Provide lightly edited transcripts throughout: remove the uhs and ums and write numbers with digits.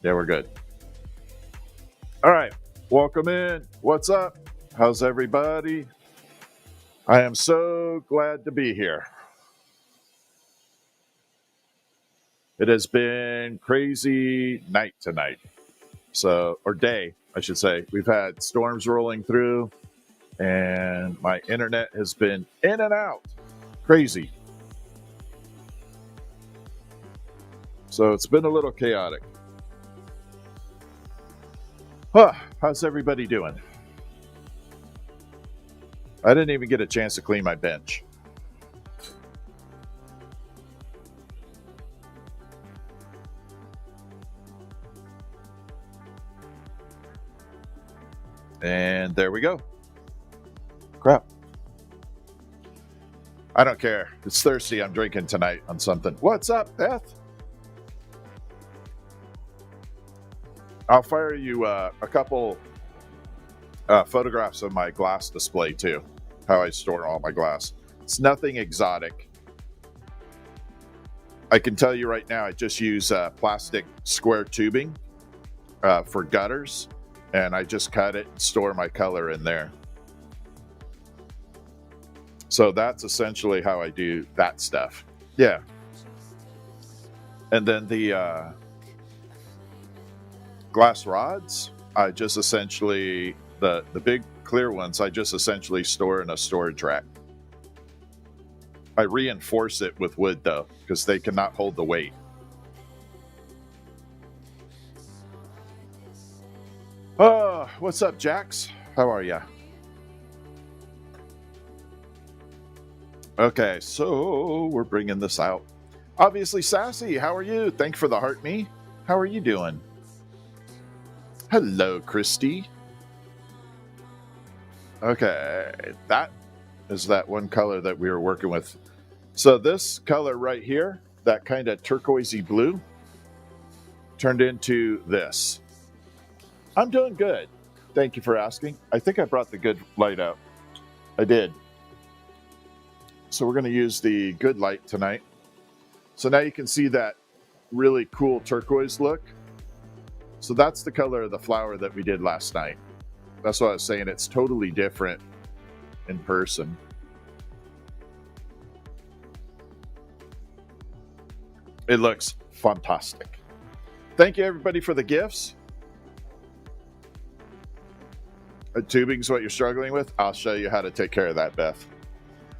Yeah, we're good. All right. Welcome in. What's up? How's everybody? I am so glad to be here. It has been crazy night tonight. Or day, I should say. We've had storms rolling through, and my internet has been in and out. Crazy. So it's been a little chaotic. How's everybody doing? I didn't even get a chance to clean my bench. And there we go. Crap. I don't care. It's thirsty. I'm drinking tonight on something. What's up, Beth? I'll fire you a couple photographs of my glass display too. How I store all my glass. It's nothing exotic. I can tell you right now, I just use plastic square tubing for gutters, and I just cut it and store my color in there. So that's essentially how I do that stuff. Yeah. And then the glass rods, I just essentially, the big clear ones, I just essentially store in a storage rack. I reinforce it with wood though, because they cannot hold the weight. Oh, what's up, Jax? How are ya? Okay, so we're bringing this out. Obviously, Sassy, how are you? Thank you for the heart me. How are you doing? Hello, Christy. Okay, that is that one color that we were working with. So this color right here, that kind of turquoisey blue, turned into this. I'm doing good. Thank you for asking. I think I brought the good light out. I did. So we're going to use the good light tonight. So now you can see that really cool turquoise look. So that's the color of the flower that we did last night. That's what I was saying. It's totally different in person. It looks fantastic. Thank you, everybody, for the gifts. Tubing's what you're struggling with? I'll show you how to take care of that, Beth.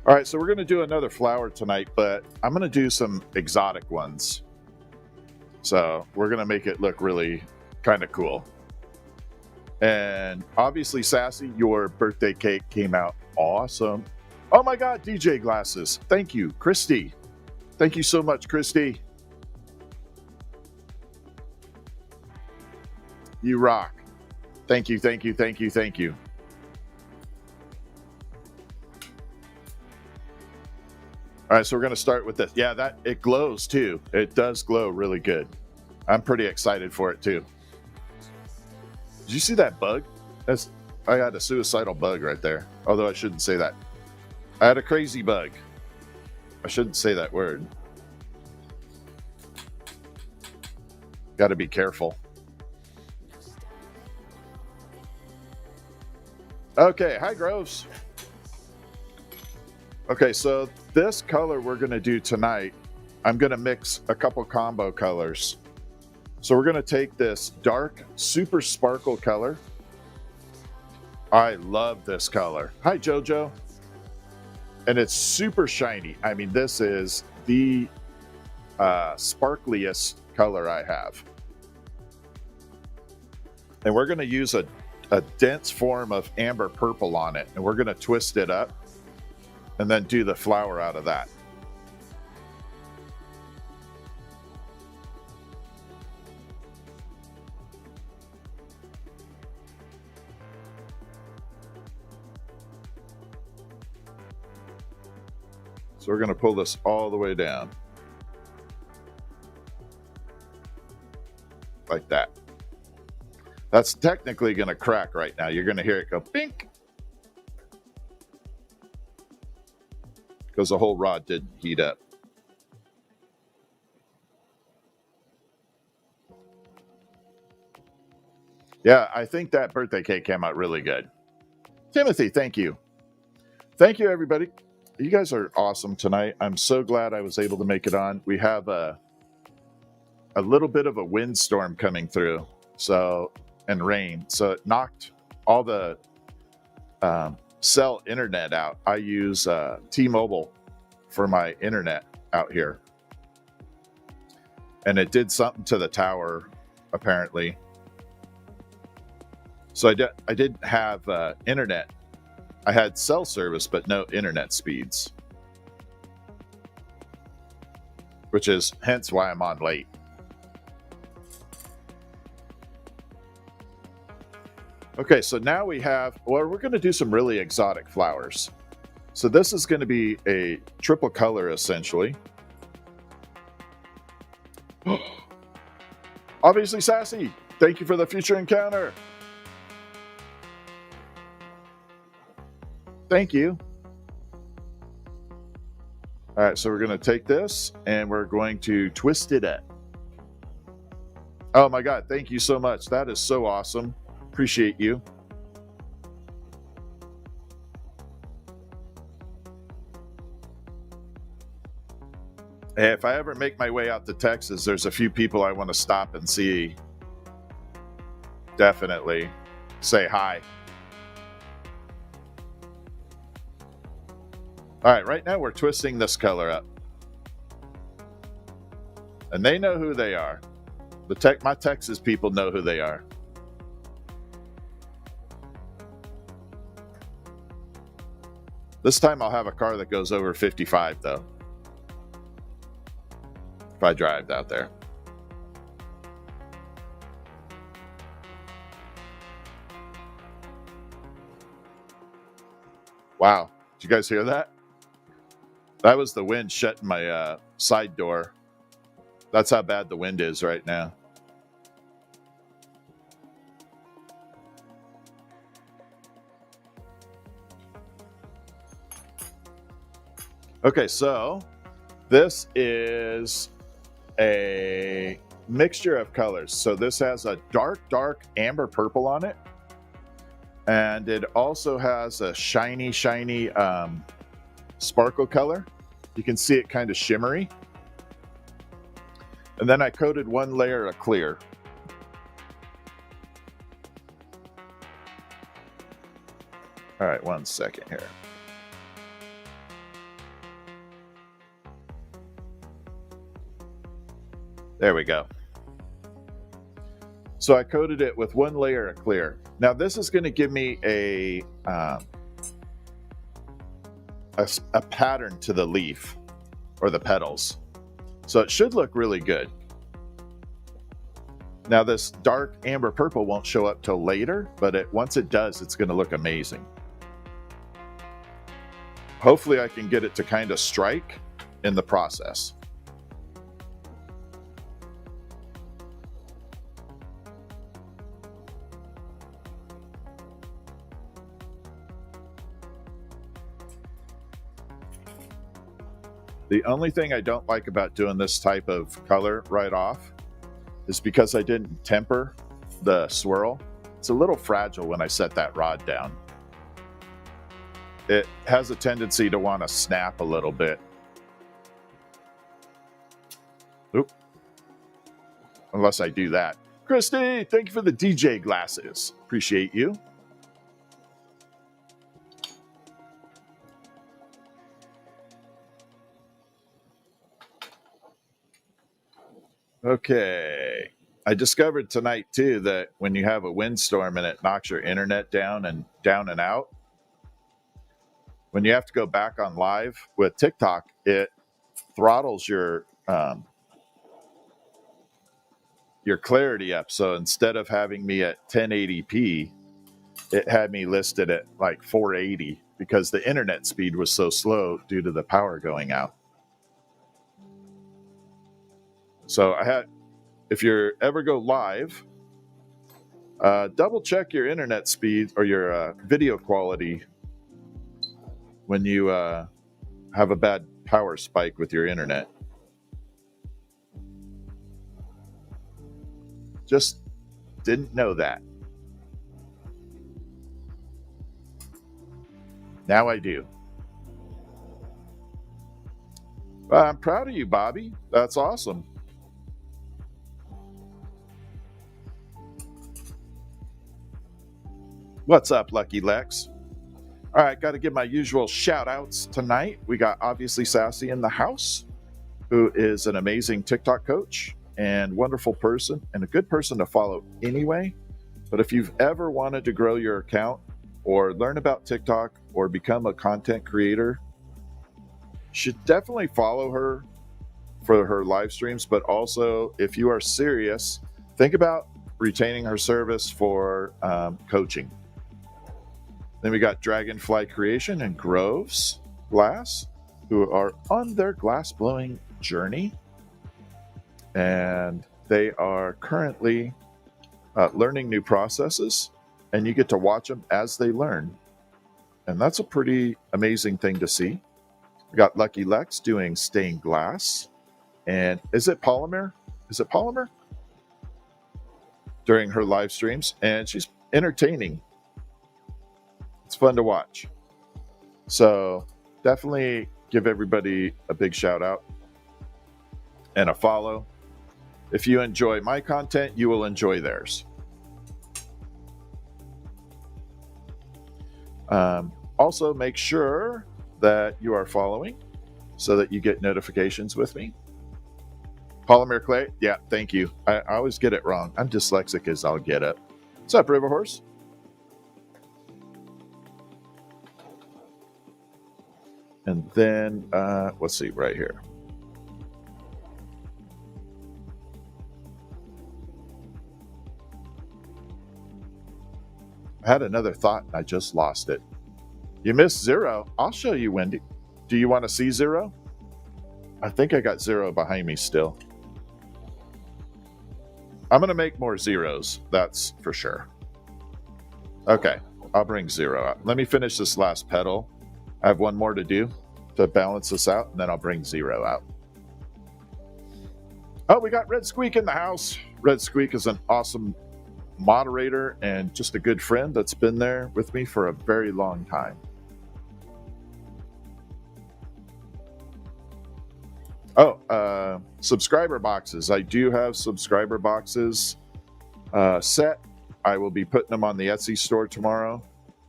All right, so we're going to do another flower tonight, but I'm going to do some exotic ones. So we're going to make it look really kind of cool. And obviously, Sassy, your birthday cake came out awesome. Oh my God, DJ glasses. Thank you, Christy. Thank you so much, Christy. You rock. Thank you, thank you, thank you, thank you. All right, so we're going to start with this. Yeah, it glows too. It does glow really good. I'm pretty excited for it too. Did you see that bug? I had a suicidal bug right there. Although I shouldn't say that. I had a crazy bug. I shouldn't say that word. Got to be careful. Okay, hi Groves. Okay, so this color we're going to do tonight, I'm going to mix a couple combo colors. So we're going to take this dark, super sparkle color. I love this color. Hi, Jojo. And it's super shiny. I mean, this is the sparkliest color I have. And we're going to use a dense form of amber purple on it. And we're going to twist it up and then do the flower out of that. So we're going to pull this all the way down. Like that. That's technically going to crack right now. You're going to hear it go pink. Because the whole rod did heat up. Yeah, I think that birthday cake came out really good. Timothy, thank you. Thank you, everybody. You guys are awesome tonight. I'm so glad I was able to make it on. We have a little bit of a windstorm coming through, and rain. So it knocked all the cell internet out. I use T-Mobile for my internet out here. And it did something to the tower, apparently. So I didn't have internet. I had cell service, but no internet speeds. Which is hence why I'm on late. Okay, so now we have, well, we're going to do some really exotic flowers. So this is going to be a triple color, essentially. Obviously, Sassy, thank you for the future encounter. Thank you. All right, so we're going to take this and we're going to twist it up. Oh my God, thank you so much. That is so awesome. Appreciate you. Hey, if I ever make my way out to Texas, there's a few people I want to stop and see. Definitely say hi. All right, right now we're twisting this color up. And they know who they are. My Texas people know who they are. This time I'll have a car that goes over 55, though. If I drive out there. Wow. Did you guys hear that? That was the wind shutting my side door. That's how bad the wind is right now. Okay, so this is a mixture of colors. So this has a dark amber purple on it. And it also has a shiny sparkle color. You can see it kind of shimmery. And then I coated one layer of clear. All right, 1 second here. There we go. So I coated it with one layer of clear. Now this is going to give me a pattern to the leaf or the petals. So it should look really good. Now this dark amber purple won't show up till later, but once it does, it's going to look amazing. Hopefully I can get it to kind of strike in the process. The only thing I don't like about doing this type of color right off is because I didn't temper the swirl. It's a little fragile when I set that rod down. It has a tendency to want to snap a little bit. Oop. Unless I do that. Christy, thank you for the DJ glasses. Appreciate you. Okay. I discovered tonight too that when you have a windstorm and it knocks your internet down and out, when you have to go back on live with TikTok, it throttles your clarity up. So instead of having me at 1080p, it had me listed at like 480 because the internet speed was so slow due to the power going out. So if you ever go live, double check your internet speed or your video quality when you have a bad power spike with your internet. Just didn't know that. Now I do. I'm proud of you, Bobby. That's awesome. What's up, Lucky Lex? All right, got to give my usual shout outs tonight. We got obviously Sassy in the house, who is an amazing TikTok coach and wonderful person and a good person to follow anyway. But if you've ever wanted to grow your account or learn about TikTok or become a content creator, you should definitely follow her for her live streams. But also, if you are serious, think about retaining her service for coaching. Then we got Dragonfly Creation and Groves Glass, who are on their glass blowing journey. And they are currently learning new processes, and you get to watch them as they learn. And that's a pretty amazing thing to see. We got Lucky Lex doing stained glass. And is it polymer? Is it polymer? During her live streams. And she's entertaining. It's fun to watch. So definitely give everybody a big shout out and a follow. If you enjoy my content, you will enjoy theirs. Also, make sure that you are following so that you get notifications with me. Polymer clay, yeah, thank you. I always get it wrong. I'm dyslexic as I'll get it. What's up, River Horse? And then, let's see, right here. I had another thought and I just lost it. You missed Zero. I'll show you, Wendy. Do you want to see Zero? I think I got Zero behind me still. I'm going to make more zeros. That's for sure. Okay, I'll bring Zero out. Let me finish this last petal. I have one more to do to balance this out, and then I'll bring Zero out. Oh, we got Red Squeak in the house. Red Squeak is an awesome moderator and just a good friend that's been there with me for a very long time. Oh, subscriber boxes. I do have subscriber boxes set. I will be putting them on the Etsy store tomorrow.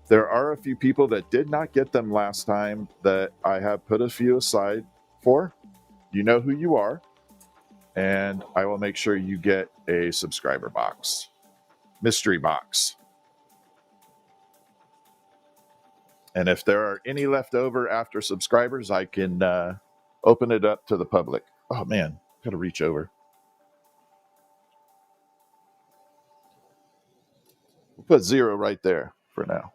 There are a few people that did not get them last time that I have put a few aside for. You know who you are. And I will make sure you get a subscriber box. Mystery box. And if there are any left over after subscribers, I can open it up to the public. Oh man, gotta reach over. We'll put Zero right there for now.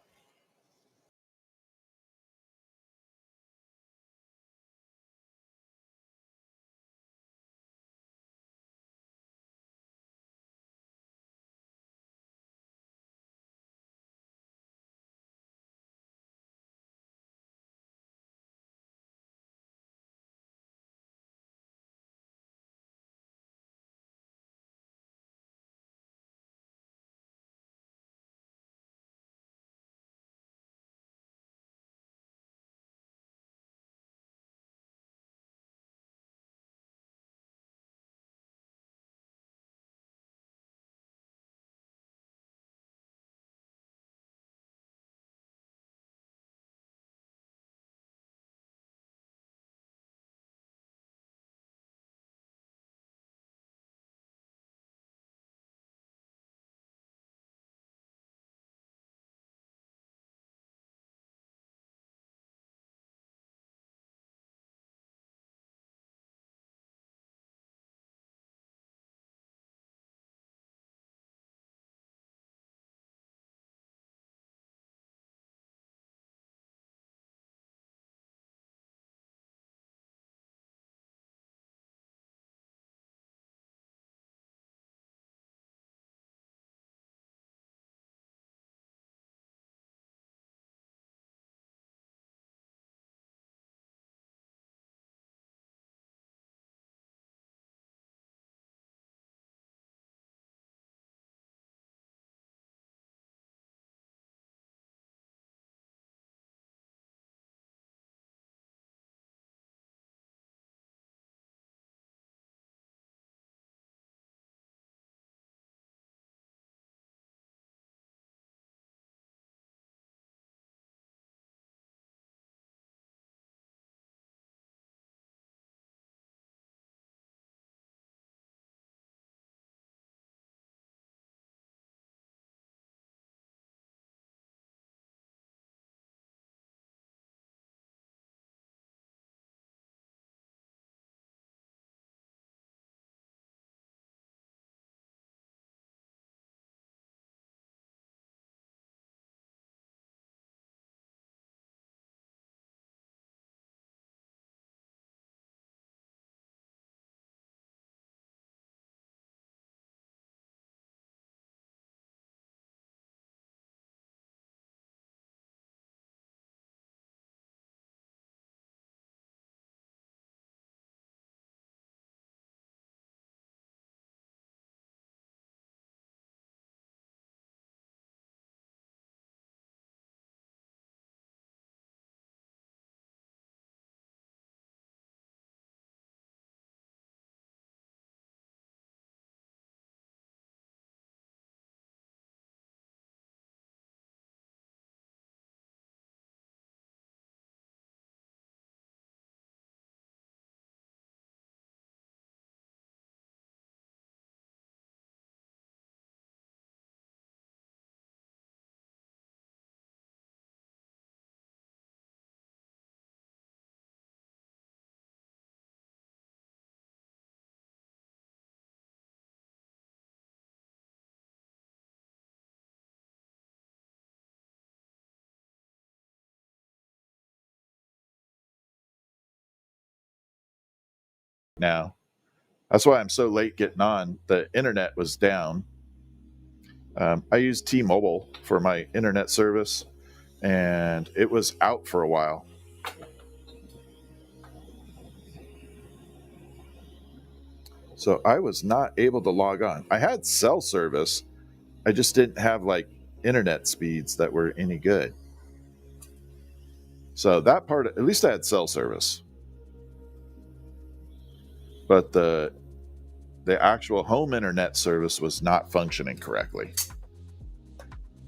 now. That's why I'm so late getting on. The internet was down. I use T-Mobile for my internet service, and it was out for a while. So I was not able to log on. I had cell service. I just didn't have like internet speeds that were any good. So that part, at least I had cell service. But the actual home internet service was not functioning correctly.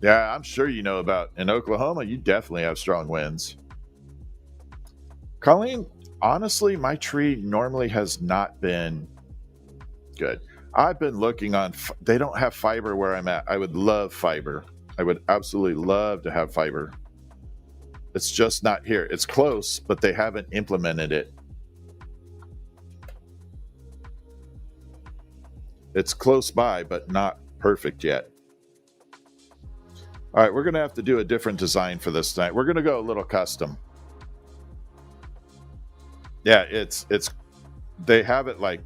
Yeah, I'm sure you know about in Oklahoma, you definitely have strong winds. Colleen, honestly, my tree normally has not been good. I've been looking on, they don't have fiber where I'm at. I would love fiber. I would absolutely love to have fiber. It's just not here. It's close, but they haven't implemented it. It's close by, but not perfect yet. All right, we're going to have to do a different design for this tonight. We're going to go a little custom. Yeah, they have it like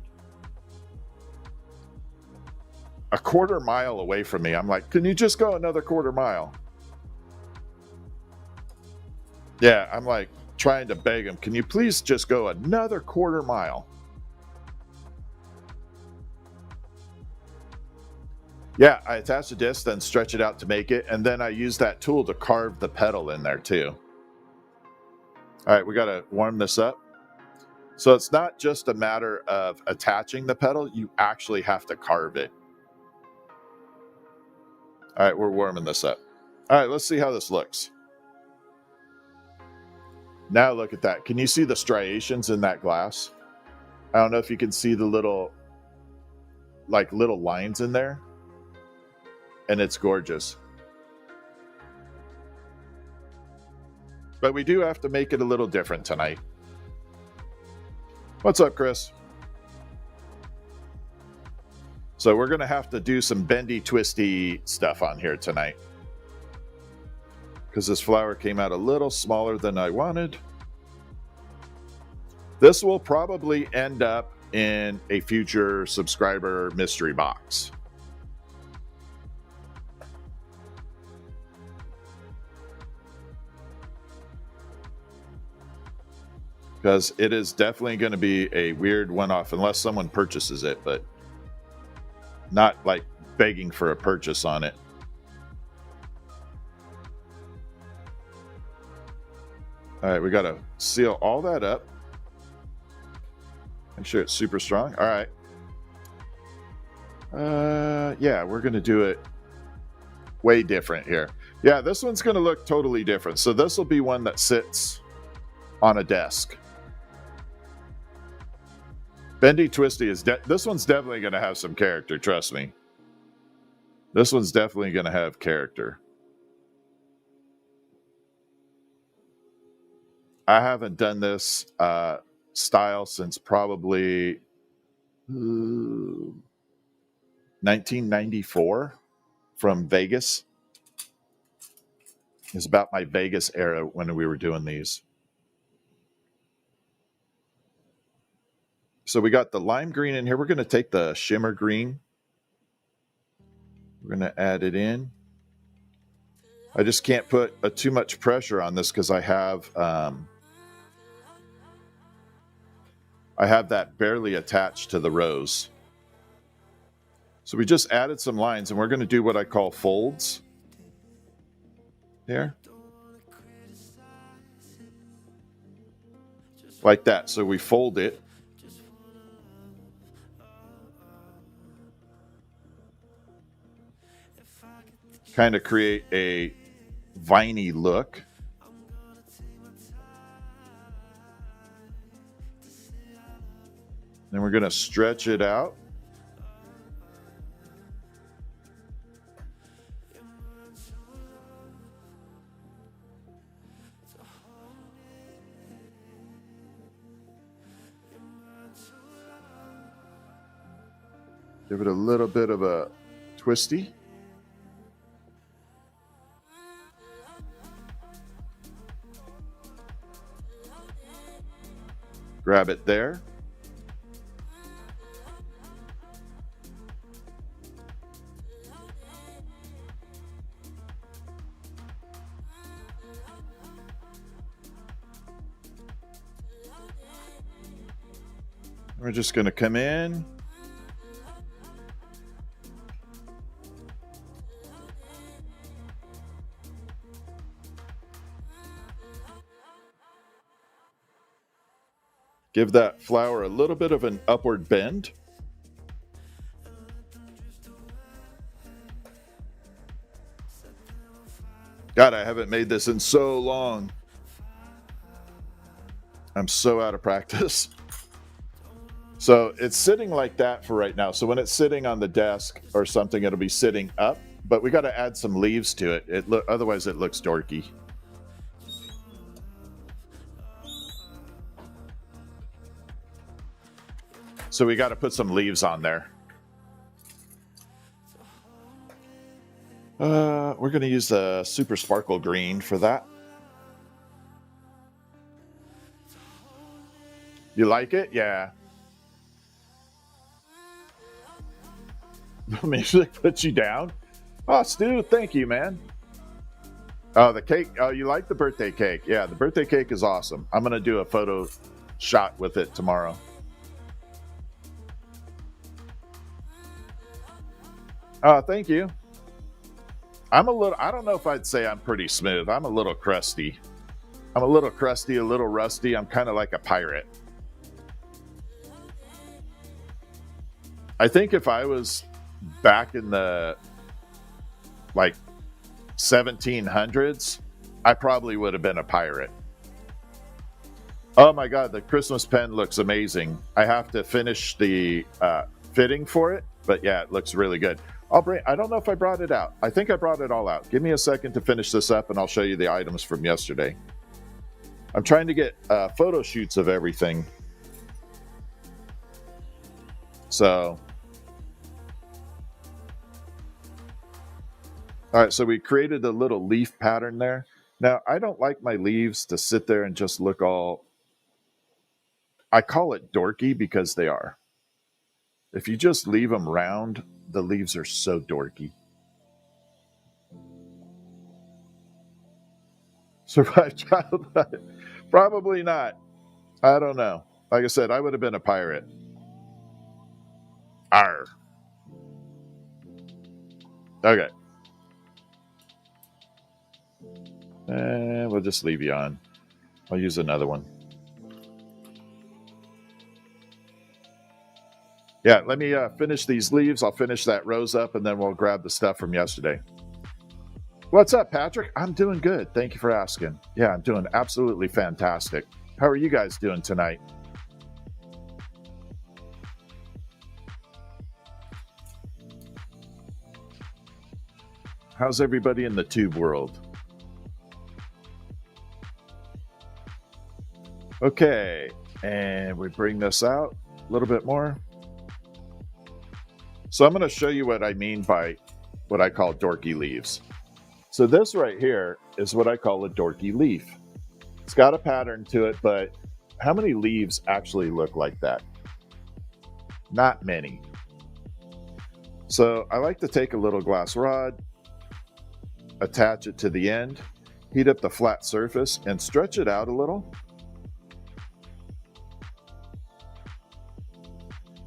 a quarter mile away from me. I'm like, can you just go another quarter mile? Yeah, I'm like trying to beg them, can you please just go another quarter mile? Yeah, I attach the disc, then stretch it out to make it, and then I use that tool to carve the petal in there too. All right, we got to warm this up. So it's not just a matter of attaching the petal, you actually have to carve it. All right, we're warming this up. All right, let's see how this looks. Now look at that. Can you see the striations in that glass? I don't know if you can see the little lines in there. And it's gorgeous. But we do have to make it a little different tonight. What's up, Chris? So we're going to have to do some bendy, twisty stuff on here tonight. Because this flower came out a little smaller than I wanted. This will probably end up in a future subscriber mystery box. Because it is definitely going to be a weird one-off unless someone purchases it, but not like begging for a purchase on it. All right, we got to seal all that up. Make sure it's super strong. All right. Yeah, we're going to do it way different here. Yeah, this one's going to look totally different. So this will be one that sits on a desk. Bendy Twisty is this one's definitely going to have some character, trust me. This one's definitely going to have character. I haven't done this style since probably 1994 from Vegas. It's about my Vegas era when we were doing these. So we got the lime green in here. We're going to take the shimmer green. We're going to add it in. I just can't put too much pressure on this because I have that barely attached to the rose. So we just added some lines, and we're going to do what I call folds here. Like that. So we fold it. Kind of create a viney look. Then we're going to stretch it out. Give it a little bit of a twisty. Grab it there. We're just going to come in. Give that flower a little bit of an upward bend. God, I haven't made this in so long. I'm so out of practice. So it's sitting like that for right now. So when it's sitting on the desk or something, it'll be sitting up, but we got to add some leaves to it. Otherwise it looks dorky. So we got to put some leaves on there. We're going to use the Super Sparkle Green for that. You like it? Yeah. The music puts you down? Oh, Stu, thank you, man. Oh, the cake. Oh, you like the birthday cake? Yeah, the birthday cake is awesome. I'm going to do a photo shot with it tomorrow. Oh, thank you. I don't know if I'd say I'm pretty smooth. I'm a little crusty. I'm a little crusty, a little rusty. I'm kind of like a pirate. I think if I was back in the like 1700s, I probably would have been a pirate. Oh my God, the Christmas pen looks amazing. I have to finish the fitting for it, but yeah, it looks really good. I don't know if I brought it out. I think I brought it all out. Give me a second to finish this up and I'll show you the items from yesterday. I'm trying to get photo shoots of everything. So, all right, so we created a little leaf pattern there. Now, I don't like my leaves to sit there and just look all, I call it dorky because they are. If you just leave them round, the leaves are so dorky. Survive childhood? Probably not. I don't know. Like I said, I would have been a pirate. Arr. Okay. And we'll just leave you on. I'll use another one. Yeah, let me finish these leaves. I'll finish that rose up, and then we'll grab the stuff from yesterday. What's up, Patrick? I'm doing good. Thank you for asking. Yeah, I'm doing absolutely fantastic. How are you guys doing tonight? How's everybody in the tube world? Okay, and we bring this out a little bit more. So I'm going to show you what I mean by what I call dorky leaves. So this right here is what I call a dorky leaf. It's got a pattern to it, but how many leaves actually look like that? Not many. So I like to take a little glass rod, attach it to the end, heat up the flat surface, and stretch it out a little.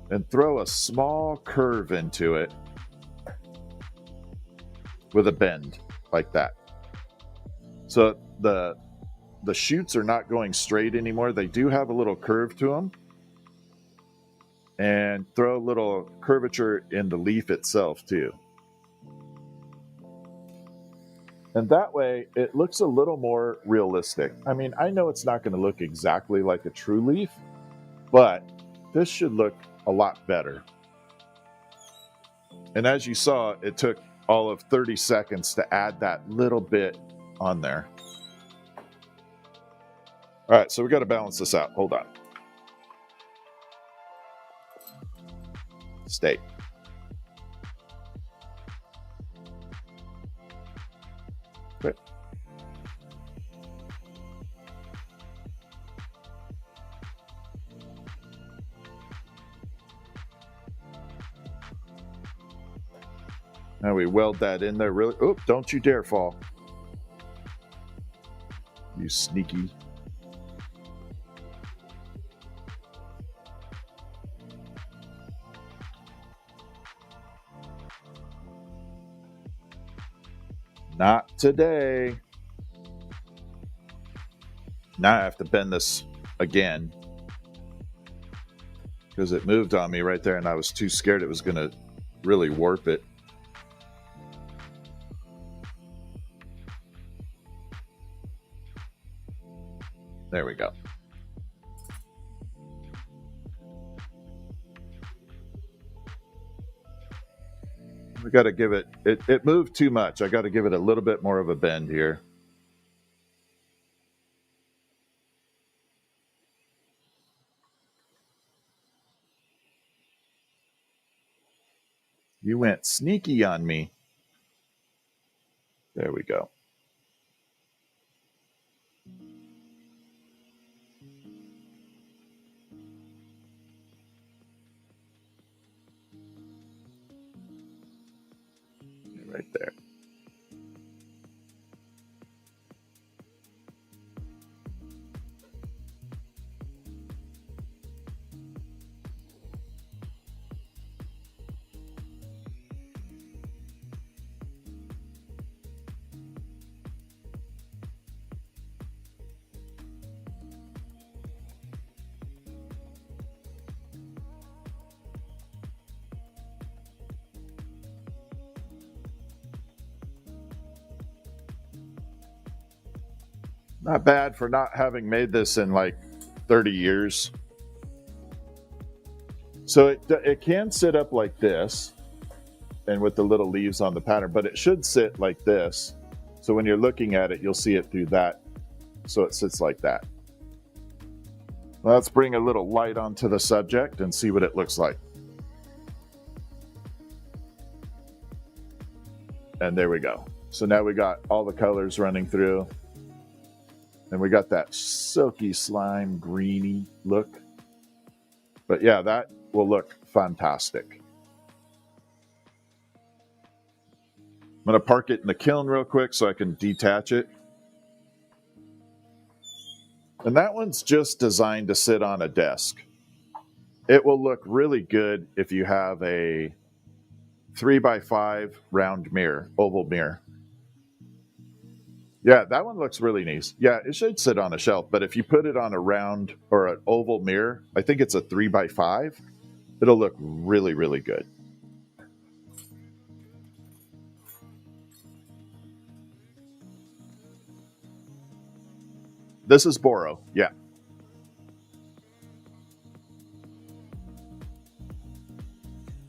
And throw a small curve into it with a bend like that. So the shoots are not going straight anymore. They do have a little curve to them. And throw a little curvature in the leaf itself too. And that way it looks a little more realistic. I mean, I know it's not going to look exactly like a true leaf, but this should look a lot better. And as you saw, it took all of 30 seconds to add that little bit on there. All right, so we got to balance this out. Hold on. Stay. Okay. Now we weld that in there really. Oh, don't you dare fall. You sneaky. Not today. Now I have to bend this again because it moved on me right there and I was too scared it was going to really warp it. There we go. We got to give it, it moved too much. I got to give it a little bit more of a bend here. You went sneaky on me. There we go. Right there. Not bad for not having made this in like 30 years. So it can sit up like this and with the little leaves on the pattern, but it should sit like this. So when you're looking at it, you'll see it through that. So it sits like that. Let's bring a little light onto the subject and see what it looks like. And there we go. So now we got all the colors running through. And we got that silky slime greeny look. But yeah, that will look fantastic. I'm going to park it in the kiln real quick so I can detach it. And that one's just designed to sit on a desk. It will look really good if you have a 3x5 round mirror, oval mirror. Yeah, that one looks really nice. Yeah, it should sit on a shelf, but if you put it on a round or an oval mirror, I think it's a 3x5, it'll look really, really good. This is Boro, yeah.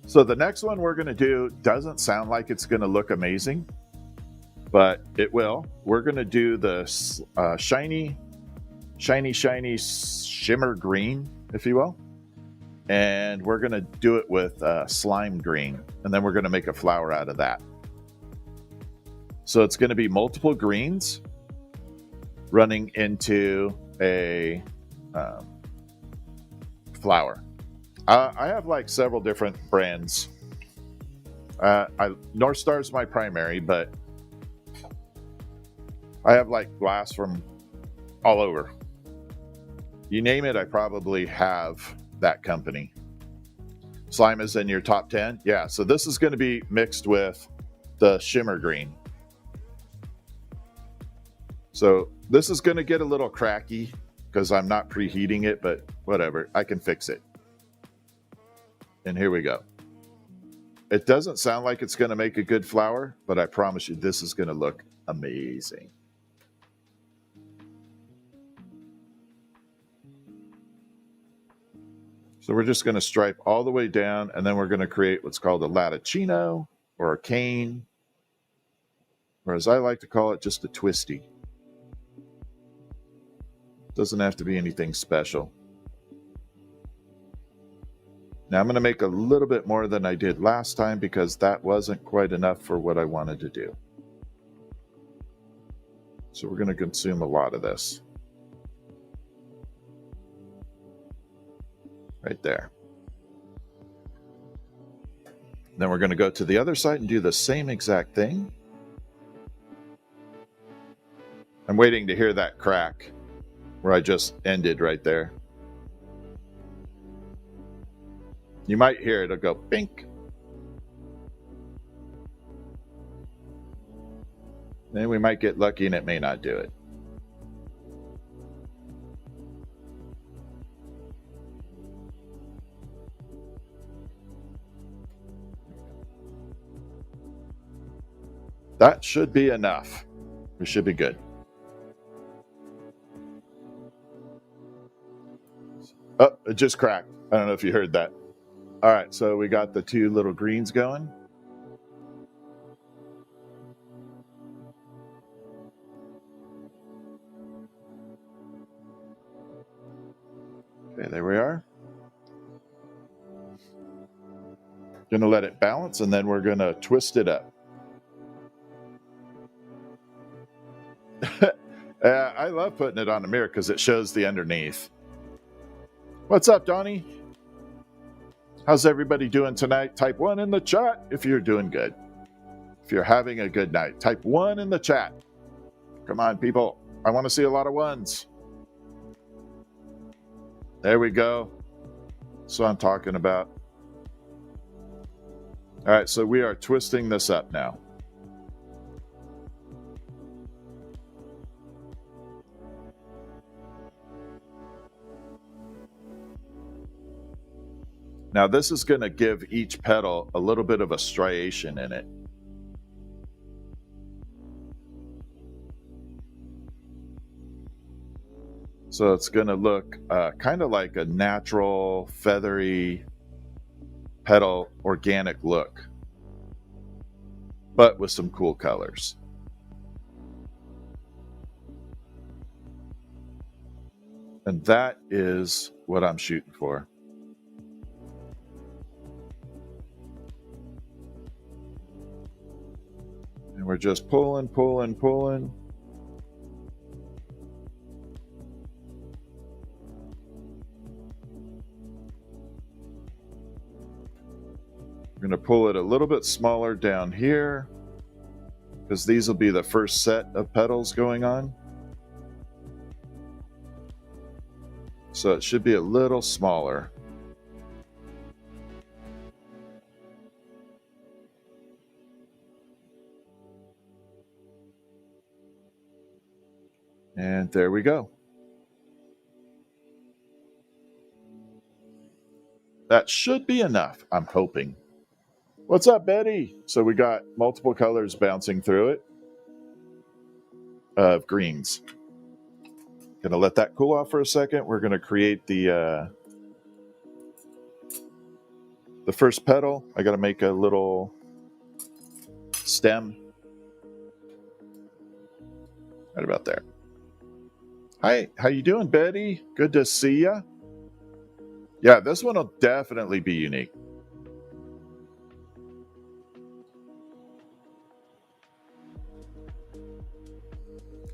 So the next one we're going to do doesn't sound like it's going to look amazing, but it will. We're going to do the shiny shimmer green, if you will. And we're going to do it with slime green. And then we're going to make a flower out of that. So it's going to be multiple greens running into a flower. I have like several different brands. North Star is my primary, but I have like glass from all over. You name it, I probably have that company. Slime is in your top 10? Yeah, so this is going to be mixed with the shimmer green. So this is going to get a little cracky because I'm not preheating it, but whatever, I can fix it. And here we go. It doesn't sound like it's going to make a good flower, but I promise you this is going to look amazing. So we're just going to stripe all the way down, and then we're going to create what's called a latticino or a cane, or as I like to call it, just a twisty. Doesn't have to be anything special. Now I'm going to make a little bit more than I did last time because that wasn't quite enough for what I wanted to do. So we're going to consume a lot of this. Right there. Then we're going to go to the other side and do the same exact thing. I'm waiting to hear that crack where I just ended right there. You might hear it, it'll go pink. Then we might get lucky and it may not do it. That should be enough. We should be good. Oh, it just cracked. I don't know if you heard that. All right, so we got the two little greens going. Okay, there we are. Gonna let it balance and then we're gonna twist it up. I love putting it on the mirror because it shows the underneath. What's up, Donnie? How's everybody doing tonight? Type 1 in the chat if you're doing good. If you're having a good night, type 1 in the chat. Come on, people. I want to see a lot of ones. There we go. That's what I'm talking about. All right, so we are twisting this up now. Now this is going to give each petal a little bit of a striation in it. So it's going to look kind of like a natural, feathery, petal, organic look, but with some cool colors. And that is what I'm shooting for. And we're just pulling, pulling, pulling. We're going to pull it a little bit smaller down here because these will be the first set of petals going on. So it should be a little smaller. And there we go. That should be enough, I'm hoping. What's up, Betty? So we got multiple colors bouncing through it of greens. Gonna let that cool off for a second. We're gonna create the first petal. I gotta make a little stem. Right about there. Hi, how you doing, Betty? Good to see ya. Yeah, this one will definitely be unique.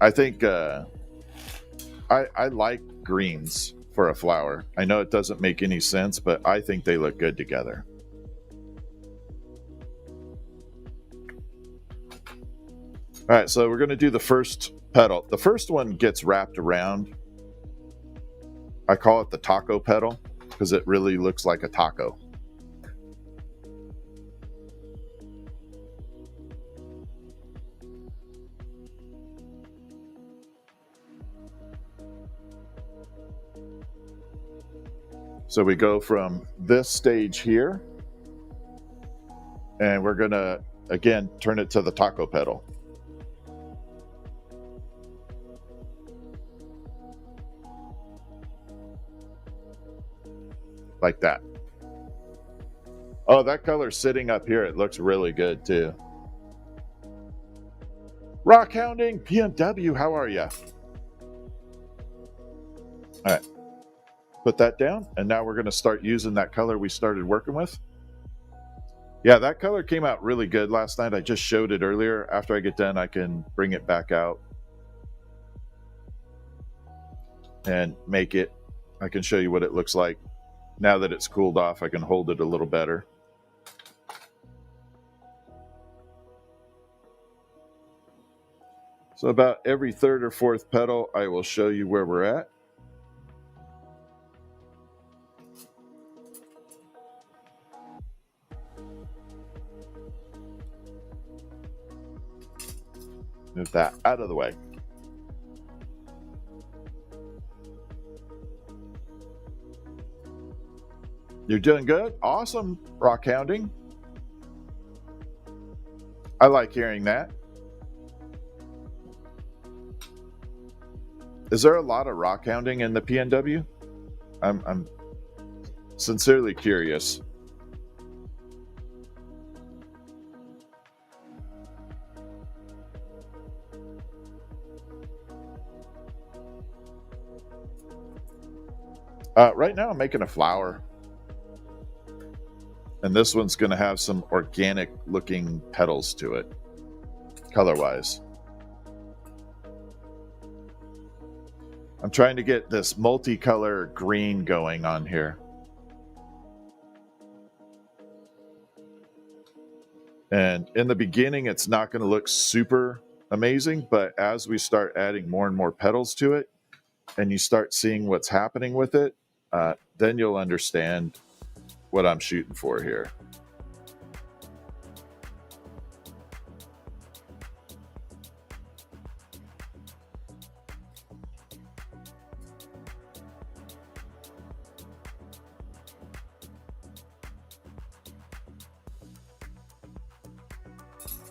I think I like greens for a flower. I know it doesn't make any sense, but I think they look good together. All right, so we're going to do the first petal. The first one gets wrapped around. I call it the taco petal because it really looks like a taco. So we go from this stage here, and we're going to, again, turn it to the taco petal. Like that. Oh, that color's sitting up here. It looks really good, too. Rock Hounding, PMW, how are you? All right. Put that down, and now we're going to start using that color we started working with. Yeah, that color came out really good last night. I just showed it earlier. After I get done, I can bring it back out and make it. I can show you what it looks like. Now that it's cooled off, I can hold it a little better. So about every third or fourth petal, I will show you where we're at. Move that out of the way. You're doing good. Awesome, rock hounding. I like hearing that. Is there a lot of rock hounding in the PNW? I'm sincerely curious. Right now I'm making a flower. And this one's going to have some organic looking petals to it, color-wise. I'm trying to get this multicolor green going on here. And in the beginning, it's not going to look super amazing, but as we start adding more and more petals to it, and you start seeing what's happening with it, then you'll understand what I'm shooting for here.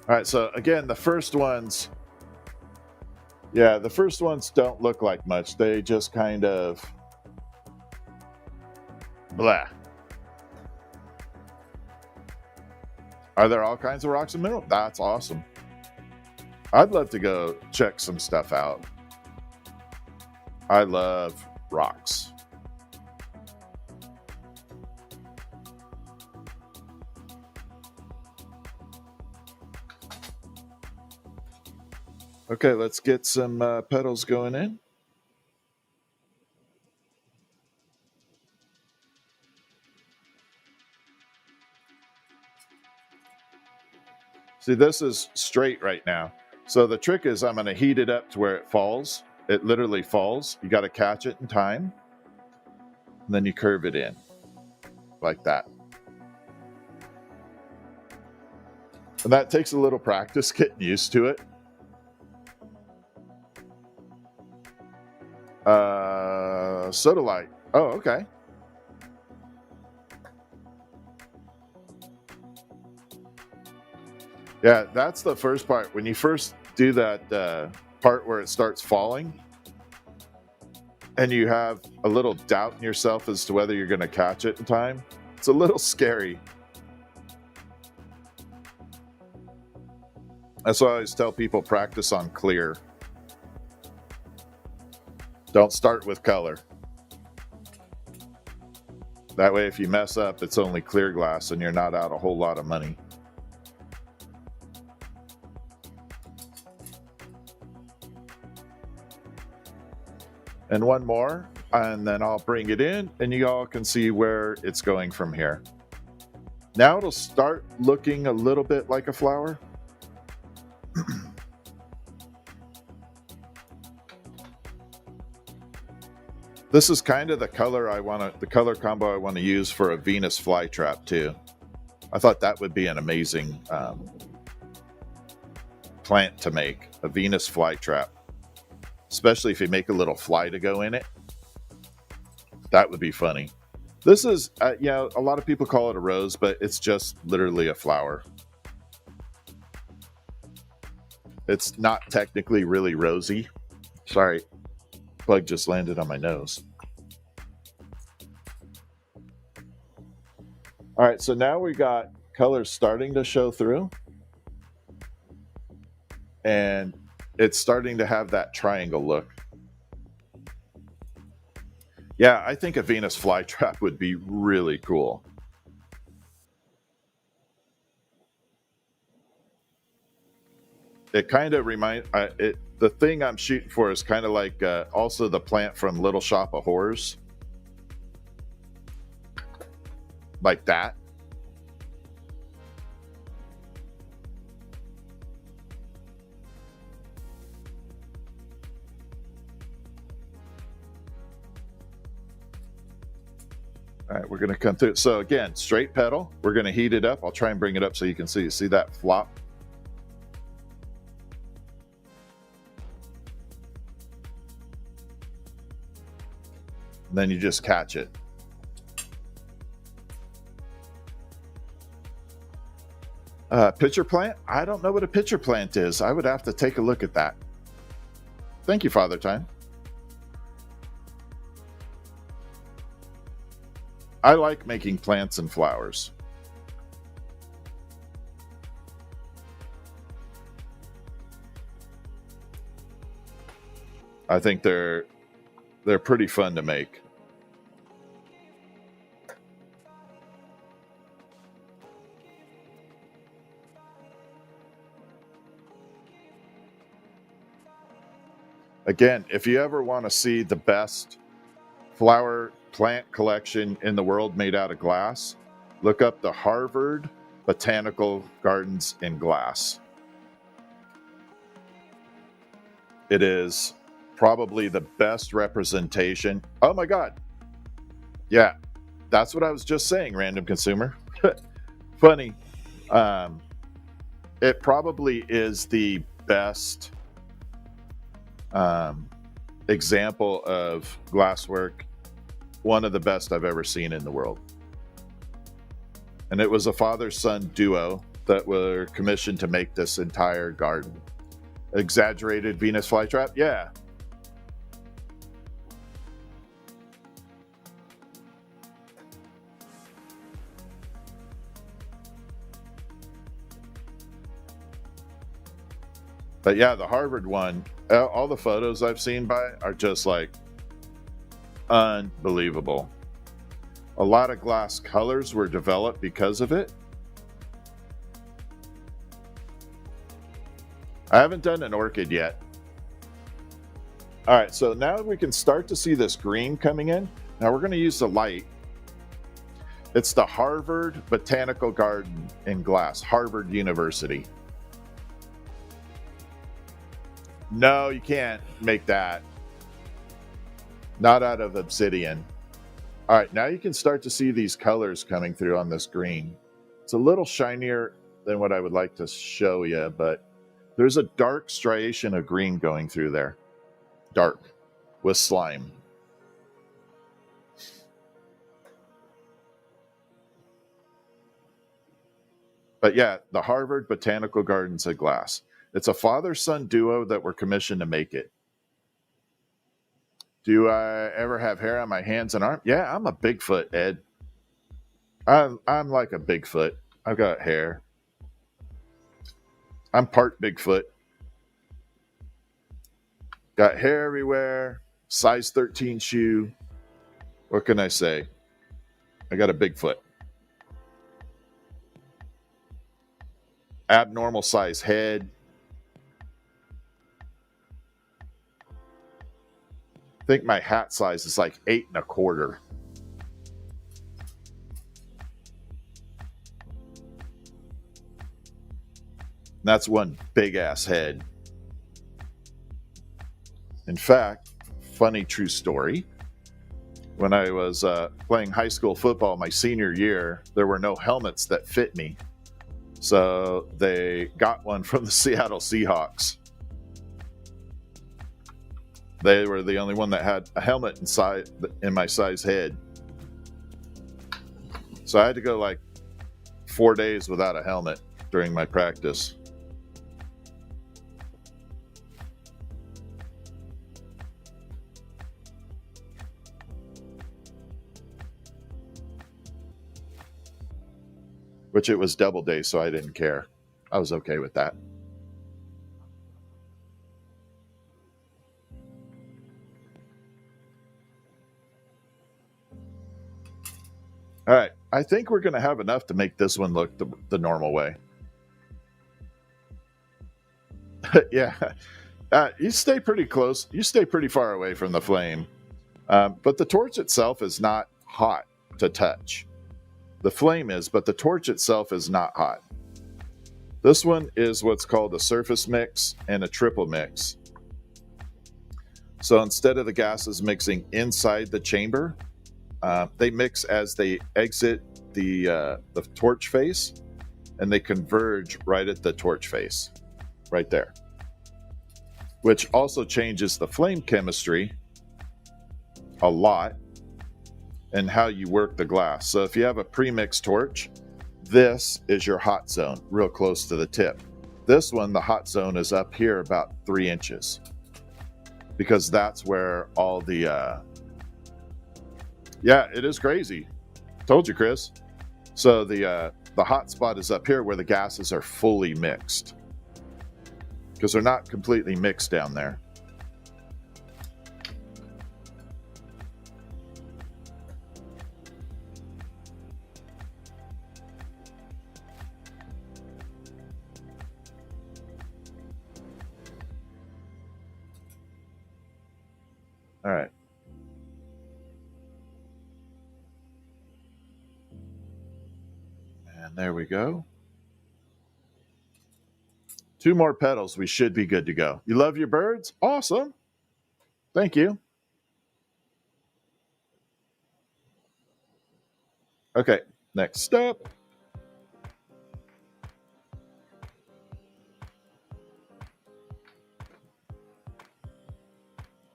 All right, so again, the first ones, the first ones don't look like much. They just kind of blah. Are there all kinds of rocks and minerals? That's awesome. I'd love to go check some stuff out. I love rocks. Okay, let's get some petals going in. See, this is straight right now. So the trick is I'm going to heat it up to where it falls. It literally falls. You got to catch it in time. And then you curve it in like that. And that takes a little practice getting used to it. Sodalite. Oh, okay. Yeah, that's the first part. When you first do that part where it starts falling and you have a little doubt in yourself as to whether you're going to catch it in time, it's a little scary. That's why I always tell people practice on clear. Don't start with color. That way, if you mess up, it's only clear glass and you're not out a whole lot of money. And one more, and then I'll bring it in and you all can see where it's going from here. Now it'll start looking a little bit like a flower. This is kind of the color the color combo I want to use for a Venus flytrap too. I thought that would be an amazing plant to make, a Venus flytrap. Especially if you make a little fly to go in it. That would be funny. This is, a lot of people call it a rose, but it's just literally a flower. It's not technically really rosy. Sorry, bug just landed on my nose. All right, so now we got colors starting to show through. And it's starting to have that triangle look. Yeah, I think a Venus flytrap would be really cool. It kind of reminds the thing I'm shooting for is kind of like also the plant from Little Shop of Horrors, like that. All right, we're going to come through. So again, straight petal. We're going to heat it up. I'll try and bring it up so you can see. See that flop? And then you just catch it. Pitcher plant? I don't know what a pitcher plant is. I would have to take a look at that. Thank you, Father Time. I like making plants and flowers. I think they're pretty fun to make. Again, if you ever want to see the best flower plant collection in the world made out of glass, look up the Harvard Botanical Gardens in glass. It is probably the best representation. Oh my God. Yeah, that's what I was just saying, random consumer. Funny. It probably is the best example of glasswork, one of the best I've ever seen in the world. And it was a father-son duo that were commissioned to make this entire garden. Exaggerated Venus flytrap? Yeah. But yeah, the Harvard one, all the photos I've seen by it are just like unbelievable. A lot of glass colors were developed because of it. I haven't done an orchid yet. All right, so now we can start to see this green coming in. Now we're going to use the light. It's the Harvard Botanical Garden in glass, Harvard University. No, you can't make that. Not out of obsidian. All right, now you can start to see these colors coming through on this green. It's a little shinier than what I would like to show you, but there's a dark striation of green going through there. Dark, with slime. But yeah, the Harvard Botanical Gardens of glass. It's a father-son duo that were commissioned to make it. Do I ever have hair on my hands and arms? Yeah, I'm a Bigfoot, Ed. I'm like a Bigfoot. I've got hair. I'm part Bigfoot. Got hair everywhere. Size 13 shoe. What can I say? I got a Bigfoot. Abnormal size head. I think my hat size is like 8 1/4. That's one big ass head. In fact, funny true story. When I was playing high school football my senior year, there were no helmets that fit me. So they got one from the Seattle Seahawks. They were the only one that had a helmet in my size head. So I had to go like 4 days without a helmet during my practice. Which it was double days, so I didn't care. I was okay with that. All right, I think we're going to have enough to make this one look the normal way. Yeah, you stay pretty close. You stay pretty far away from the flame. But the torch itself is not hot to touch. The flame is, but the torch itself is not hot. This one is what's called a surface mix and a triple mix. So instead of the gases mixing inside the chamber, they mix as they exit the torch face, and they converge right at the torch face, right there. Which also changes the flame chemistry a lot, and how you work the glass. So if you have a pre-mix torch, this is your hot zone, real close to the tip. This one, the hot zone is up here about 3 inches, because that's where all the, yeah, it is crazy. Told you, Chris. So the hot spot is up here where the gases are fully mixed, because they're not completely mixed down there. All right. And there we go. 2 more petals. We should be good to go. You love your birds? Awesome. Thank you. Okay, next step.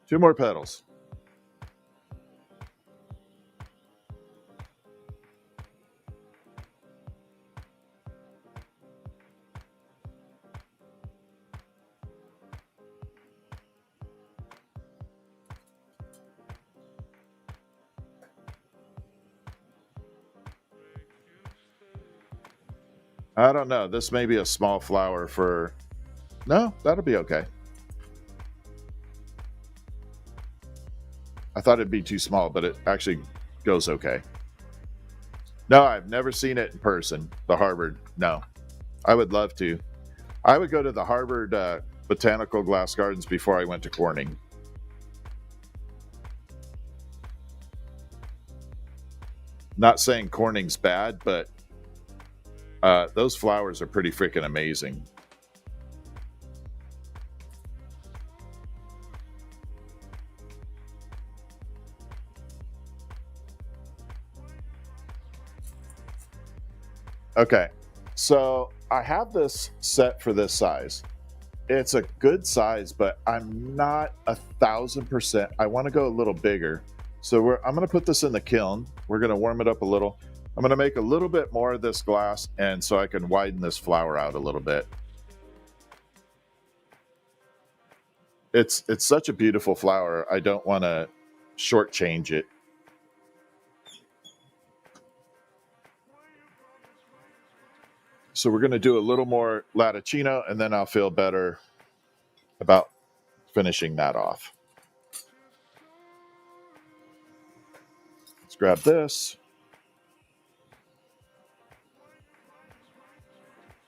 Two more petals. I don't know. This may be a small flower for... No, that'll be okay. I thought it'd be too small, but it actually goes okay. No, I've never seen it in person. The Harvard. No, I would love to. I would go to the Harvard Botanical Glass Gardens before I went to Corning. Not saying Corning's bad, but those flowers are pretty freaking amazing. Okay, so I have this set for this size. It's a good size, but I'm not 1,000%. I want to go a little bigger. So I'm going to put this in the kiln. We're going to warm it up a little. I'm going to make a little bit more of this glass, and so I can widen this flower out a little bit. It's such a beautiful flower. I don't want to shortchange it. So we're going to do a little more Latticino, and then I'll feel better about finishing that off. Let's grab this.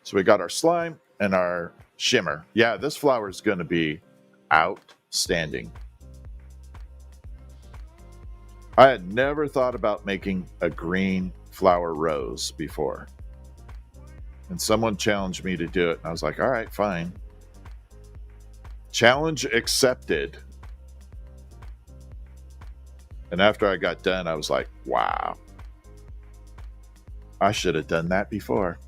So we got our slime and our shimmer. Yeah, this flower is going to be outstanding. I had never thought about making a green flower rose before. And someone challenged me to do it. And I was like, all right, fine. Challenge accepted. And after I got done, I was like, wow. I should have done that before.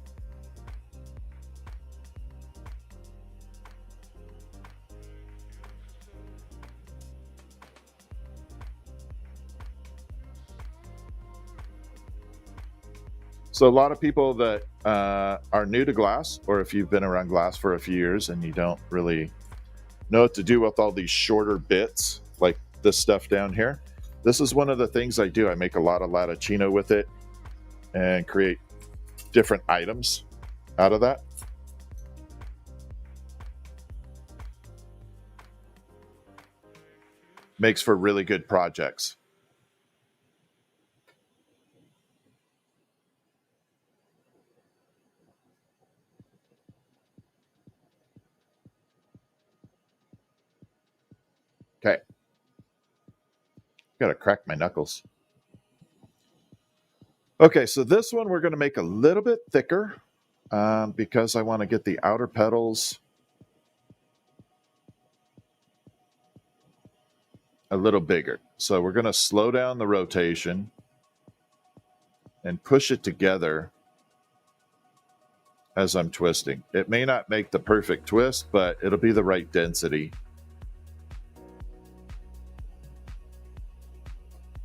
So a lot of people that are new to glass, or if you've been around glass for a few years and you don't really know what to do with all these shorter bits, like this stuff down here, this is one of the things I do. I make a lot of Latticino with it and create different items out of that. Makes for really good projects. Okay. Gotta crack my knuckles. Okay, so this one we're going to make a little bit thicker because I want to get the outer petals a little bigger. So we're going to slow down the rotation and push it together as I'm twisting. It may not make the perfect twist, but it'll be the right density.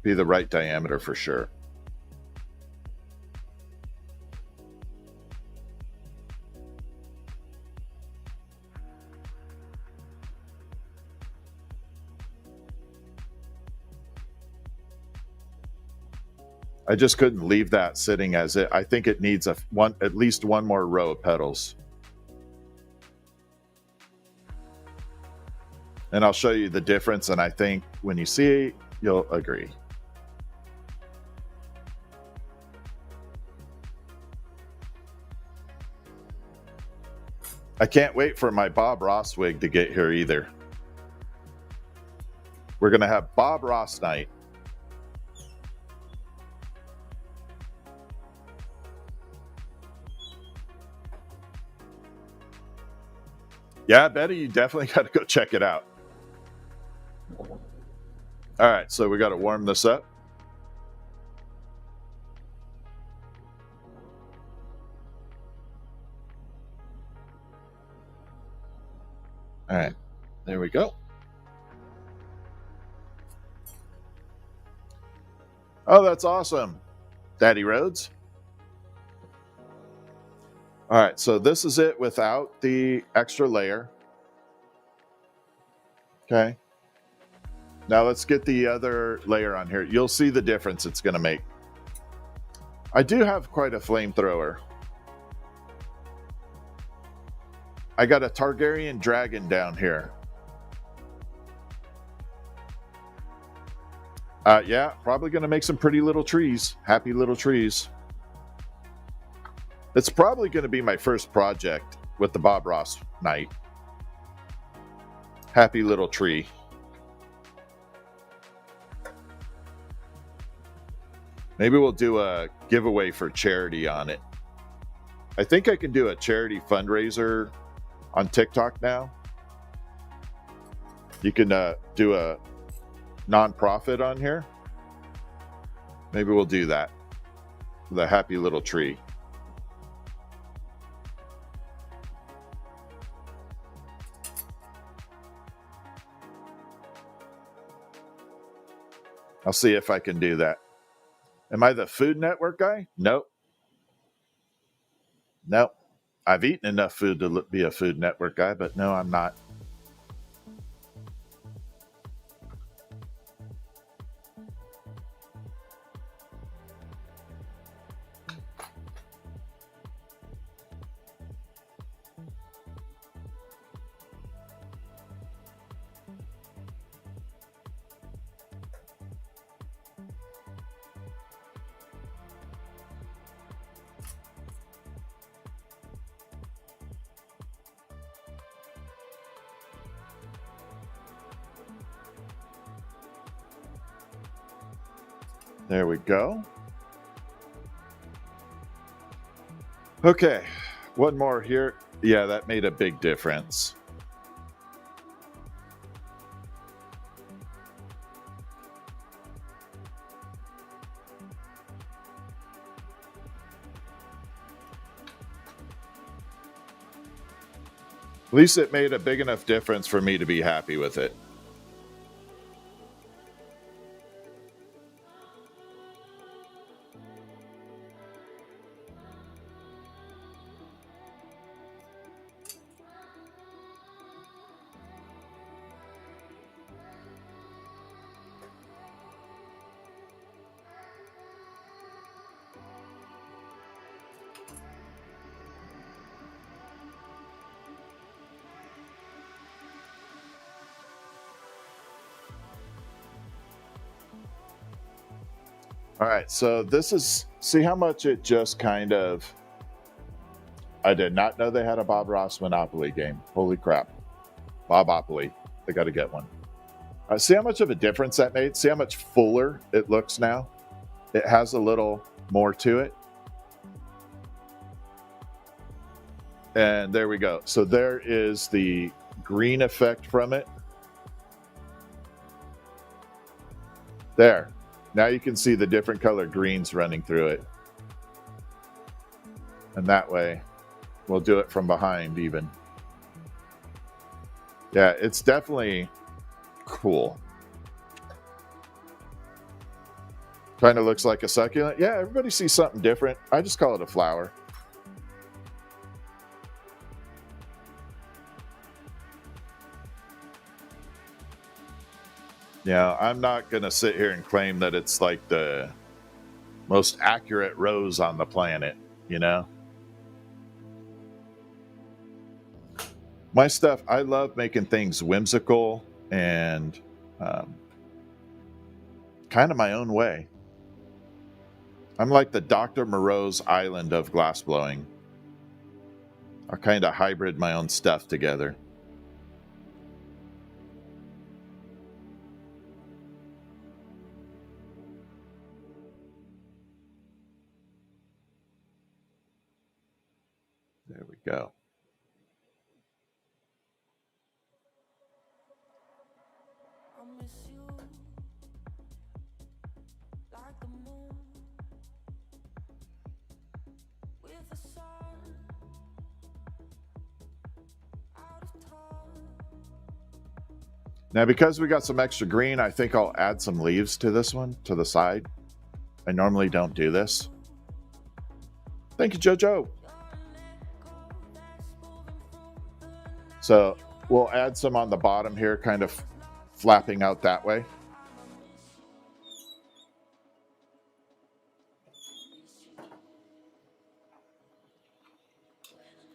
be the right diameter for sure. I just couldn't leave that sitting as it. I think it needs at least one more row of petals. And I'll show you the difference, and I think when you see it, you'll agree. I can't wait for my Bob Ross wig to get here either. We're going to have Bob Ross night. Yeah, Betty, you definitely got to go check it out. All right, so we got to warm this up. All right, there we go. Oh, that's awesome, Daddy Rhodes. All right, so this is it without the extra layer. Okay. Now let's get the other layer on here. You'll see the difference it's going to make. I do have quite a flamethrower. I got a Targaryen dragon down here. Yeah, probably going to make some pretty little trees. Happy little trees. It's probably going to be my first project with the Bob Ross night. Happy little tree. Maybe we'll do a giveaway for charity on it. I think I can do a charity fundraiser on TikTok now. You can do a nonprofit on here. Maybe we'll do that. The happy little tree. I'll see if I can do that. Am I the Food Network guy? Nope. Nope. I've eaten enough food to be a Food Network guy, but no, I'm not. There we go. Okay, one more here. Yeah, that made a big difference. At least it made a big enough difference for me to be happy with it. All right, so this is, see how much it just kind of, I did not know they had a Bob Ross Monopoly game. Holy crap. Bobopoly. I got to get one. See how much of a difference that made? See how much fuller it looks now? It has a little more to it. And there we go. So there is the green effect from it. There. Now you can see the different color greens running through it. And that way, we'll do it from behind even. Yeah, it's definitely cool. Kind of looks like a succulent. Yeah, everybody sees something different. I just call it a flower. Yeah, I'm not going to sit here and claim that it's like the most accurate rose on the planet, you know? My stuff, I love making things whimsical and kind of my own way. I'm like the Dr. Moreau's island of glassblowing. I kind of hybrid my own stuff together. There we go. Now, because we got some extra green, I think I'll add some leaves to this one, to the side. I normally don't do this. Thank you, Jojo. So we'll add some on the bottom here, kind of flapping out that way.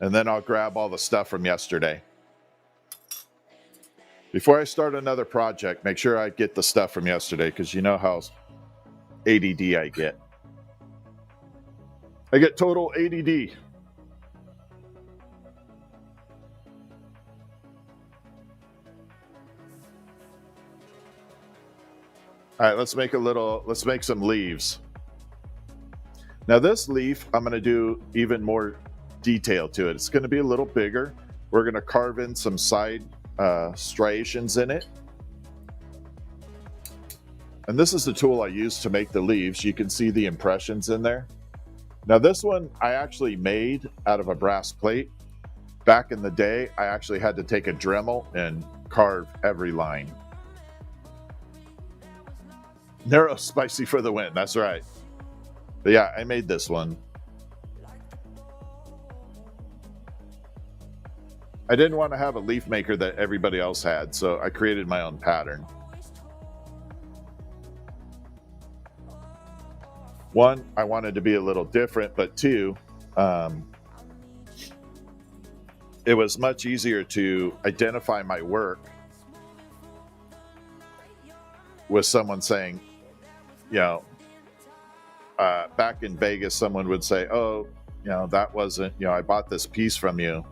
And then I'll grab all the stuff from yesterday. Before I start another project, make sure I get the stuff from yesterday, because you know how ADD I get. I get total ADD. All right, let's make some leaves. Now this leaf, I'm going to do even more detail to it. It's going to be a little bigger. We're going to carve in some side striations in it. And this is the tool I use to make the leaves. You can see the impressions in there. Now this one I actually made out of a brass plate. Back in the day, I actually had to take a Dremel and carve every line. Narrow, spicy for the win. That's right. But yeah, I made this one. I didn't want to have a leaf maker that everybody else had, so I created my own pattern. One, I wanted to be a little different, but two, it was much easier to identify my work with someone saying, you know, back in Vegas, someone would say, oh, you know, that wasn't, you know, I bought this piece from you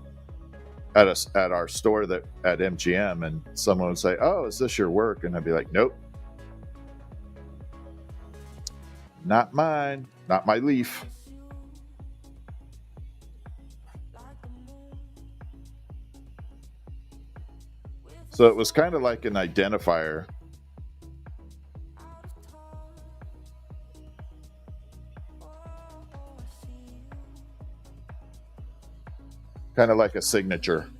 at our store at MGM, and someone would say, oh, is this your work? And I'd be like, nope, not mine, not my leaf. So it was kind of like an identifier. Kind of like a signature.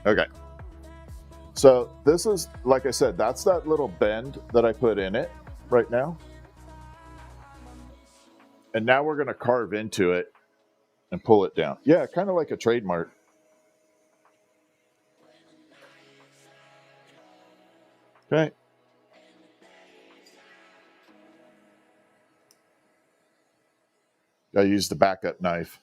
Okay. So this is, like I said, that's that little bend that I put in it right now. And now we're going to carve into it and pull it down. Yeah, kind of like a trademark. Okay. I use the backup knife.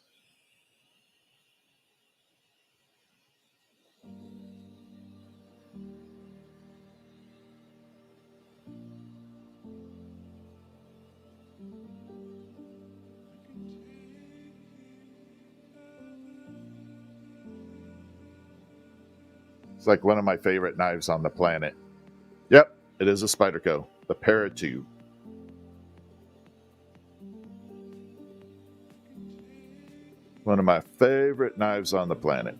It's like one of my favorite knives on the planet. Yep, it is a Spyderco, the Para2. One of my favorite knives on the planet.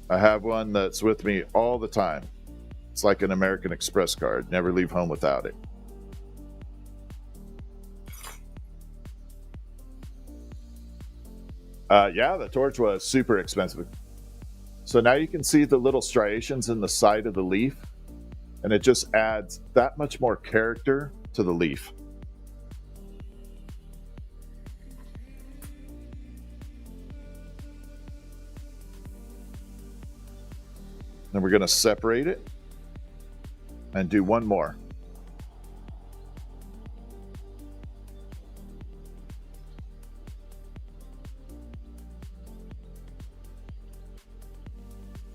I have one that's with me all the time. It's like an American Express card. Never leave home without it. Yeah, the torch was super expensive. So now you can see the little striations in the side of the leaf, and it just adds that much more character to the leaf. Then we're going to separate it and do one more.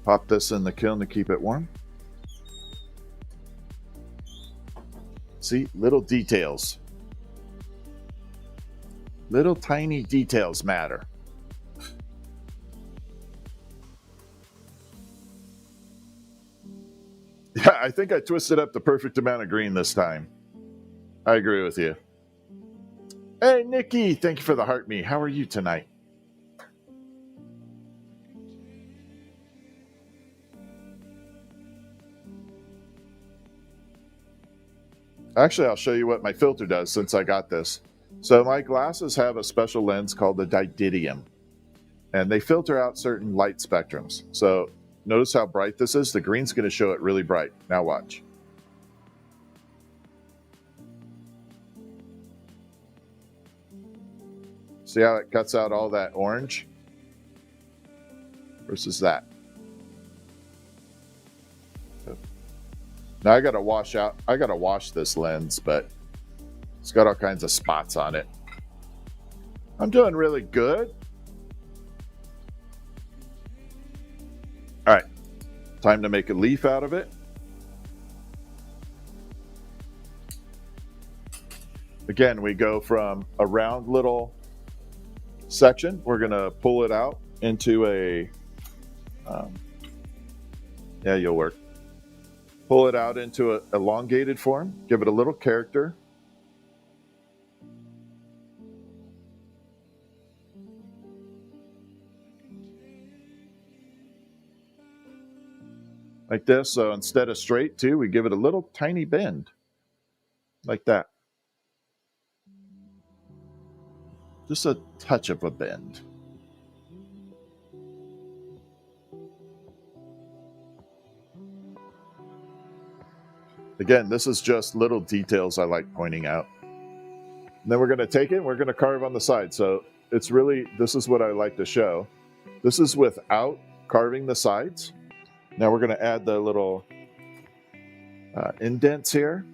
Pop this in the kiln to keep it warm. See, little details. Little tiny details matter. Yeah, I think I twisted up the perfect amount of green this time. I agree with you. Hey, Nikki, thank you for the heart me. How are you tonight? Actually, I'll show you what my filter does since I got this. So my glasses have a special lens called the didymium, and they filter out certain light spectrums. So notice how bright this is? The green's going to show it really bright. Now watch. See how it cuts out all that orange versus that. Now I got to wash this lens, but it's got all kinds of spots on it. I'm doing really good. All right, time to make a leaf out of it. Again, we go from a round little section. We're going to pull it out into a, yeah, you'll work. Pull it out into an elongated form. Give it a little character. Like this. So instead of straight too, we give it a little tiny bend. Like that. Just a touch of a bend. Again, this is just little details I like pointing out. And then we're going to take it and we're going to carve on the side. So it's really, this is what I like to show. This is without carving the sides. Now we're going to add the little indents here.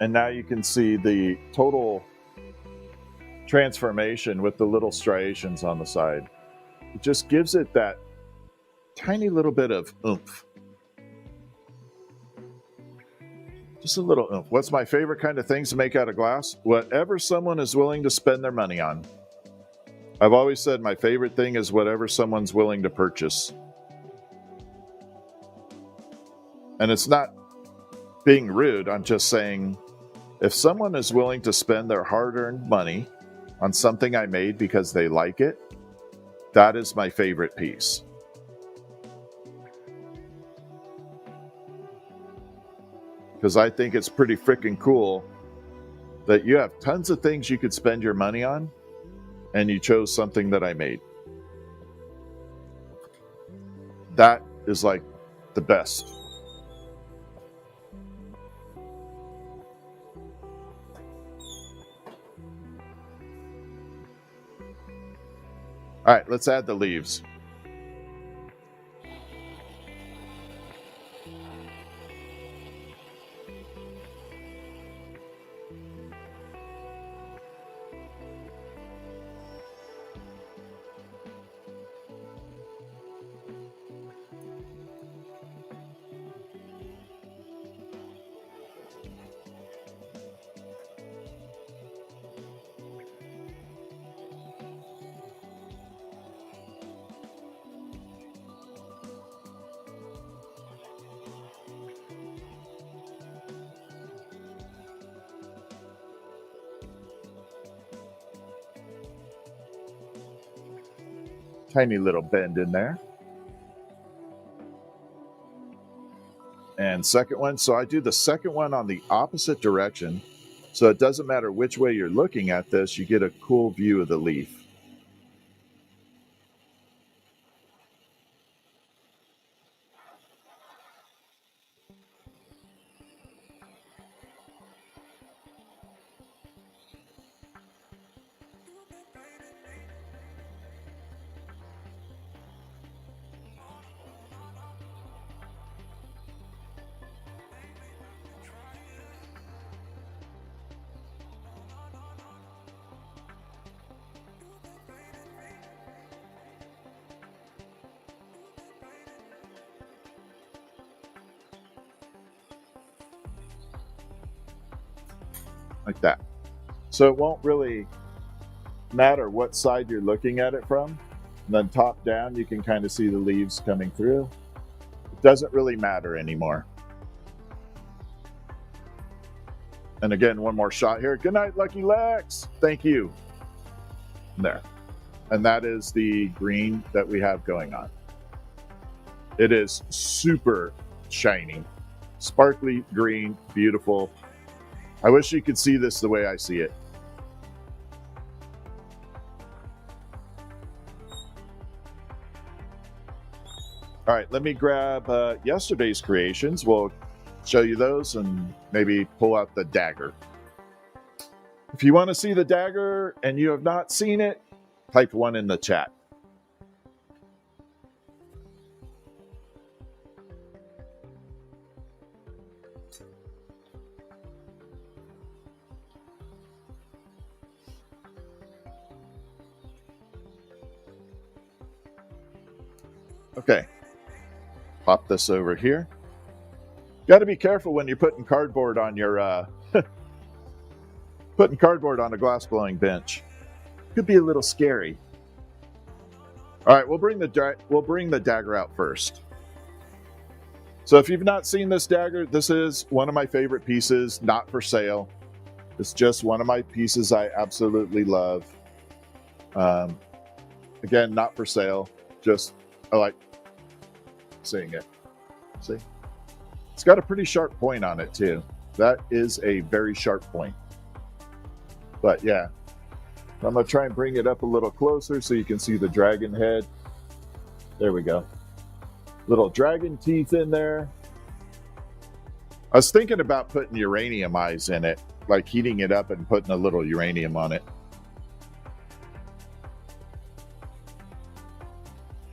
And now you can see the total transformation with the little striations on the side. It just gives it that tiny little bit of oomph. Just a little oomph. What's my favorite kind of things to make out of glass? Whatever someone is willing to spend their money on. I've always said my favorite thing is whatever someone's willing to purchase. And it's not being rude. I'm just saying, if someone is willing to spend their hard-earned money on something I made because they like it, that is my favorite piece. Because I think it's pretty freaking cool that you have tons of things you could spend your money on, and you chose something that I made. That is like the best. All right, let's add the leaves. Tiny little bend in there. And second one. So I do the second one on the opposite direction. So it doesn't matter which way you're looking at this, you get a cool view of the leaf. Like that. So it won't really matter what side you're looking at it from. And then top down, you can kind of see the leaves coming through. It doesn't really matter anymore. And again, one more shot here. Good night, Lucky Lex. Thank you. There. And that is the green that we have going on. It is super shiny, sparkly green, beautiful. I wish you could see this the way I see it. All right, let me grab yesterday's creations. We'll show you those and maybe pull out the dagger. If you want to see the dagger and you have not seen it, type one in the chat. Okay, pop this over here. Got to be careful when you're putting cardboard on your putting cardboard on a glass blowing bench. Could be a little scary. All right, we'll bring the dagger out first. So if you've not seen this dagger, this is one of my favorite pieces, not for sale. It's just one of my pieces I absolutely love. Again, not for sale. Just I like seeing it. See? It's got a pretty sharp point on it too. That is a very sharp point. But yeah, I'm going to try and bring it up a little closer so you can see the dragon head. There we go. Little dragon teeth in there. I was thinking about putting uranium eyes in it, like heating it up and putting a little uranium on it.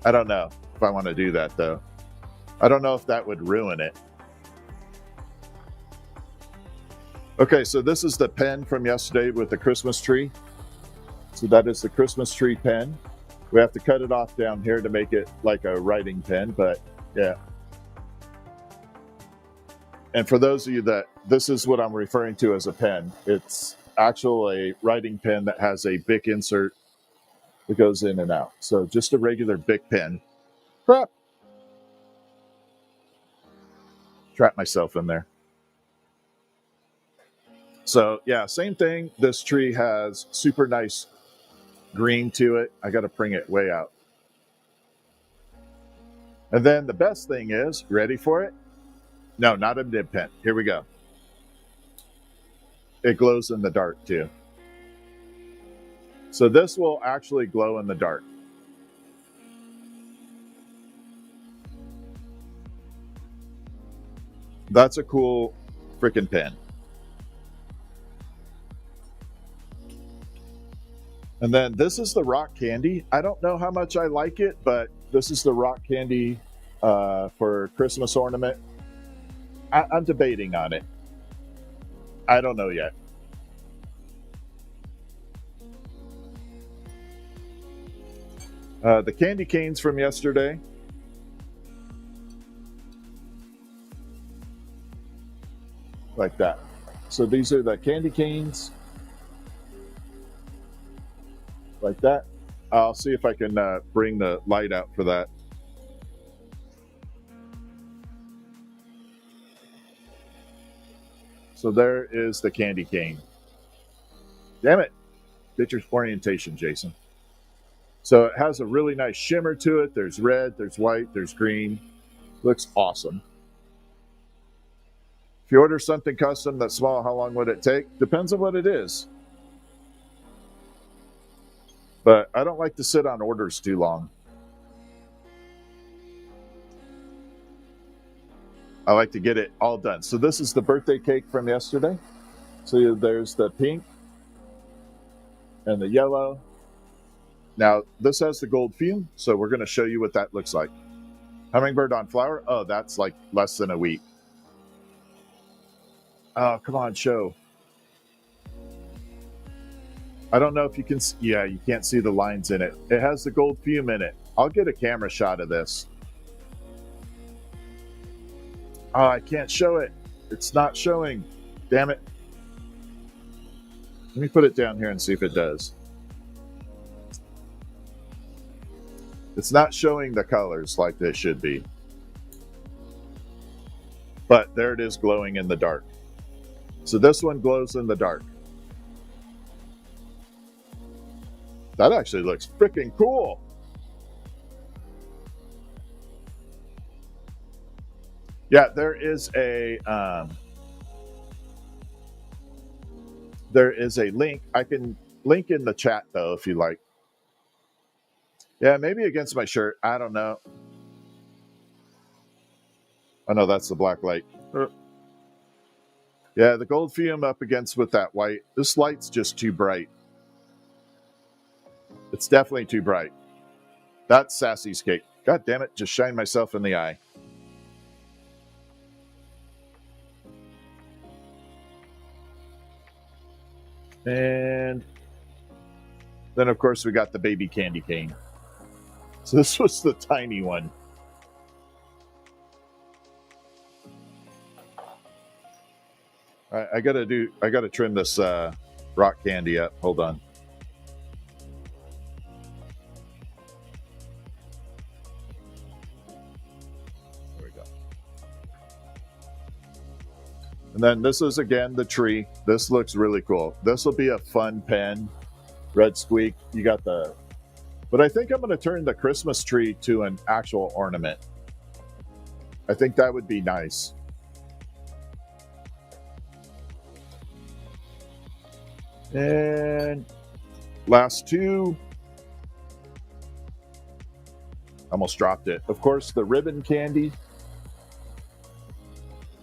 I don't know if I want to do that though. I don't know if that would ruin it. Okay, so this is the pen from yesterday with the Christmas tree. So that is the Christmas tree pen. We have to cut it off down here to make it like a writing pen, but yeah. And for those of you that, this is what I'm referring to as a pen. It's actually a writing pen that has a Bic insert that goes in and out. So just a regular Bic pen. Crap. Trap myself in there. So yeah, same thing. This tree has super nice green to it. I got to bring it way out. And then the best thing is, ready for it? No, not a nib pen. Here we go. It glows in the dark too. So this will actually glow in the dark. That's a cool freaking pen. And then this is the rock candy. I don't know how much I like it, but this is the rock candy for Christmas ornament. I'm debating on it. I don't know yet. The candy canes from yesterday. Like that. So these are the candy canes. Like that. I'll see if I can bring the light out for that. So there is the candy cane. Damn it. Get your orientation, Jason. So it has a really nice shimmer to it. There's red, there's white, there's green. Looks awesome. If you order something custom that's small, how long would it take? Depends on what it is. But I don't like to sit on orders too long. I like to get it all done. So this is the birthday cake from yesterday. So there's the pink and the yellow. Now this has the gold fume, so we're going to show you what that looks like. Hummingbird on flower. Oh, that's like less than a week. Oh, come on, show. I don't know if you can. Yeah, you can't see the lines in it. It has the gold fume in it. I'll get a camera shot of this. Oh, I can't show it. It's not showing. Damn it. Let me put it down here and see if it does. It's not showing the colors like they should be. But there it is glowing in the dark. So this one glows in the dark. That actually looks freaking cool. Yeah, there is a link. I can link in the chat though if you like. Yeah, maybe against my shirt. I don't know. Oh no, that's the black light. Yeah, the gold fume up against with that white. This light's just too bright. It's definitely too bright. That's Sassy's cake. God damn it, just shine myself in the eye. And then, of course, we got the baby candy cane. So this was the tiny one. I gotta trim this rock candy up. Hold on. There we go. And then this is again the tree. This looks really cool. This will be a fun pen. Red squeak. You got the. But I think I'm going to turn the Christmas tree to an actual ornament. I think that would be nice. And last two. Almost dropped it. Of course, the ribbon candy.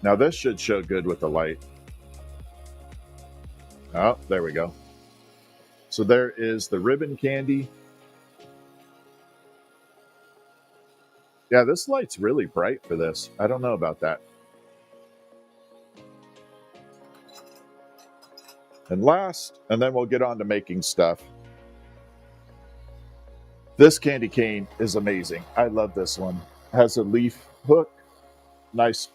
Now this should show good with the light. Oh, there we go. So there is the ribbon candy. Yeah, this light's really bright for this. I don't know about that. And last, and then we'll get on to making stuff. This candy cane is amazing. I love this one. It has a leaf hook, nice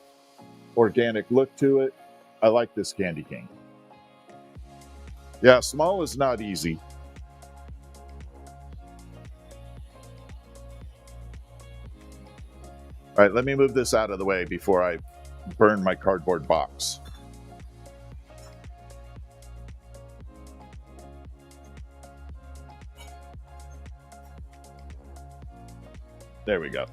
organic look to it. I like this candy cane. Yeah, small is not easy. All right, let me move this out of the way before I burn my cardboard box. There we go.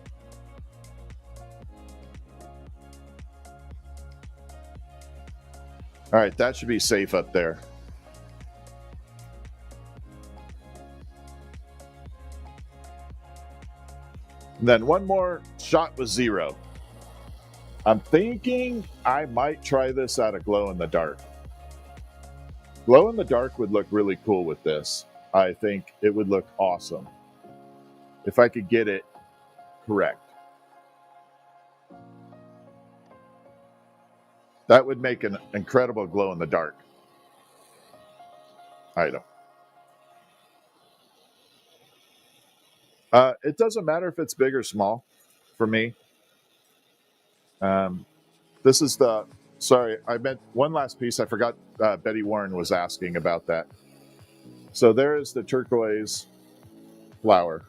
All right, that should be safe up there. And then one more shot with 0. I'm thinking I might try this out of glow in the dark. Glow in the dark would look really cool with this. I think it would look awesome if I could get it correct. That would make an incredible glow in the dark item. It doesn't matter if it's big or small for me. This is the, sorry, I meant one last piece. I forgot Betty Warren was asking about that. So there is the turquoise flower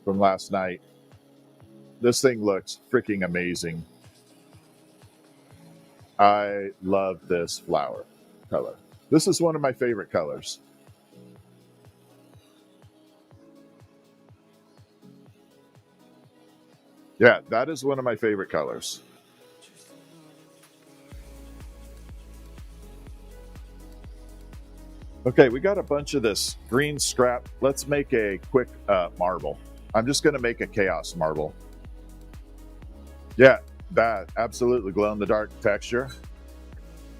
from last night. This thing looks freaking amazing. I love this flower color. This is one of my favorite colors. Yeah, that is one of my favorite colors. Okay, we got a bunch of this green scrap. Let's make a quick marble. I'm just going to make a chaos marble. Yeah, that absolutely glow in the dark texture.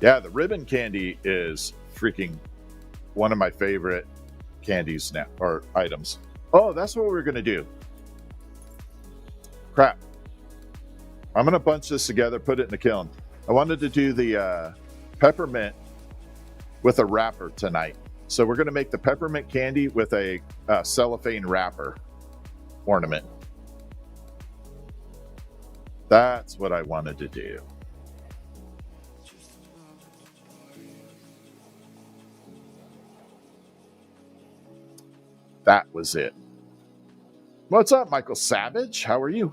Yeah, the ribbon candy is freaking one of my favorite candies now, or items. Oh, that's what we're going to do. Crap. I'm going to bunch this together, put it in the kiln. I wanted to do the peppermint with a wrapper tonight. So we're going to make the peppermint candy with a cellophane wrapper ornament. That's what I wanted to do. That was it. What's up, Michael Savage? How are you?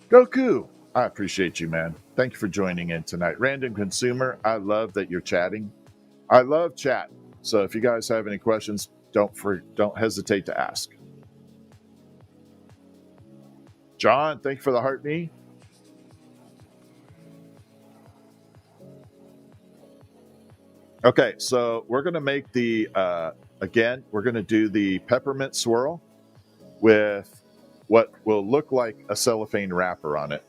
Goku, I appreciate you, man. Thank you for joining in tonight. Random Consumer, I love that you're chatting. I love chat. So if you guys have any questions, don't hesitate to ask. John, thank you for the heart knee. Okay, so we're going to make the, again, we're going to do the peppermint swirl with what will look like a cellophane wrapper on it.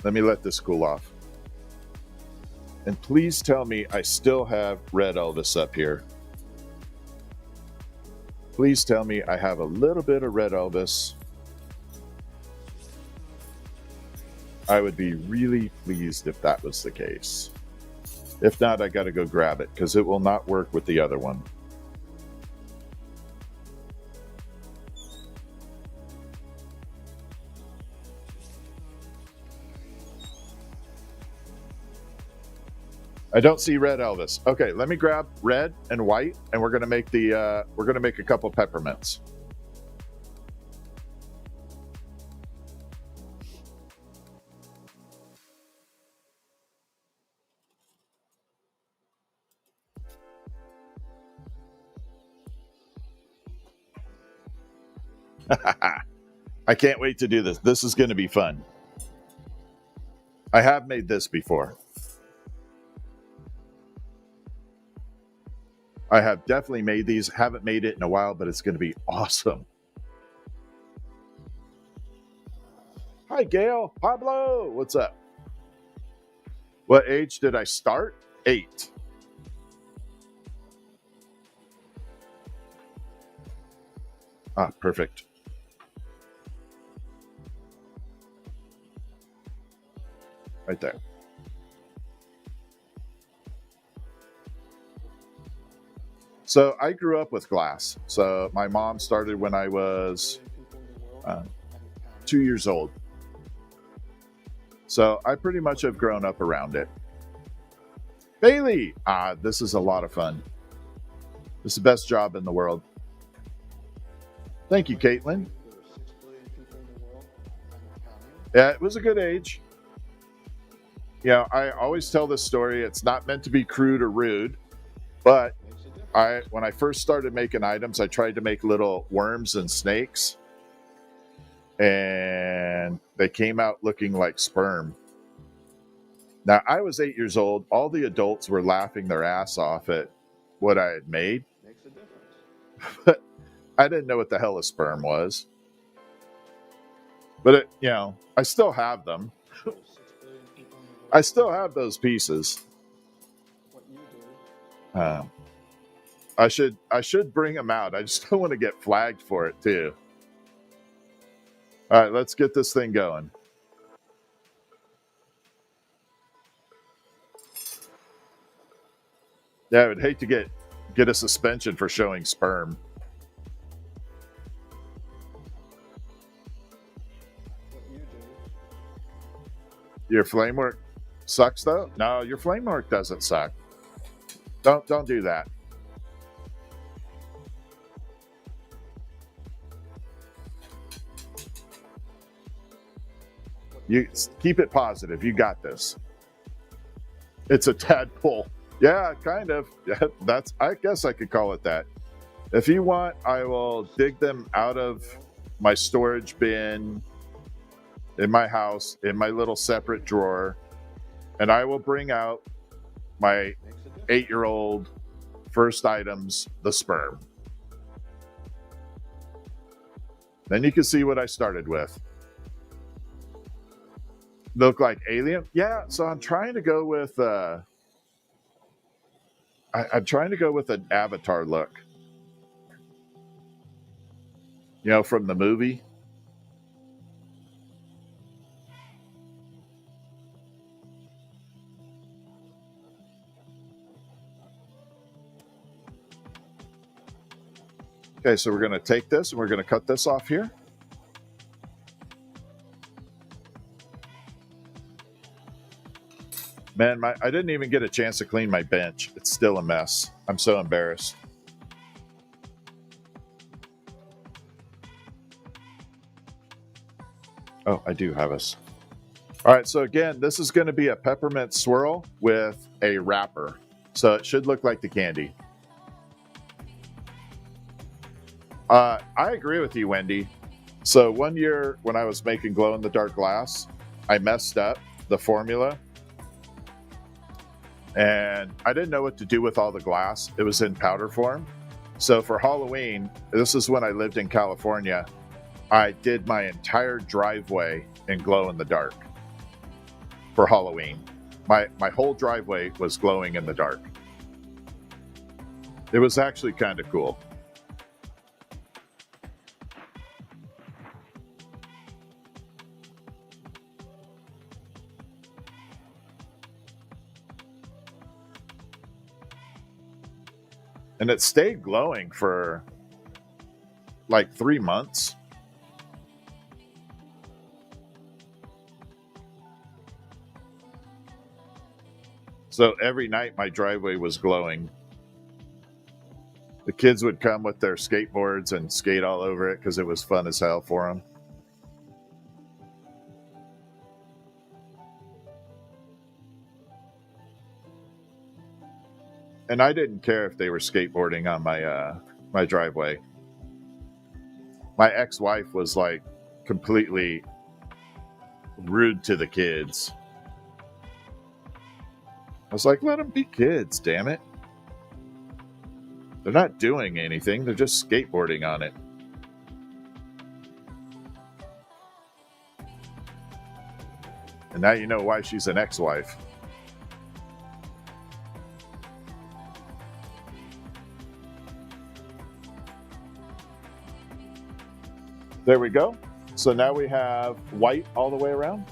Let me let this cool off. And please tell me I still have Red Elvis up here. Please tell me I have a little bit of Red Elvis. I would be really pleased if that was the case. If not, I got to go grab it because it will not work with the other one. I don't see Red Elvis. Okay, let me grab red and white, and we're gonna make the a couple peppermints. I can't wait to do this. This is going to be fun. I have made this before. I have definitely made these. Haven't made it in a while, but it's going to be awesome. Hi, Gail. Pablo, what's up? What age did I start? 8. Ah, perfect. Right there. So I grew up with glass. So my mom started when I was 2 years old. So I pretty much have grown up around it. Bailey, this is a lot of fun. This is the best job in the world. Thank you, Caitlin. Yeah, it was a good age. Yeah, I always tell this story. It's not meant to be crude or rude, but when I first started making items, I tried to make little worms and snakes, and they came out looking like sperm. Now, I was 8 years old. All the adults were laughing their ass off at what I had made. Makes a difference. But I didn't know what the hell a sperm was. But, I still have them. I still have those pieces. I should bring them out. I just don't want to get flagged for it, too. All right, let's get this thing going. Yeah, I would hate to get a suspension for showing sperm. Your flame work sucks, though? No, your flame work doesn't suck. Don't do that. You keep it positive. You got this. It's a tadpole. Yeah, kind of. Yeah, I guess I could call it that. If you want, I will dig them out of my storage bin in my house, in my little separate drawer, and I will bring out my 8-year-old first items, the sperm. Then you can see what I started with. Look like alien? Yeah, so I'm trying to go with I'm trying to go with an avatar look. You know, from the movie. Okay, so we're going to take this and we're going to cut this off here. Man, I didn't even get a chance to clean my bench. It's still a mess. I'm so embarrassed. Oh, I do have us. All right, so again, this is going to be a peppermint swirl with a wrapper. So it should look like the candy. I agree with you, Wendy. So one year when I was making glow-in-the-dark glass, I messed up the formula. And I didn't know what to do with all the glass. It was in powder form. So for Halloween, this is when I lived in California, I did my entire driveway in glow-in-the-dark for Halloween. My whole driveway was glowing in the dark. It was actually kind of cool. And it stayed glowing for like 3 months. So every night my driveway was glowing. The kids would come with their skateboards and skate all over it because it was fun as hell for them. And I didn't care if they were skateboarding on my driveway. My ex-wife was like completely rude to the kids. I was like, let them be kids, damn it. They're not doing anything. They're just skateboarding on it. And now you know why she's an ex-wife. There we go. So now we have white all the way around.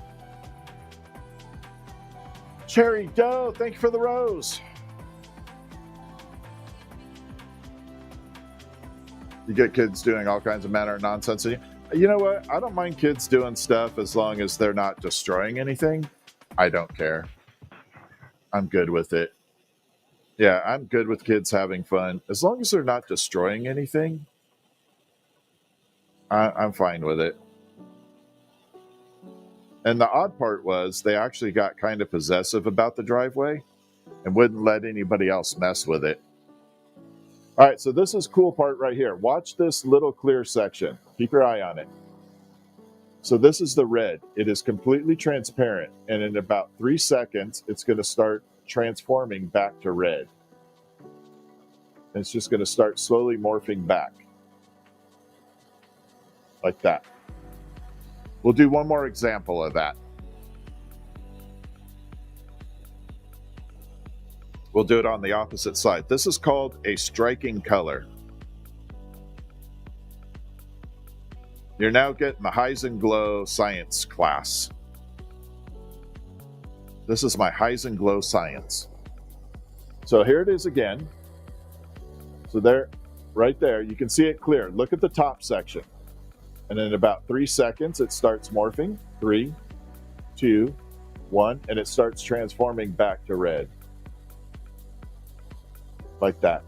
Cherry Dough, thank you for the rose. You get kids doing all kinds of manner of nonsense. You know what? I don't mind kids doing stuff as long as they're not destroying anything. I don't care. I'm good with it. Yeah, I'm good with kids having fun. As long as they're not destroying anything, I'm fine with it. And the odd part was they actually got kind of possessive about the driveway and wouldn't let anybody else mess with it. All right, so this is cool part right here. Watch this little clear section. Keep your eye on it. So this is the red. It is completely transparent. And in about 3 seconds, it's going to start transforming back to red. And it's just going to start slowly morphing back. Like that. We'll do one more example of that. We'll do it on the opposite side. This is called a striking color. You're now getting the Highs and Glow science class. This is my Highs and Glow science. So here it is again. So there, right there, you can see it clear. Look at the top section. And in about 3 seconds, it starts morphing. 3, 2, 1, and it starts transforming back to red. Like that.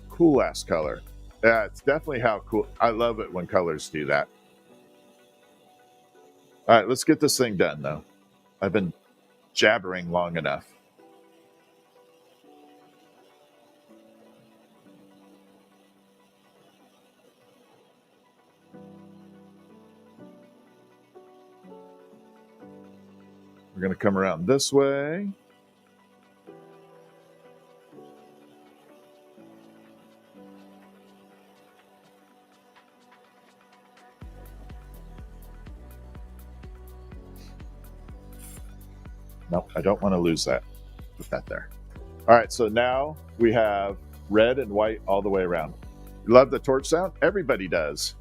Cool ass color. Yeah, it's definitely how cool. I love it when colors do that. All right, let's get this thing done though. I've been jabbering long enough. We're going to come around this way. Nope, I don't want to lose that. Put that there. All right, so now we have red and white all the way around. You love the torch sound? Everybody does.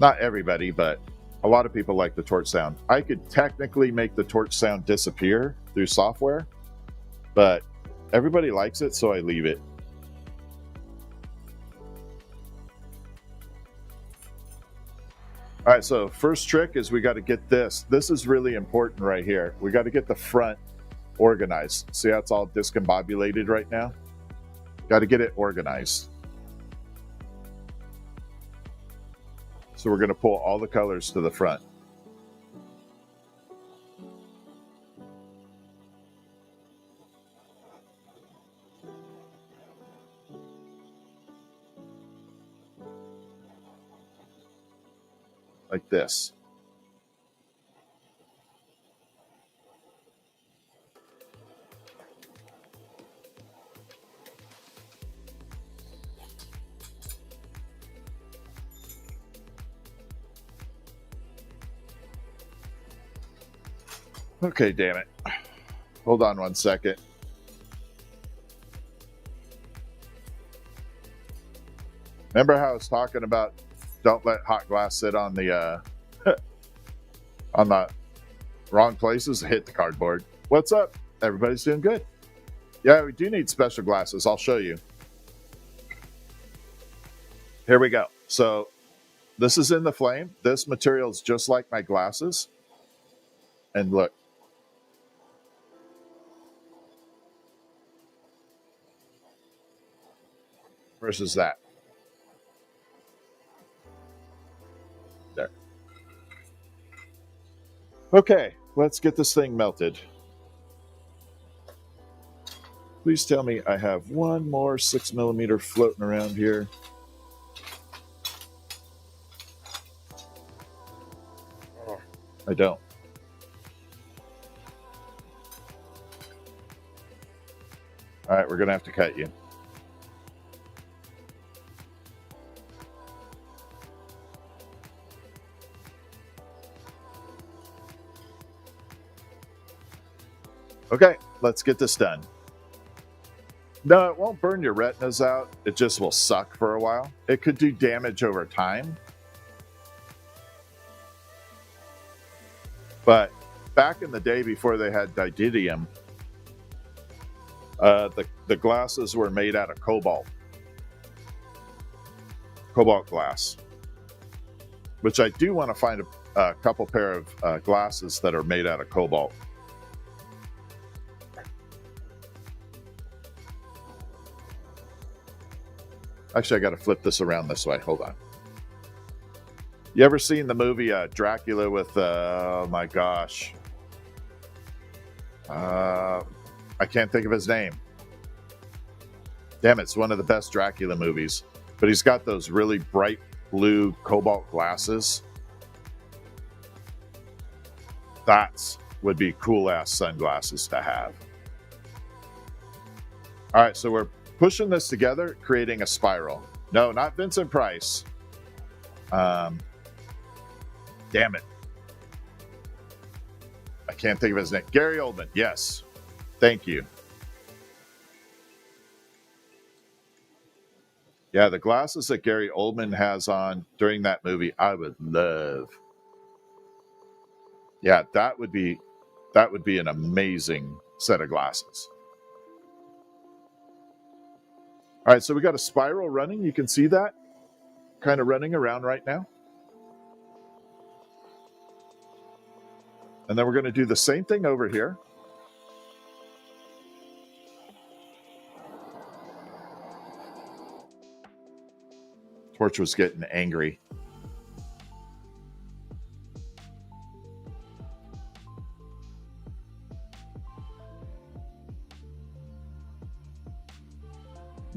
Not everybody, but a lot of people like the torch sound. I could technically make the torch sound disappear through software, but everybody likes it, so I leave it. All right, so first trick is we got to get this. This is really important right here. We got to get the front organized. See how it's all discombobulated right now? Got to get it organized. So we're going to pull all the colors to the front. Like this. Okay, damn it. Hold on one second. Remember how I was talking about don't let hot glass sit on the on the wrong places? Hit the cardboard. What's up? Everybody's doing good. Yeah, we do need special glasses. I'll show you. Here we go. So this is in the flame. This material is just like my glasses. And look. Versus that. There. Okay, let's get this thing melted. Please tell me I have one more 6mm floating around here. I don't. All right, we're going to have to cut you. Okay, let's get this done. No, it won't burn your retinas out. It just will suck for a while. It could do damage over time. But back in the day before they had didymium, the glasses were made out of cobalt glass, which I do want to find a couple pair of glasses that are made out of cobalt. Actually, I got to flip this around this way. Hold on. You ever seen the movie Dracula with, oh my gosh. I can't think of his name. Damn, it's one of the best Dracula movies. But he's got those really bright blue cobalt glasses. That would be cool-ass sunglasses to have. All right, so we're pushing this together, creating a spiral. No, not Vincent Price. Damn it. I can't think of his name. Gary Oldman. Yes. Thank you. Yeah, the glasses that Gary Oldman has on during that movie, I would love. Yeah, that would be an amazing set of glasses. All right, so we got a spiral running. You can see that kind of running around right now. And then we're going to do the same thing over here. Torch was getting angry.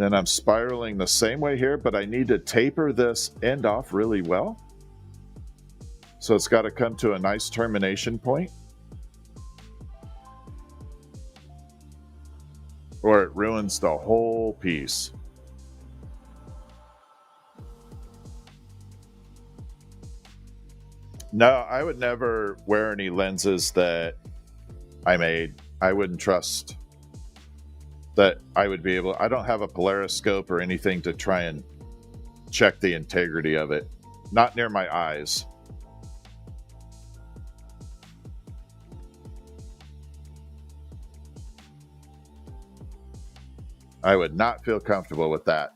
then I'm spiraling the same way here, but I need to taper this end off really well. So it's got to come to a nice termination point, or it ruins the whole piece. No, I would never wear any lenses that I made. I wouldn't trust that I would be able. I don't have a polariscope or anything to try and check the integrity of it. Not near my eyes. I would not feel comfortable with that.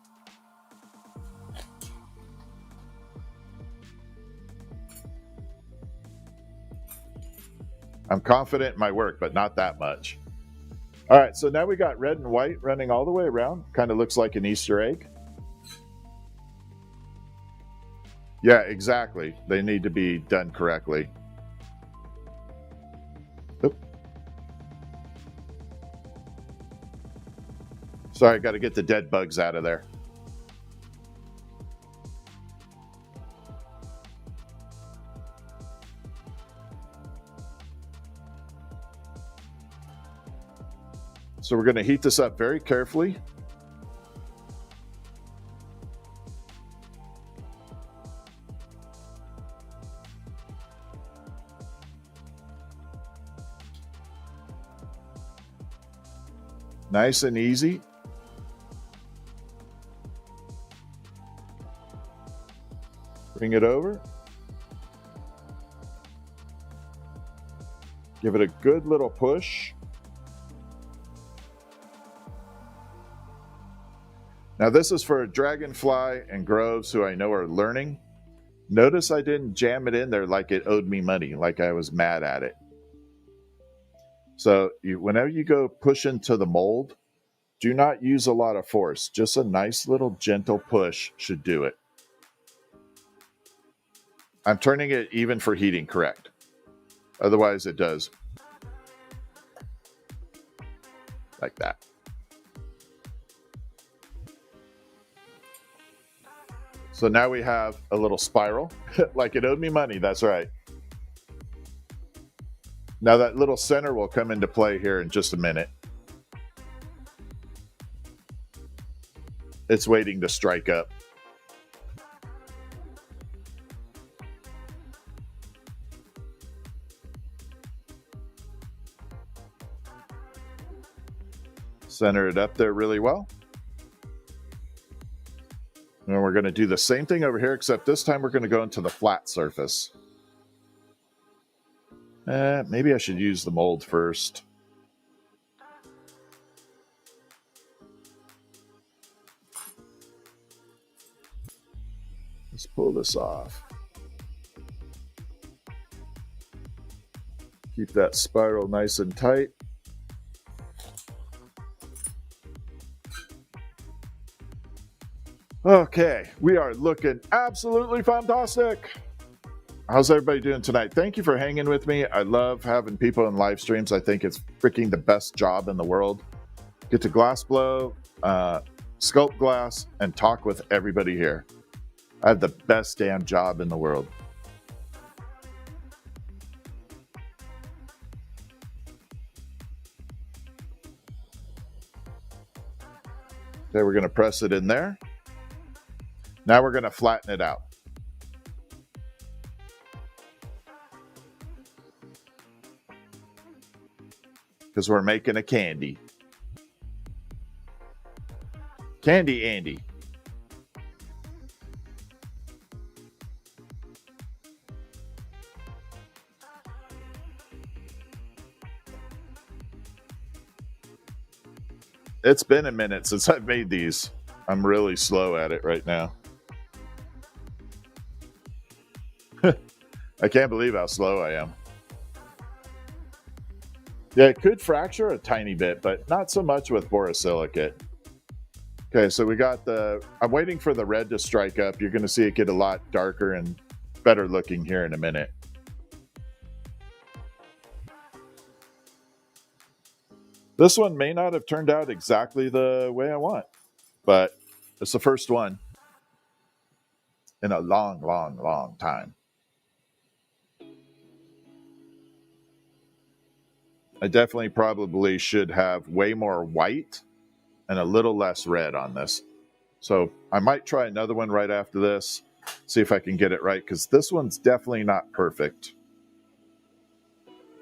I'm confident in my work, but not that much. All right, so now we got red and white running all the way around. Kind of looks like an Easter egg. Yeah, exactly. They need to be done correctly. Oop. Sorry, got to get the dead bugs out of there. So we're going to heat this up very carefully. Nice and easy. Bring it over. Give it a good little push. Now this is for Dragonfly and Groves, who I know are learning. Notice I didn't jam it in there like it owed me money, like I was mad at it. So whenever you go push into the mold, do not use a lot of force. Just a nice little gentle push should do it. I'm turning it even for heating, correct? Otherwise it does like that. So now we have a little spiral, like it owed me money, that's right. Now that little center will come into play here in just a minute. It's waiting to strike up. Center it up there really well. And we're going to do the same thing over here, except this time we're going to go into the flat surface. Maybe I should use the mold first. Let's pull this off. Keep that spiral nice and tight. Okay, we are looking absolutely fantastic. How's everybody doing tonight? Thank you for hanging with me. I love having people in live streams. I think it's freaking the best job in the world. Get to glassblow, sculpt glass, and talk with everybody here. I have the best damn job in the world. Okay, we're going to press it in there. Now we're going to flatten it out. Because we're making a candy. Candy Andy. It's been a minute since I've made these. I'm really slow at it right now. I can't believe how slow I am. Yeah, it could fracture a tiny bit, but not so much with borosilicate. Okay, so we got I'm waiting for the red to strike up. You're going to see it get a lot darker and better looking here in a minute. This one may not have turned out exactly the way I want. but it's the first one in a long, long, long time. I definitely probably should have way more white and a little less red on this. So I might try another one right after this, see if I can get it right, because this one's definitely not perfect.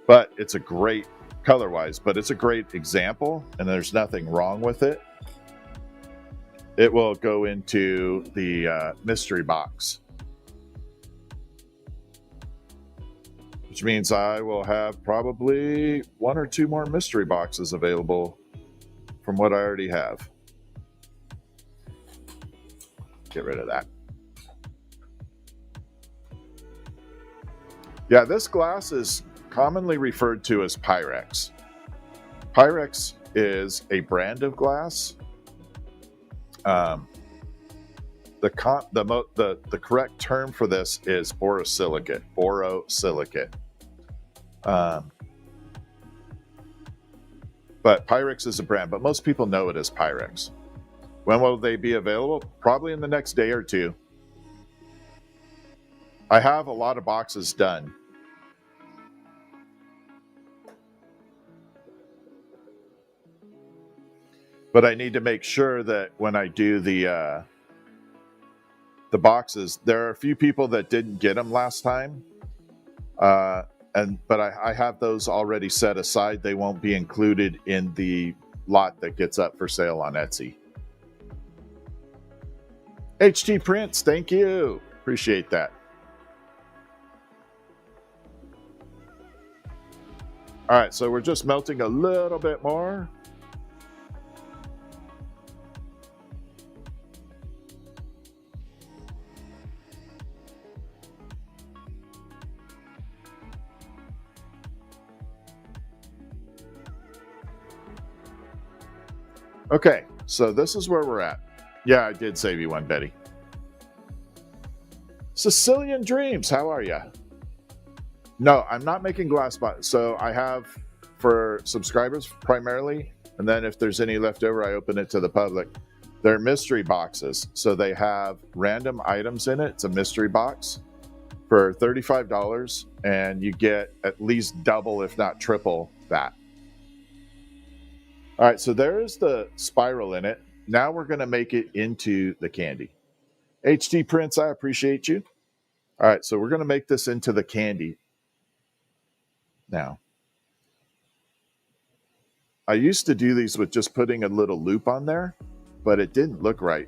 But it's a great, color-wise, but it's a great example, and there's nothing wrong with it. It will go into the mystery box, which means I will have probably 1 or 2 more mystery boxes available from what I already have. Get rid of that. Yeah, this glass is commonly referred to as Pyrex. Pyrex is a brand of glass. The correct term for this is borosilicate. Borosilicate. But Pyrex is a brand, but most people know it as Pyrex. When will they be available? Probably in the next day or two. I have a lot of boxes done. But I need to make sure that when I do the boxes, there are a few people that didn't get them last time. But I have those already set aside. They won't be included in the lot that gets up for sale on Etsy. HT Prints, thank you. Appreciate that. All right, so we're just melting a little bit more. Okay, so this is where we're at. Yeah, I did save you one, Betty. Sicilian Dreams, how are you? No, I'm not making glass bottles. So I have for subscribers primarily, and then if there's any left over, I open it to the public. They're mystery boxes. So they have random items in it. It's a mystery box for $35, and you get at least double, if not triple, that. All right, so there is the spiral in it. Now we're going to make it into the candy. HT Prince, I appreciate you. All right, so we're going to make this into the candy now. I used to do these with just putting a little loop on there, but it didn't look right.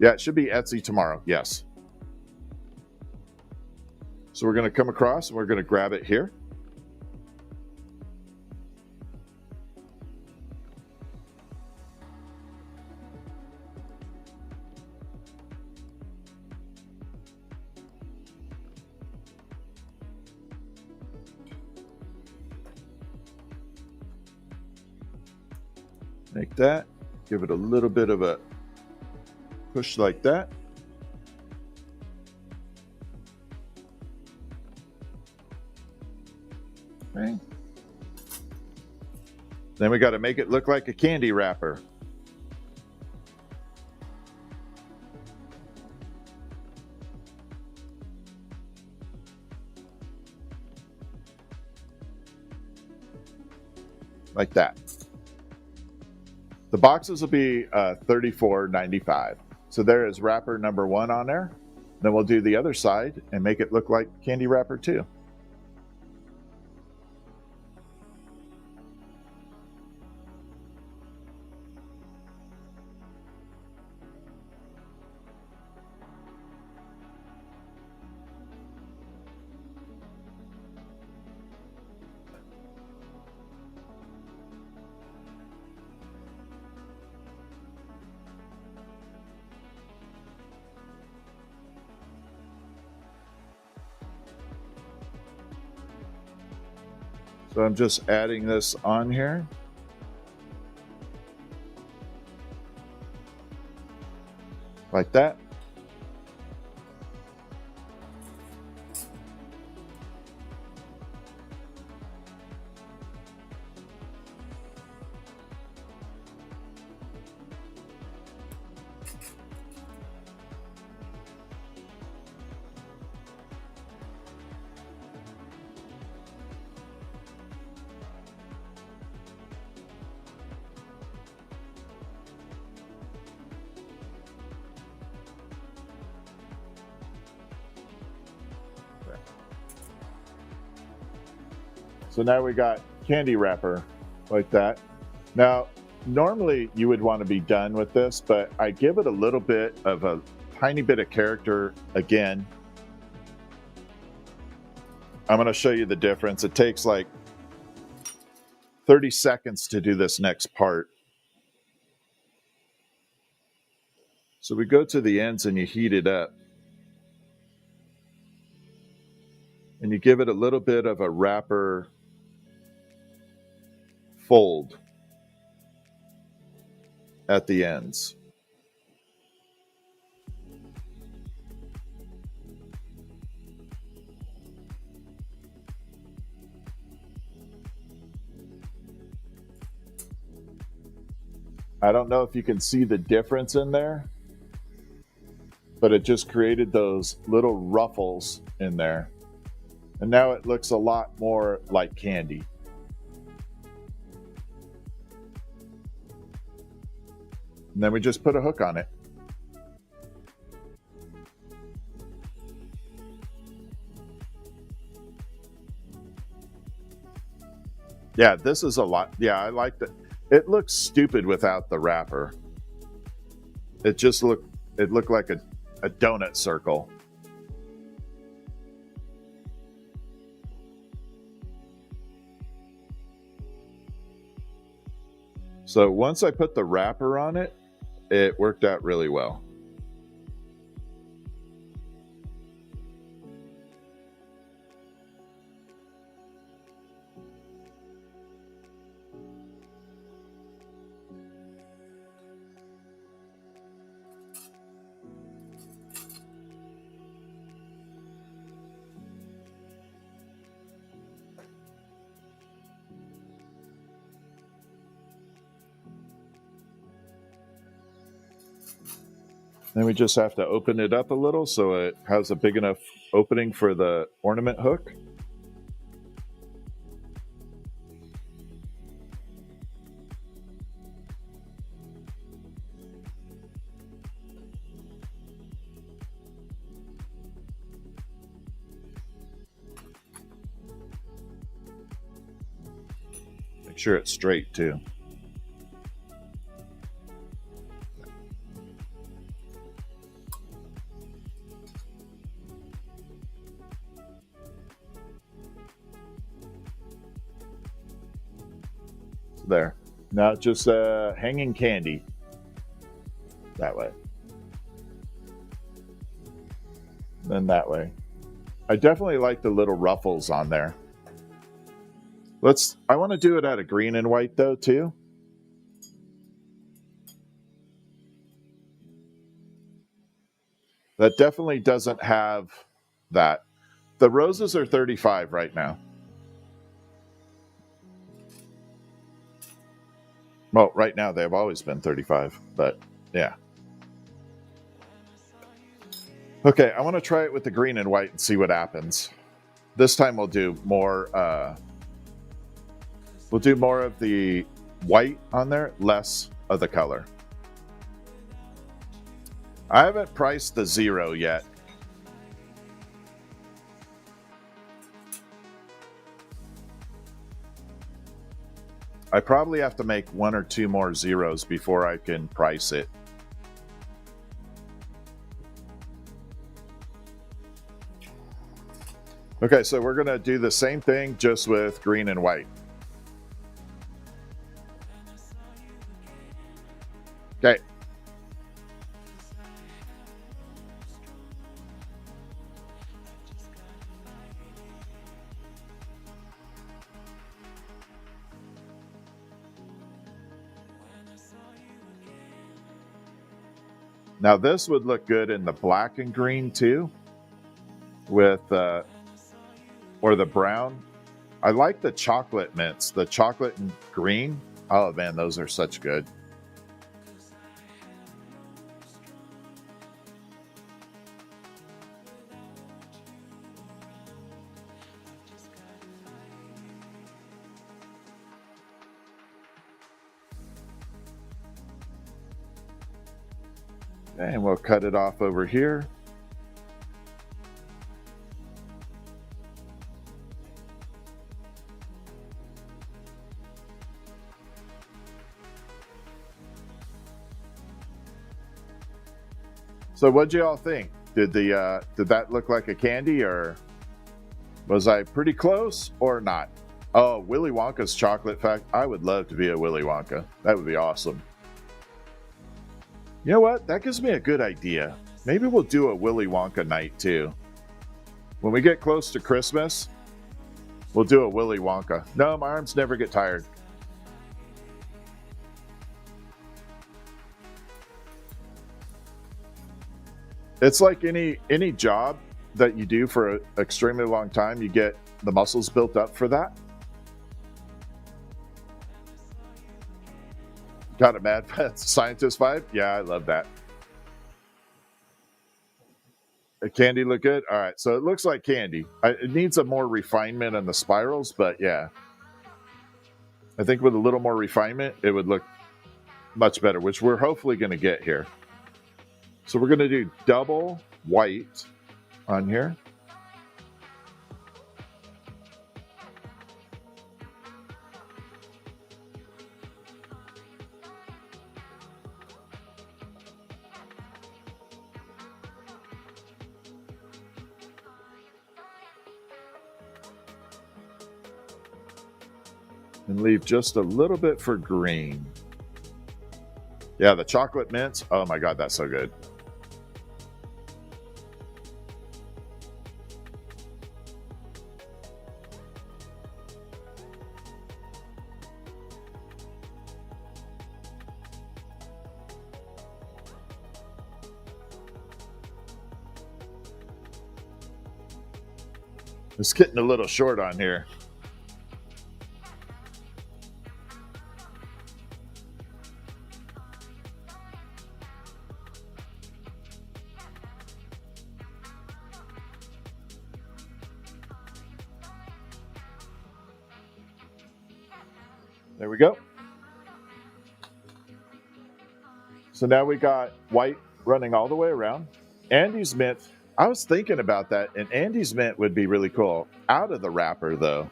Yeah, it should be Etsy tomorrow, yes. So we're going to come across and we're going to grab it here. Like that. Give it a little bit of a push like that. Okay. Then we got to make it look like a candy wrapper. Like that. The boxes will be $34.95. So there is wrapper number 1 on there. Then we'll do the other side and make it look like candy wrapper 2. So I'm just adding this on here. Like that. So now we got candy wrapper like that. Now, normally you would want to be done with this, but I give it a little bit of a tiny bit of character again. I'm going to show you the difference. It takes like 30 seconds to do this next part. So we go to the ends and you heat it up. And you give it a little bit of a wrapper fold at the ends. I don't know if you can see the difference in there, but it just created those little ruffles in there. And now it looks a lot more like candy. And then we just put a hook on it. Yeah, this is a lot. Yeah, I like that. It looks stupid without the wrapper. It looked like a donut circle. So once I put the wrapper on it, it worked out really well. Then we just have to open it up a little so it has a big enough opening for the ornament hook. Make sure it's straight too. There. Now just hanging candy that way. Then that way. I definitely like the little ruffles on there. I want to do it out of green and white though too. That definitely doesn't have that. The roses are 35 right now. Well, right now they've always been 35, but yeah. Okay, I want to try it with the green and white and see what happens. This time we'll do more of the white on there, less of the color. I haven't priced the 0 yet. I probably have to make 1 or 2 more 0s before I can price it. Okay, so we're going to do the same thing just with green and white. Okay. Now this would look good in the black and green too, with or the brown. I like the chocolate mints, the chocolate and green. Oh man, those are such good. And we'll cut it off over here. So what'd you all think? Did that look like a candy, or was I pretty close or not? Oh, Willy Wonka's chocolate fact. I would love to be a Willy Wonka. That would be awesome. You know what? That gives me a good idea. Maybe we'll do a Willy Wonka night too. When we get close to Christmas, we'll do a Willy Wonka. No, my arms never get tired. It's like any job that you do for an extremely long time, you get the muscles built up for that. Got a mad scientist vibe? Yeah, I love that. A candy look good? All right, so it looks like candy. It needs a more refinement on the spirals, but yeah. I think with a little more refinement, it would look much better, which we're hopefully going to get here. So we're going to do double white on here. And leave just a little bit for green. Yeah, the chocolate mints. Oh my God, that's so good. It's getting a little short on here. There we go. So now we got white running all the way around. Andy's mint, I was thinking about that, and Andy's mint would be really cool. Out of the wrapper, though.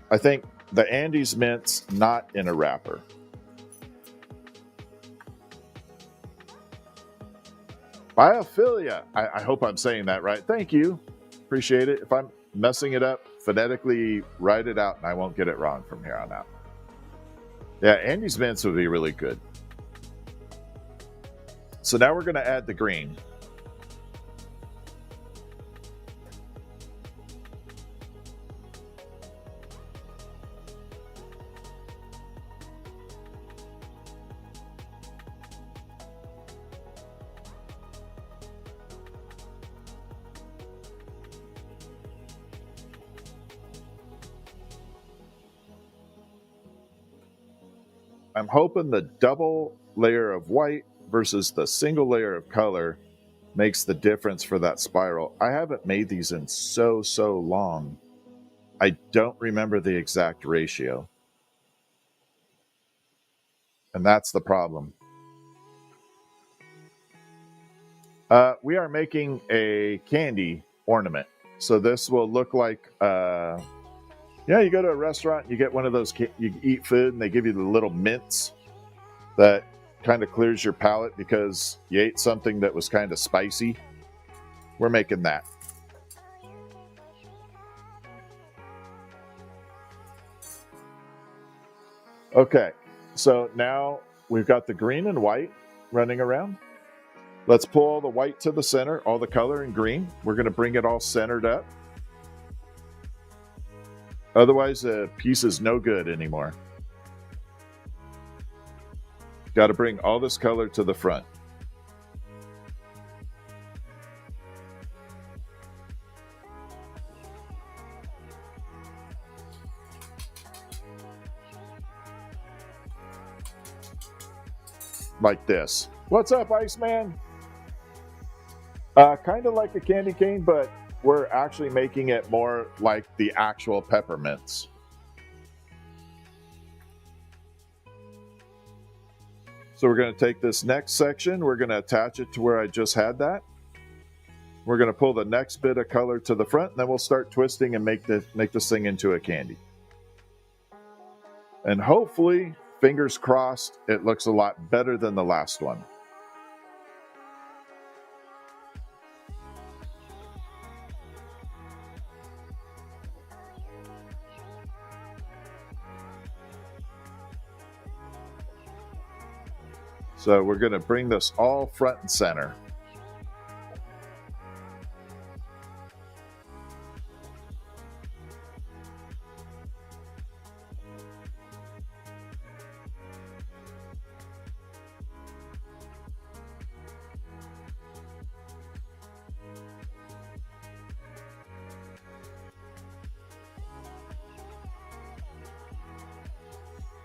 I think the Andy's mint's not in a wrapper. Biophilia. I hope I'm saying that right. Thank you. Appreciate it. If I'm messing it up, phonetically write it out and I won't get it wrong from here on out. Yeah, Andy's mints would be really good. So now we're going to add the green. I'm hoping the double layer of white versus the single layer of color makes the difference for that spiral. I haven't made these in so long. I don't remember the exact ratio. And that's the problem. We are making a candy ornament. So this will look like, yeah, you go to a restaurant, you get one of those, you eat food and they give you the little mints that kind of clears your palate because you ate something that was kind of spicy. We're making that. Okay, so now we've got the green and white running around. Let's pull all the white to the center, all the color in green. We're going to bring it all centered up. Otherwise, the piece is no good anymore. Got to bring all this color to the front. Like this. What's up, Iceman? Kind of like a candy cane, but we're actually making it more like the actual peppermints. So we're going to take this next section, we're going to attach it to where I just had that. We're going to pull the next bit of color to the front, and then we'll start twisting and make this thing into a candy. And hopefully, fingers crossed, it looks a lot better than the last one. So we're going to bring this all front and center.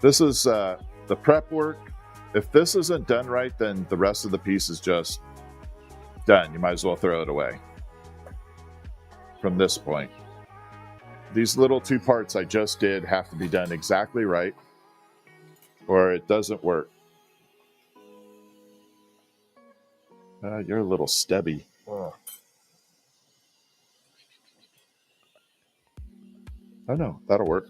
This is the prep work. If this isn't done right, then the rest of the piece is just done. You might as well throw it away from this point. These little two parts I just did have to be done exactly right, or it doesn't work. You're a little stubby. Oh no, that'll work.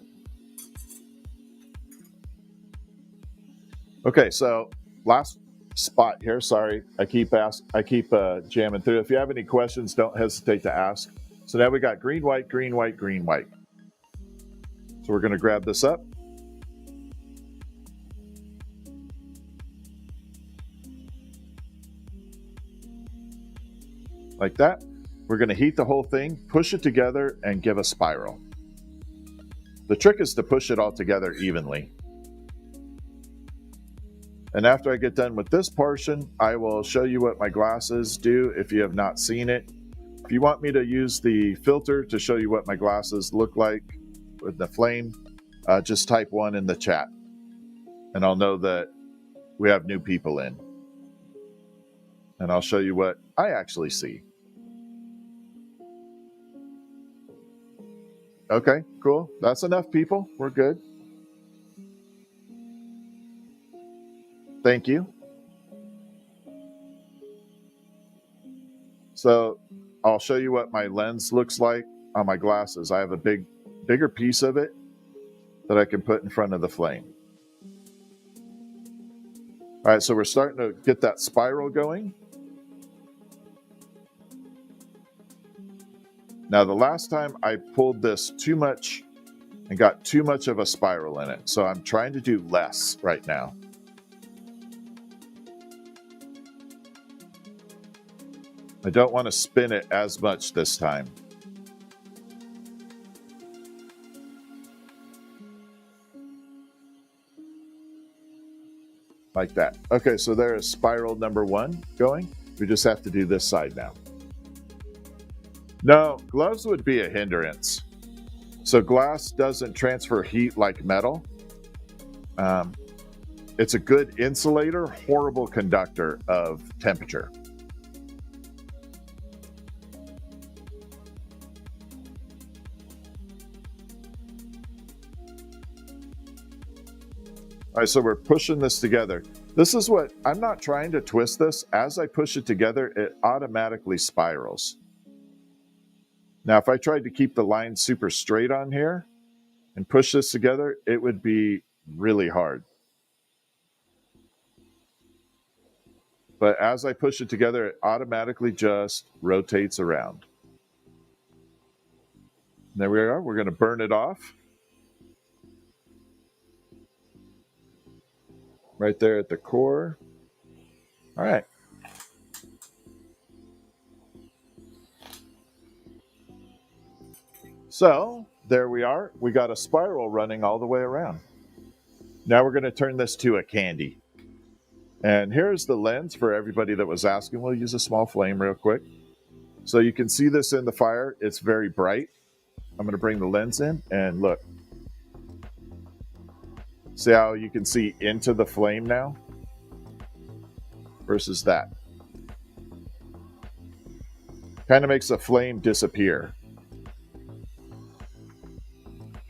Okay, so last spot here. Sorry, I keep jamming through. If you have any questions, don't hesitate to ask. So now we got green, white, green, white, green, white. So we're going to grab this up. Like that. We're going to heat the whole thing, push it together, and give a spiral. The trick is to push it all together evenly. And after I get done with this portion, I will show you what my glasses do if you have not seen it. If you want me to use the filter to show you what my glasses look like with the flame, just type 1 in the chat. And I'll know that we have new people in. And I'll show you what I actually see. Okay, cool. That's enough people. We're good. Thank you. So I'll show you what my lens looks like on my glasses. I have a bigger piece of it that I can put in front of the flame. All right, so we're starting to get that spiral going. Now, the last time I pulled this too much and got too much of a spiral in it. So I'm trying to do less right now. I don't want to spin it as much this time. Like that. Okay, so there is spiral number 1 going. We just have to do this side now. No, gloves would be a hindrance. So glass doesn't transfer heat like metal. It's a good insulator, horrible conductor of temperature. All right, so we're pushing this together. This is what, I'm not trying to twist this. As I push it together, it automatically spirals. Now, if I tried to keep the line super straight on here and push this together, it would be really hard. But as I push it together, it automatically just rotates around. There we are. We're going to burn it off. Right there at the core. All right. So there we are. We got a spiral running all the way around. Now we're going to turn this to a candy. And here's the lens for everybody that was asking. We'll use a small flame real quick. So you can see this in the fire. It's very bright. I'm going to bring the lens in and look. See how you can see into the flame now versus that. Kind of makes the flame disappear.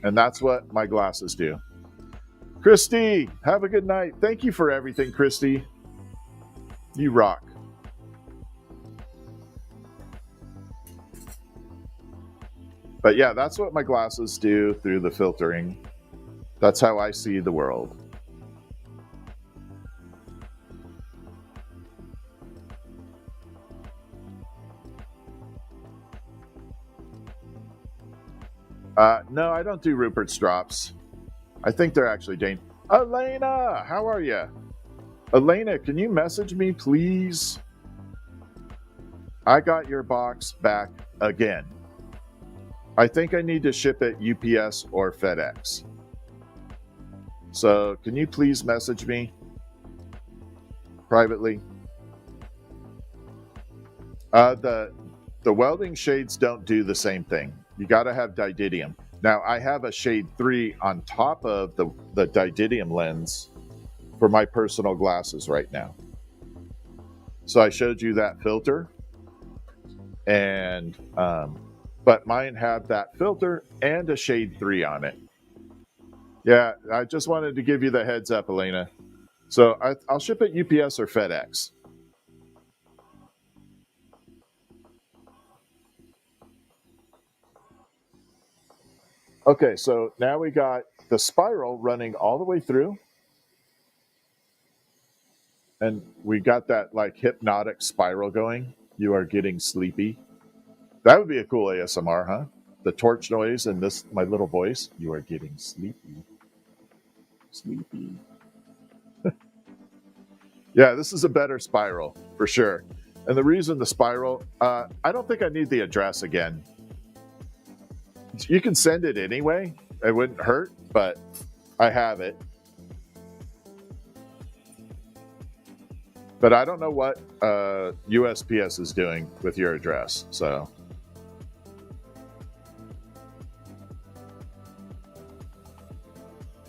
And that's what my glasses do. Christy, have a good night. Thank you for everything, Christy. You rock. But yeah, that's what my glasses do through the filtering. That's how I see the world. No, I don't do Rupert's drops. I think they're actually dangerous. Elena, how are you? Elena, can you message me, please? I got your box back again. I think I need to ship it UPS or FedEx. So can you please message me privately? The welding shades don't do the same thing. You got to have didymium. Now I have a shade 3 on top of the didymium lens for my personal glasses right now. So I showed you that filter, and but mine have that filter and a shade 3 on it. Yeah, I just wanted to give you the heads up, Elena. So I'll ship it UPS or FedEx. Okay, so now we got the spiral running all the way through. And we got that like hypnotic spiral going. You are getting sleepy. That would be a cool ASMR, huh? The torch noise and this, my little voice. You are getting sleepy. Sleepy. Yeah, this is a better spiral for sure. And the reason the spiral, I don't think I need the address again. You can send it anyway. It wouldn't hurt, but I have it. But I don't know what USPS is doing with your address, so.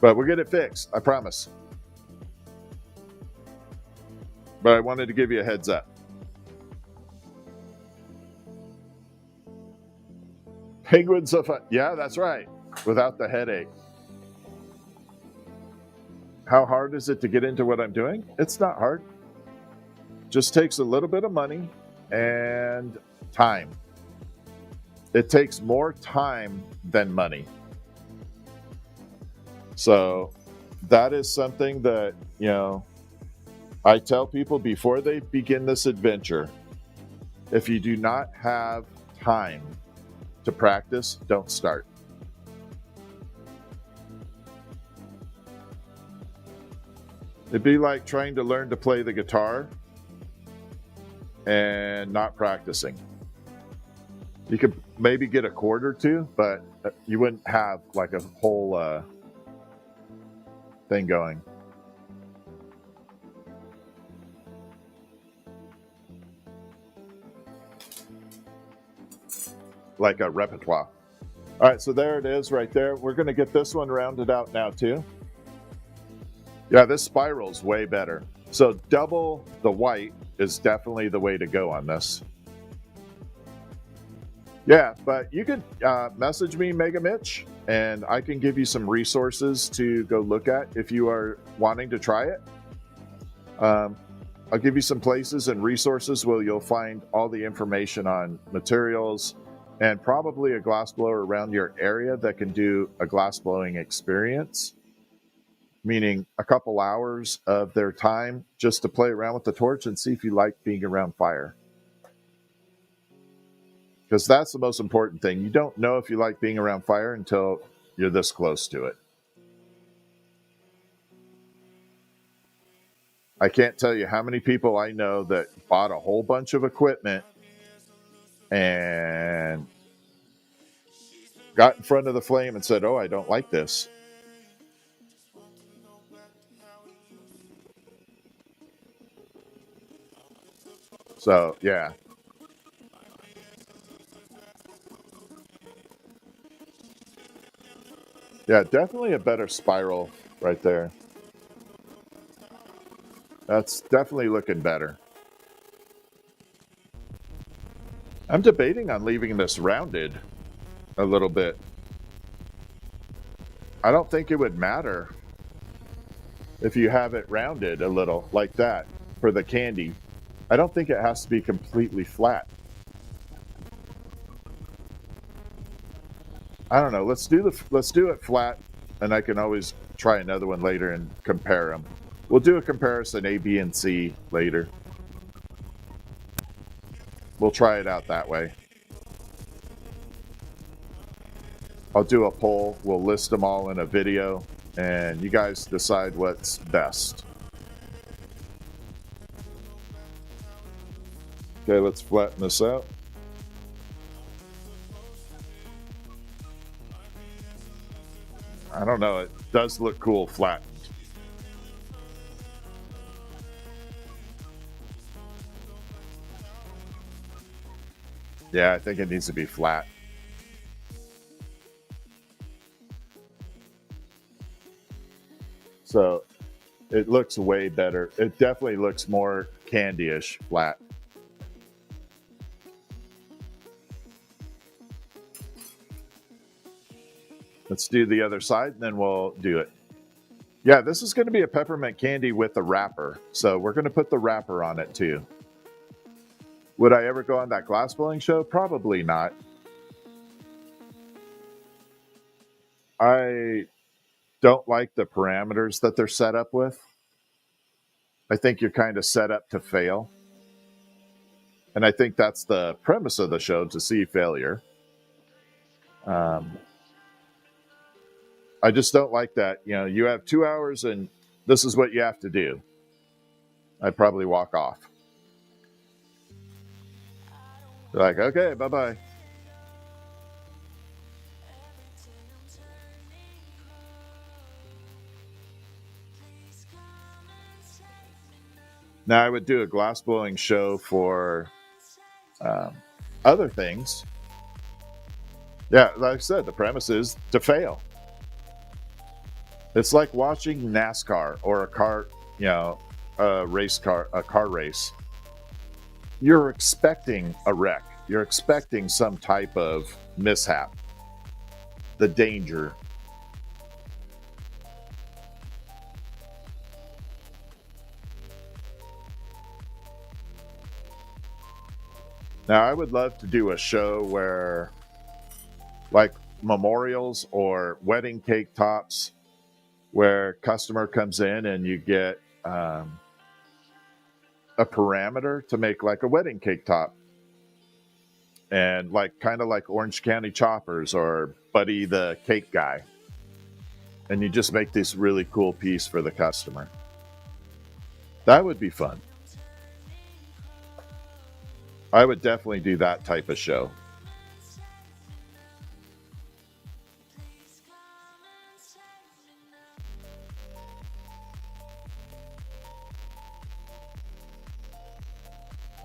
But we'll get it fixed, I promise. But I wanted to give you a heads up. Penguins of fun. Yeah, that's right. Without the headache. How hard is it to get into what I'm doing? It's not hard. Just takes a little bit of money and time. It takes more time than money. So that is something that, you know, I tell people before they begin this adventure. If you do not have time to practice, don't start. It'd be like trying to learn to play the guitar and not practicing. You could maybe get a chord or two, but you wouldn't have like a whole thing going. Like a repertoire. All right, so there it is right there. We're going to get this one rounded out now too. Yeah, this spiral's way better. So double the white is definitely the way to go on this. Yeah, but you could message me, Mega Mitch, and I can give you some resources to go look at if you are wanting to try it. I'll give you some places and resources where you'll find all the information on materials and probably a glass blower around your area that can do a glass blowing experience, meaning a couple hours of their time just to play around with the torch and see if you like being around fire. Because that's the most important thing. You don't know if you like being around fire until you're this close to it. I can't tell you how many people I know that bought a whole bunch of equipment and got in front of the flame and said, "Oh, I don't like this." So, yeah. Yeah, definitely a better spiral right there. That's definitely looking better. I'm debating on leaving this rounded a little bit. I don't think it would matter if you have it rounded a little like that for the candy. I don't think it has to be completely flat. I don't know. Let's do it flat, and I can always try another one later and compare them. We'll do a comparison A, B, and C later. We'll try it out that way. I'll do a poll. We'll list them all in a video, and you guys decide what's best. Okay, let's flatten this out. I don't know, it does look cool flattened. Yeah, I think it needs to be flat. So it looks way better. It definitely looks more candy-ish flat. Let's do the other side and then we'll do it. Yeah, this is going to be a peppermint candy with a wrapper. So we're going to put the wrapper on it too. Would I ever go on that glassblowing show? Probably not. I don't like the parameters that they're set up with. I think you're kind of set up to fail. And I think that's the premise of the show, to see failure. I just don't like that. You know, you have 2 hours and this is what you have to do. I'd probably walk off. They're like, okay, bye-bye. Now I would do a glassblowing show for other things. Yeah, like I said, the premise is to fail. It's like watching NASCAR or a car, you know, a car race. You're expecting a wreck. You're expecting some type of mishap, the danger. Now, I would love to do a show where, like memorials or wedding cake tops, where customer comes in and you get a parameter to make like a wedding cake top. And like kind of like Orange County Choppers or Buddy the Cake Guy. And you just make this really cool piece for the customer. That would be fun. I would definitely do that type of show.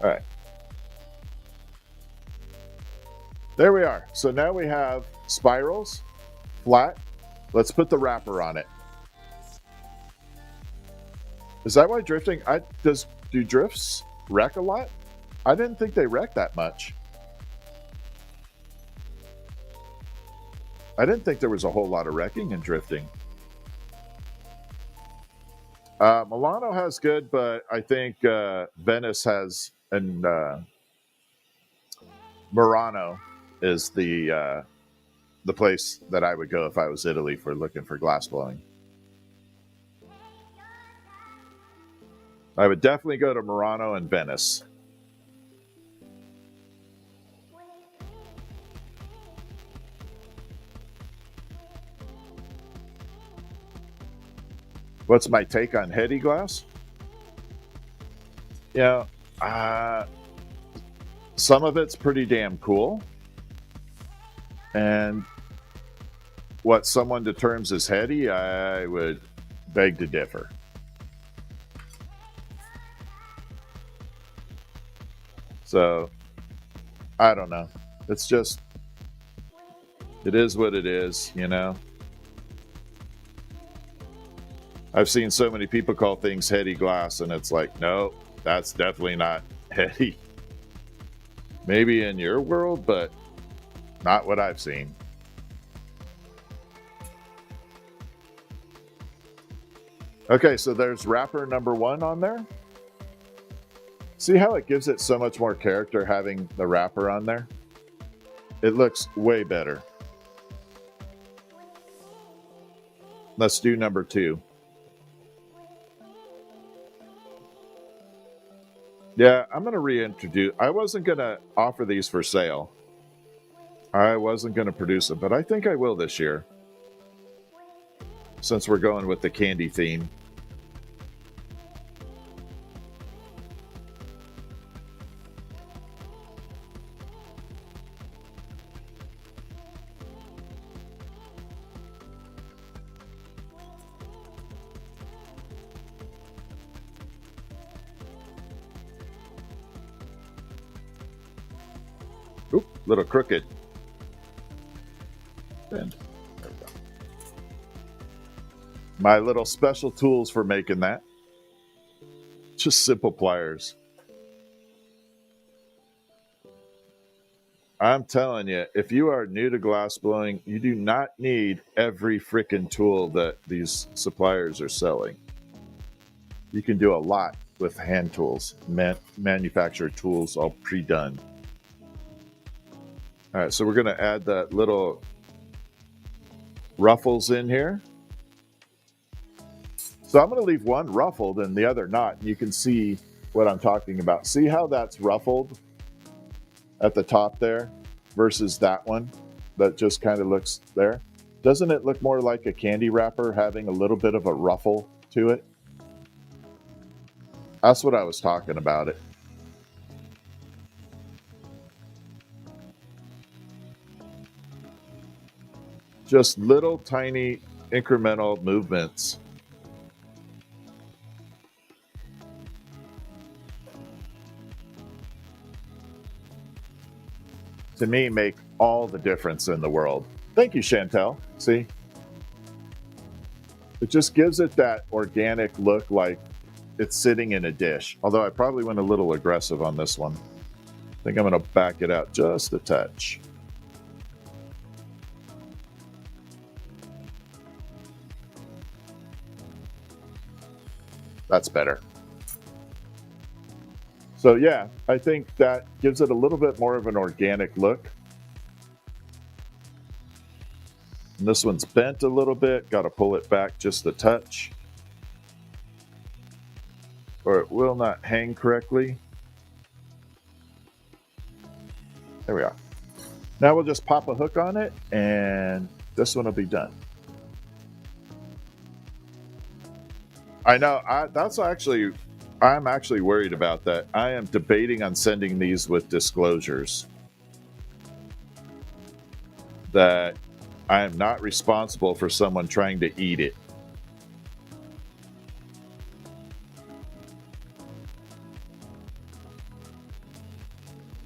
All right. There we are. So now we have spirals, flat. Let's put the wrapper on it. Is that why drifting? Do drifts wreck a lot? I didn't think they wrecked that much. I didn't think there was a whole lot of wrecking and drifting. Milano has good, but I think Venice has, and Murano is the place that I would go if I was Italy for looking for glassblowing. I would definitely go to Murano and Venice. What's my take on heady glass? Yeah, some of it's pretty damn cool. And what someone determines as heady, I would beg to differ. So, I don't know. It's just, it is what it is, you know? I've seen so many people call things heady glass, and it's like, no, that's definitely not heady. Maybe in your world, but not what I've seen. Okay, so there's wrapper number 1 on there. See how it gives it so much more character having the wrapper on there? It looks way better. Let's do number 2. Yeah, I'm going to reintroduce. I wasn't going to offer these for sale. I wasn't going to produce them, but I think I will this year. Since we're going with the candy theme. Oop, little crooked. Bend. There we go. My little special tools for making that. Just simple pliers. I'm telling you, if you are new to glass blowing, you do not need every freaking tool that these suppliers are selling. You can do a lot with hand tools, manufactured tools all pre-done. All right, so we're going to add that little ruffles in here. So I'm going to leave one ruffled and the other not. And you can see what I'm talking about. See how that's ruffled at the top there versus that one that just kind of looks there? Doesn't it look more like a candy wrapper having a little bit of a ruffle to it? That's what I was talking about it. Just little tiny incremental movements. To me, make all the difference in the world. Thank you, Chantel. See? It just gives it that organic look like it's sitting in a dish. Although I probably went a little aggressive on this one. I think I'm going to back it out just a touch. That's better. So yeah, I think that gives it a little bit more of an organic look. And this one's bent a little bit. Got to pull it back just a touch, or it will not hang correctly. There we are. Now we'll just pop a hook on it, and this one will be done. I know. I'm actually worried about that. I am debating on sending these with disclosures that I am not responsible for someone trying to eat it.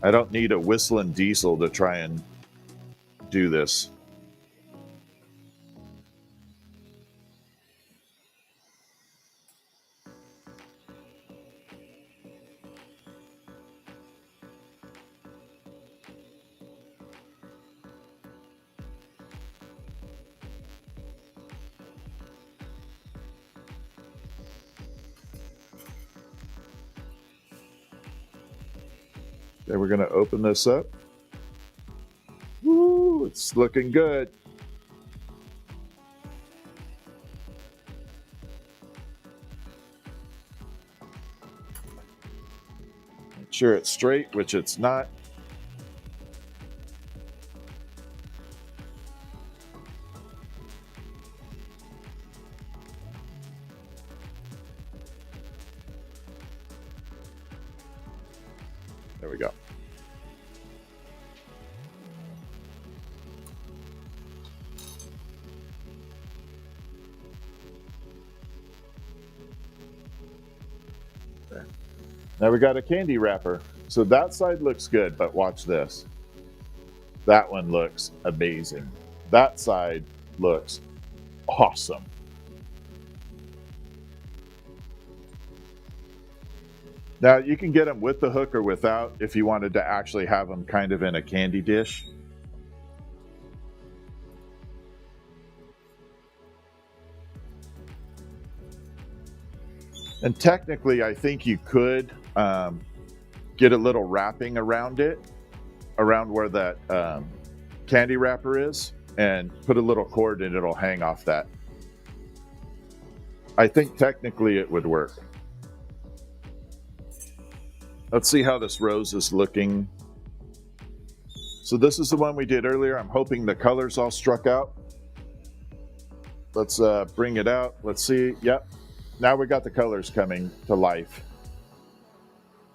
I don't need a whistling diesel to try and do this. Okay, we're going to open this up. Woo, it's looking good. Make sure it's straight, which it's not. There we go. There. Now we got a candy wrapper. So that side looks good, but watch this. That one looks amazing. That side looks awesome. Now you can get them with the hook or without if you wanted to actually have them kind of in a candy dish. And technically, I think you could get a little wrapping around it, around where that candy wrapper is, and put a little cord and it'll hang off that. I think technically it would work. Let's see how this rose is looking. So this is the one we did earlier. I'm hoping the colors all struck out. Let's bring it out. Let's see. Yep. Now we got the colors coming to life.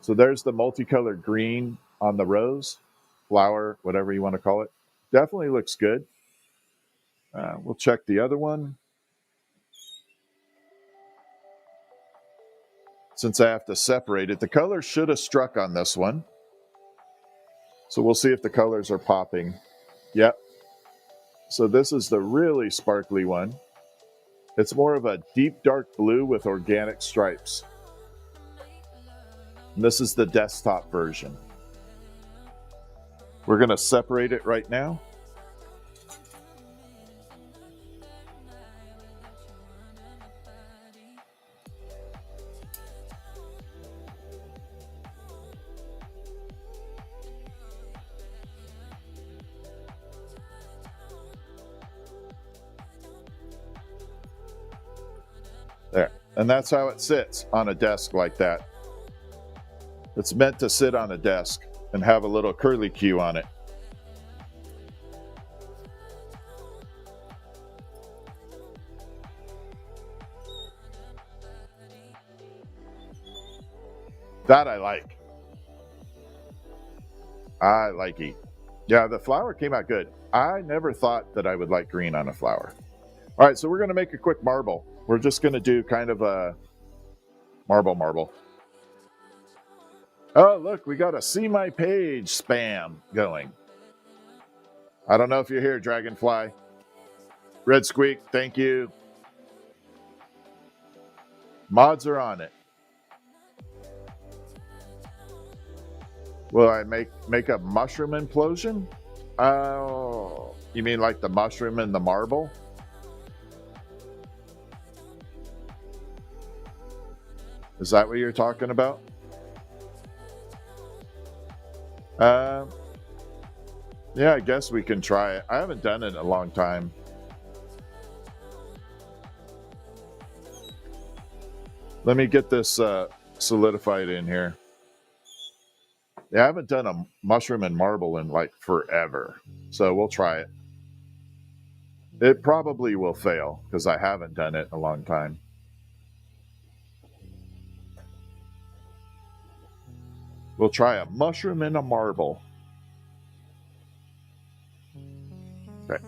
So there's the multicolored green on the rose, flower, whatever you want to call it. Definitely looks good. We'll check the other one. Since I have to separate it, the color should have struck on this one. So we'll see if the colors are popping. Yep. So this is the really sparkly one. It's more of a deep dark blue with organic stripes. And this is the desktop version. We're going to separate it right now. There. And that's how it sits on a desk like that. It's meant to sit on a desk and have a little curly Q on it. That I like. I like it. Yeah, the flower came out good. I never thought that I would like green on a flower. All right, so we're going to make a quick marble. We're just going to do kind of a marble. Oh, look, we got a see my page spam going. I don't know if you're here, Dragonfly. Red Squeak, thank you. Mods are on it. Will I make a mushroom implosion? Oh, you mean like the mushroom and the marble? Is that what you're talking about? Yeah, I guess we can try it. I haven't done it in a long time. Let me get this solidified in here. Yeah, I haven't done a mushroom and marble in like forever. So we'll try it. It probably will fail because I haven't done it in a long time. We'll try a mushroom and a marble. Okay.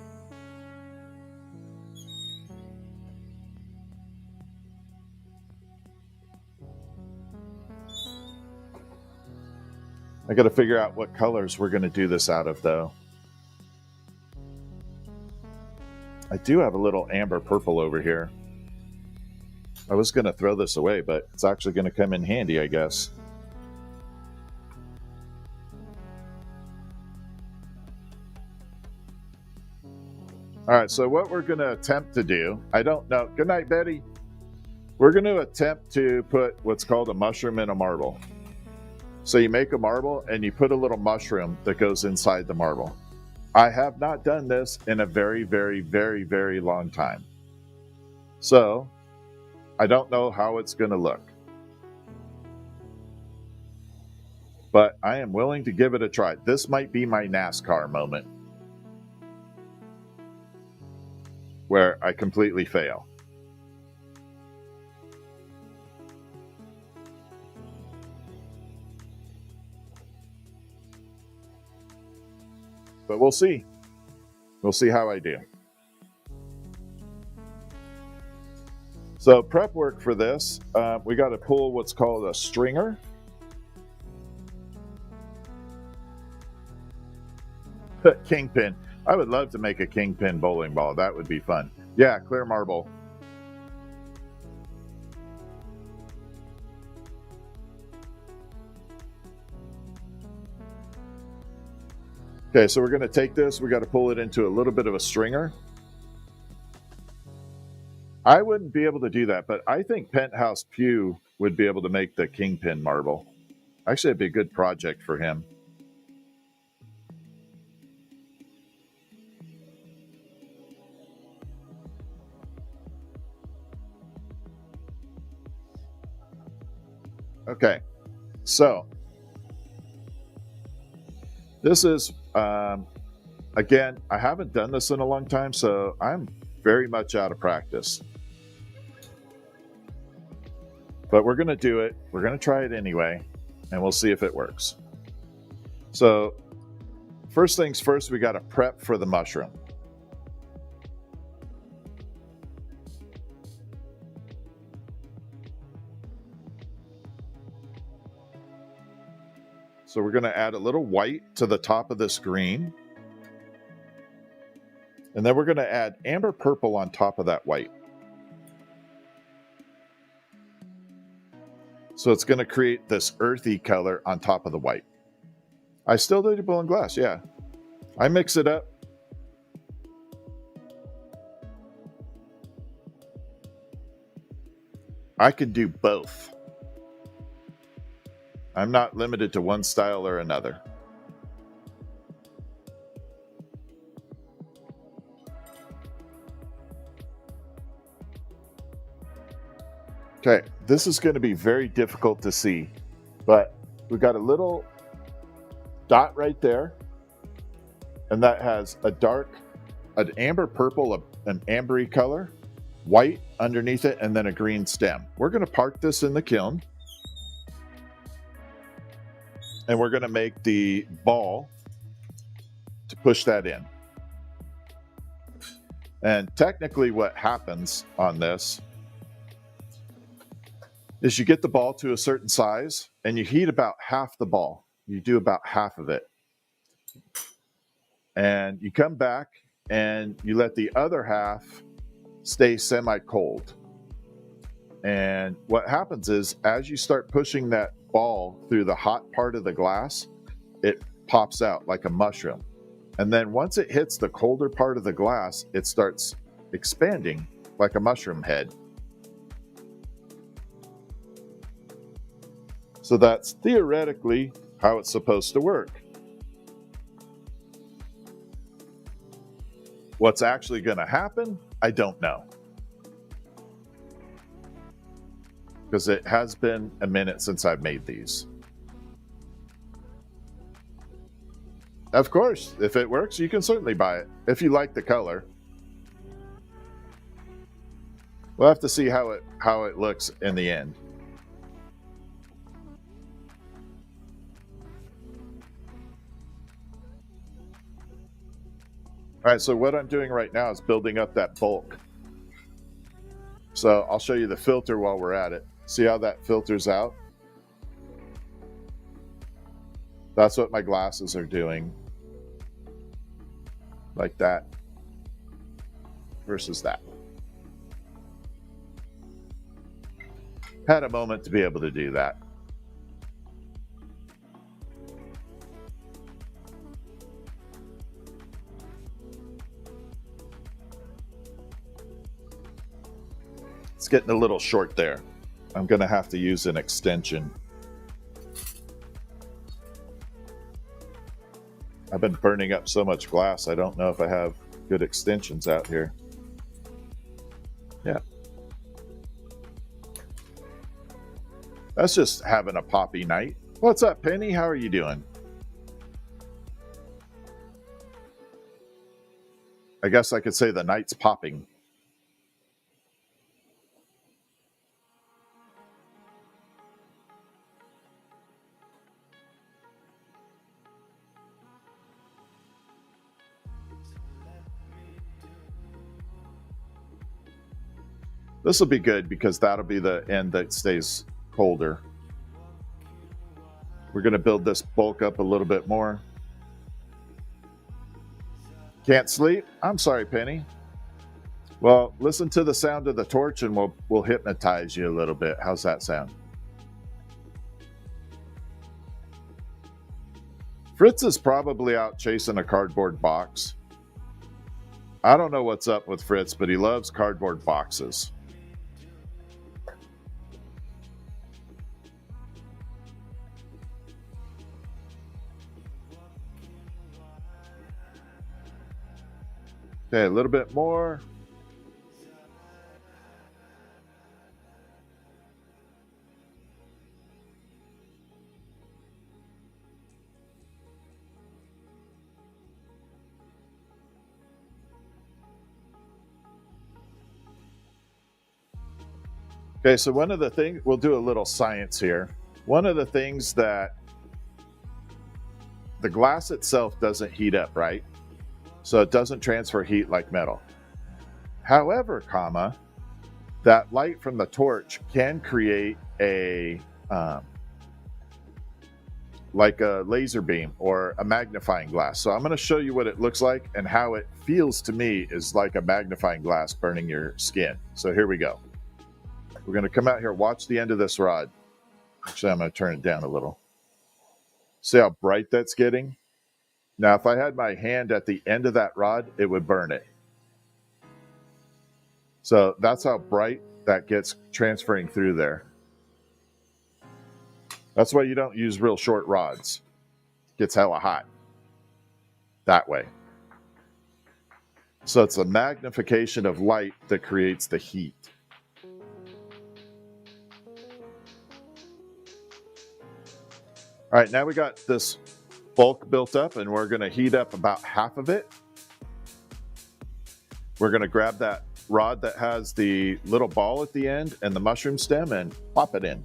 I got to figure out what colors we're going to do this out of, though. I do have a little amber purple over here. I was going to throw this away, but it's actually going to come in handy, I guess. All right, so what we're going to attempt to do, I don't know. Good night, Betty. We're going to attempt to put what's called a mushroom in a marble. So you make a marble and you put a little mushroom that goes inside the marble. I have not done this in a very, very, very, very long time. So I don't know how it's going to look. But I am willing to give it a try. This might be my NASCAR moment where I completely fail. But we'll see. We'll see how I do. So prep work for this, we got to pull what's called a stringer. Kingpin. I would love to make a kingpin bowling ball. That would be fun. Yeah, clear marble. Okay, so we're going to take this. We got to pull it into a little bit of a stringer. I wouldn't be able to do that, but I think Penthouse Pew would be able to make the kingpin marble. Actually, it'd be a good project for him. Okay, so this is, again, I haven't done this in a long time, so I'm very much out of practice. But we're going to do it. We're going to try it anyway, and we'll see if it works. So first things first, we got to prep for the mushroom. So we're going to add a little white to the top of this green. And then we're going to add amber purple on top of that white. So it's going to create this earthy color on top of the white. I still do blown glass, yeah. I mix it up. I can do both. I'm not limited to one style or another. Okay, this is going to be very difficult to see, but we've got a little dot right there, and that has an amber purple, an ambery color, white underneath it, and then a green stem. We're going to park this in the kiln, and we're going to make the ball to push that in. And technically what happens on this is you get the ball to a certain size and you heat about half the ball. You do about half of it. And you come back and you let the other half stay semi-cold. And what happens is as you start pushing that ball through the hot part of the glass, it pops out like a mushroom. And then once it hits the colder part of the glass, it starts expanding like a mushroom head. So that's theoretically how it's supposed to work. What's actually going to happen, I don't know. Because it has been a minute since I've made these. Of course, if it works, you can certainly buy it, if you like the color. We'll have to see how it looks in the end. All right, so what I'm doing right now is building up that bulk. So I'll show you the filter while we're at it. See how that filters out? That's what my glasses are doing. Like that. Versus that. Had a moment to be able to do that. It's getting a little short there. I'm going to have to use an extension. I've been burning up so much glass, I don't know if I have good extensions out here. Yeah. That's just having a poppy night. What's up, Penny? How are you doing? I guess I could say the night's popping. This will be good because that'll be the end that stays colder. We're going to build this bulk up a little bit more. Can't sleep? I'm sorry, Penny. Well, listen to the sound of the torch and we'll hypnotize you a little bit. How's that sound? Fritz is probably out chasing a cardboard box. I don't know what's up with Fritz, but he loves cardboard boxes. Okay, a little bit more. Okay, so one of the things, we'll do a little science here. One of the things that the glass itself doesn't heat up, right? So it doesn't transfer heat like metal. However, that light from the torch can create a like a laser beam or a magnifying glass. So I'm going to show you what it looks like and how it feels to me is like a magnifying glass burning your skin. So here we go. We're going to come out here, watch the end of this rod. Actually, I'm going to turn it down a little. See how bright that's getting? Now, if I had my hand at the end of that rod, it would burn it. So that's how bright that gets transferring through there. That's why you don't use real short rods. It gets hella hot that way. So it's a magnification of light that creates the heat. All right, now we got this bulk built up and we're going to heat up about half of it. We're going to grab that rod that has the little ball at the end and the mushroom stem and pop it in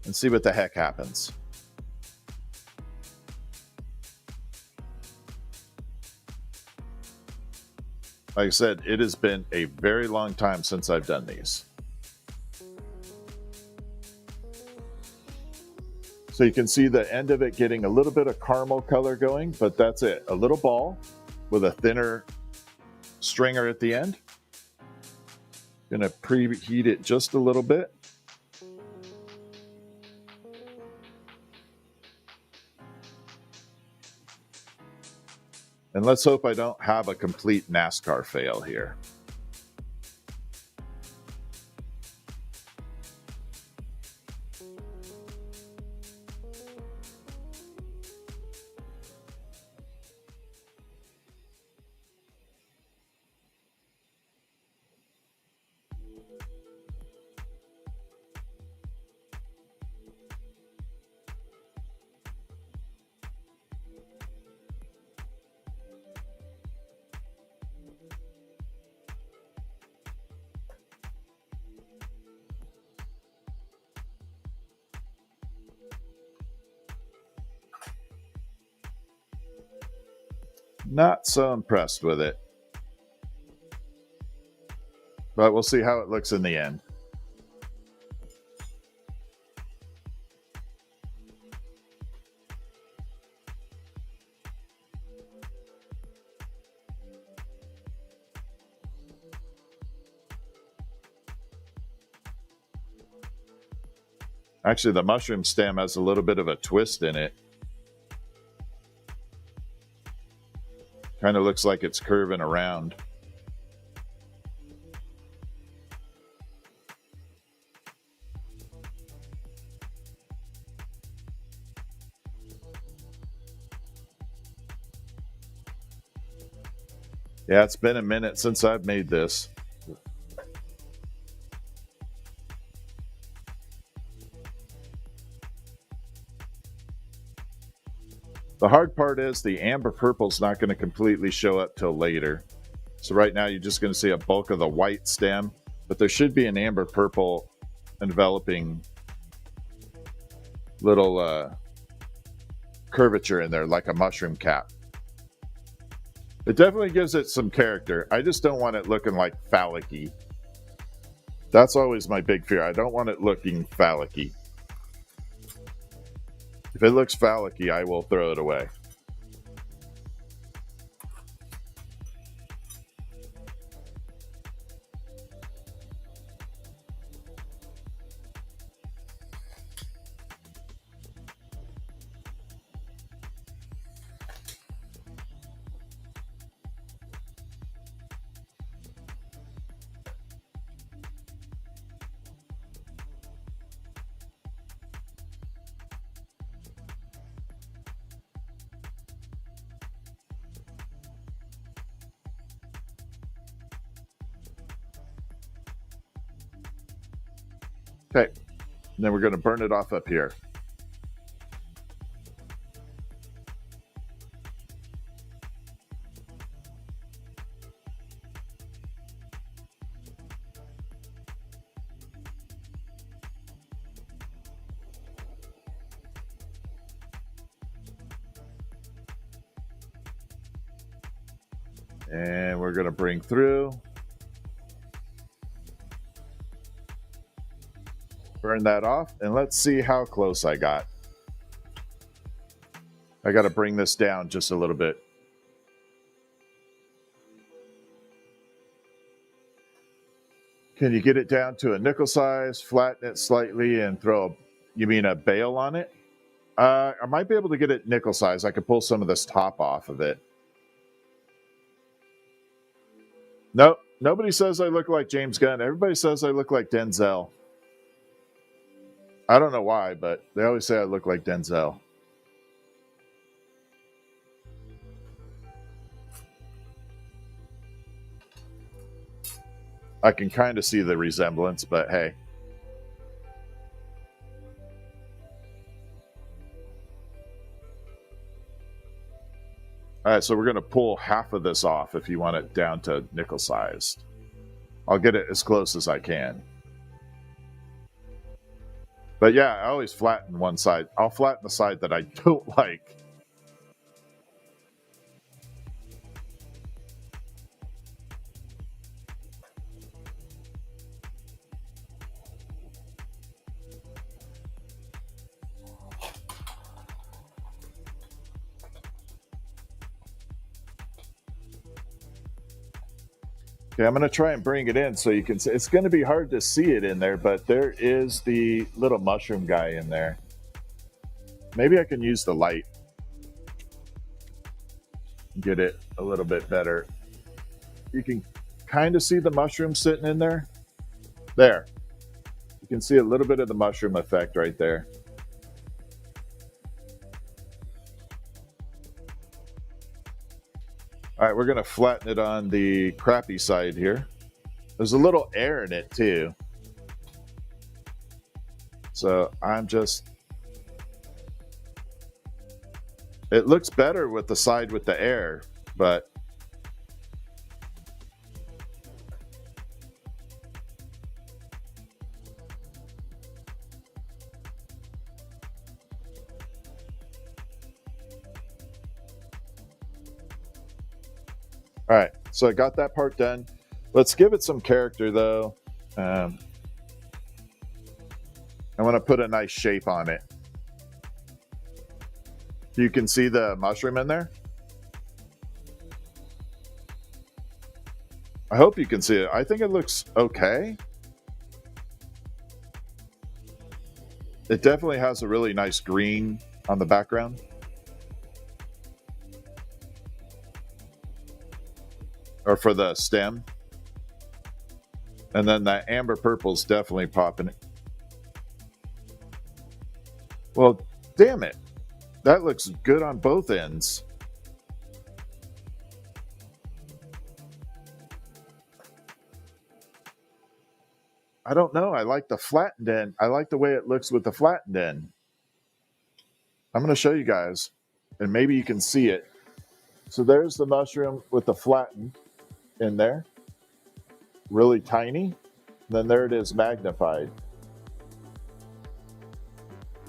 and see what the heck happens. Like I said, it has been a very long time since I've done these. So you can see the end of it getting a little bit of caramel color going, but that's it. A little ball with a thinner stringer at the end. Gonna preheat it just a little bit. And let's hope I don't have a complete NASCAR fail here. Not so impressed with it, but we'll see how it looks in the end. Actually, the mushroom stem has a little bit of a twist in it. Kind of looks like it's curving around. Yeah, it's been a minute since I've made this. The hard part is the amber purple is not going to completely show up till later. So right now you're just going to see a bulk of the white stem, but there should be an amber purple enveloping little curvature in there, like a mushroom cap. It definitely gives it some character. I just don't want it looking like phallic-y. That's always my big fear. I don't want it looking phallic-y. If it looks phallic-y, I will throw it away. Okay, and then we're going to burn it off up here. And we're going to bring through. Burn that off, and let's see how close I got. I got to bring this down just a little bit. Can you get it down to a nickel size, flatten it slightly, and throw, you mean a bail on it? I might be able to get it nickel size. I could pull some of this top off of it. No, nobody says I look like James Gunn. Everybody says I look like Denzel. I don't know why, but they always say I look like Denzel. I can kind of see the resemblance, but hey. All right, so we're going to pull half of this off if you want it down to nickel sized. I'll get it as close as I can. But yeah, I always flatten one side. I'll flatten the side that I don't like. Okay, I'm going to try and bring it in so you can see. It's going to be hard to see it in there, but there is the little mushroom guy in there. Maybe I can use the light. Get it a little bit better. You can kind of see the mushroom sitting in there. There. You can see a little bit of the mushroom effect right there. All right, we're going to flatten it on the crappy side here. There's a little air in it too. So I'm just... It looks better with the side with the air, but... All right, so I got that part done. Let's give it some character, though. I want to put a nice shape on it. You can see the mushroom in there. I hope you can see it. I think it looks okay. It definitely has a really nice green on the background. Or for the stem. And then that amber purple's definitely popping. Well, damn it. That looks good on both ends. I don't know. I like the flattened end. I like the way it looks with the flattened end. I'm going to show you guys, and maybe you can see it. So there's the mushroom with the flattened in there, really tiny. Then there it is magnified.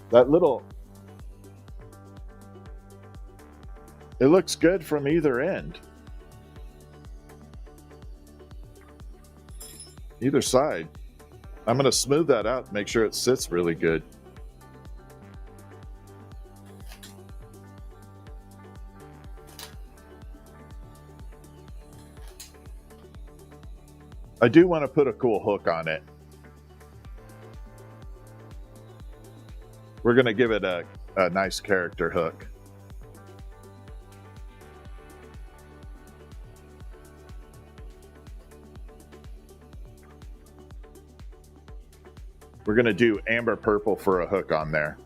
That little, it looks good from either end, either side. I'm going to smooth that out, make sure it sits really good. I do want to put a cool hook on it. We're going to give it a nice character hook. We're going to do amber purple for a hook on there.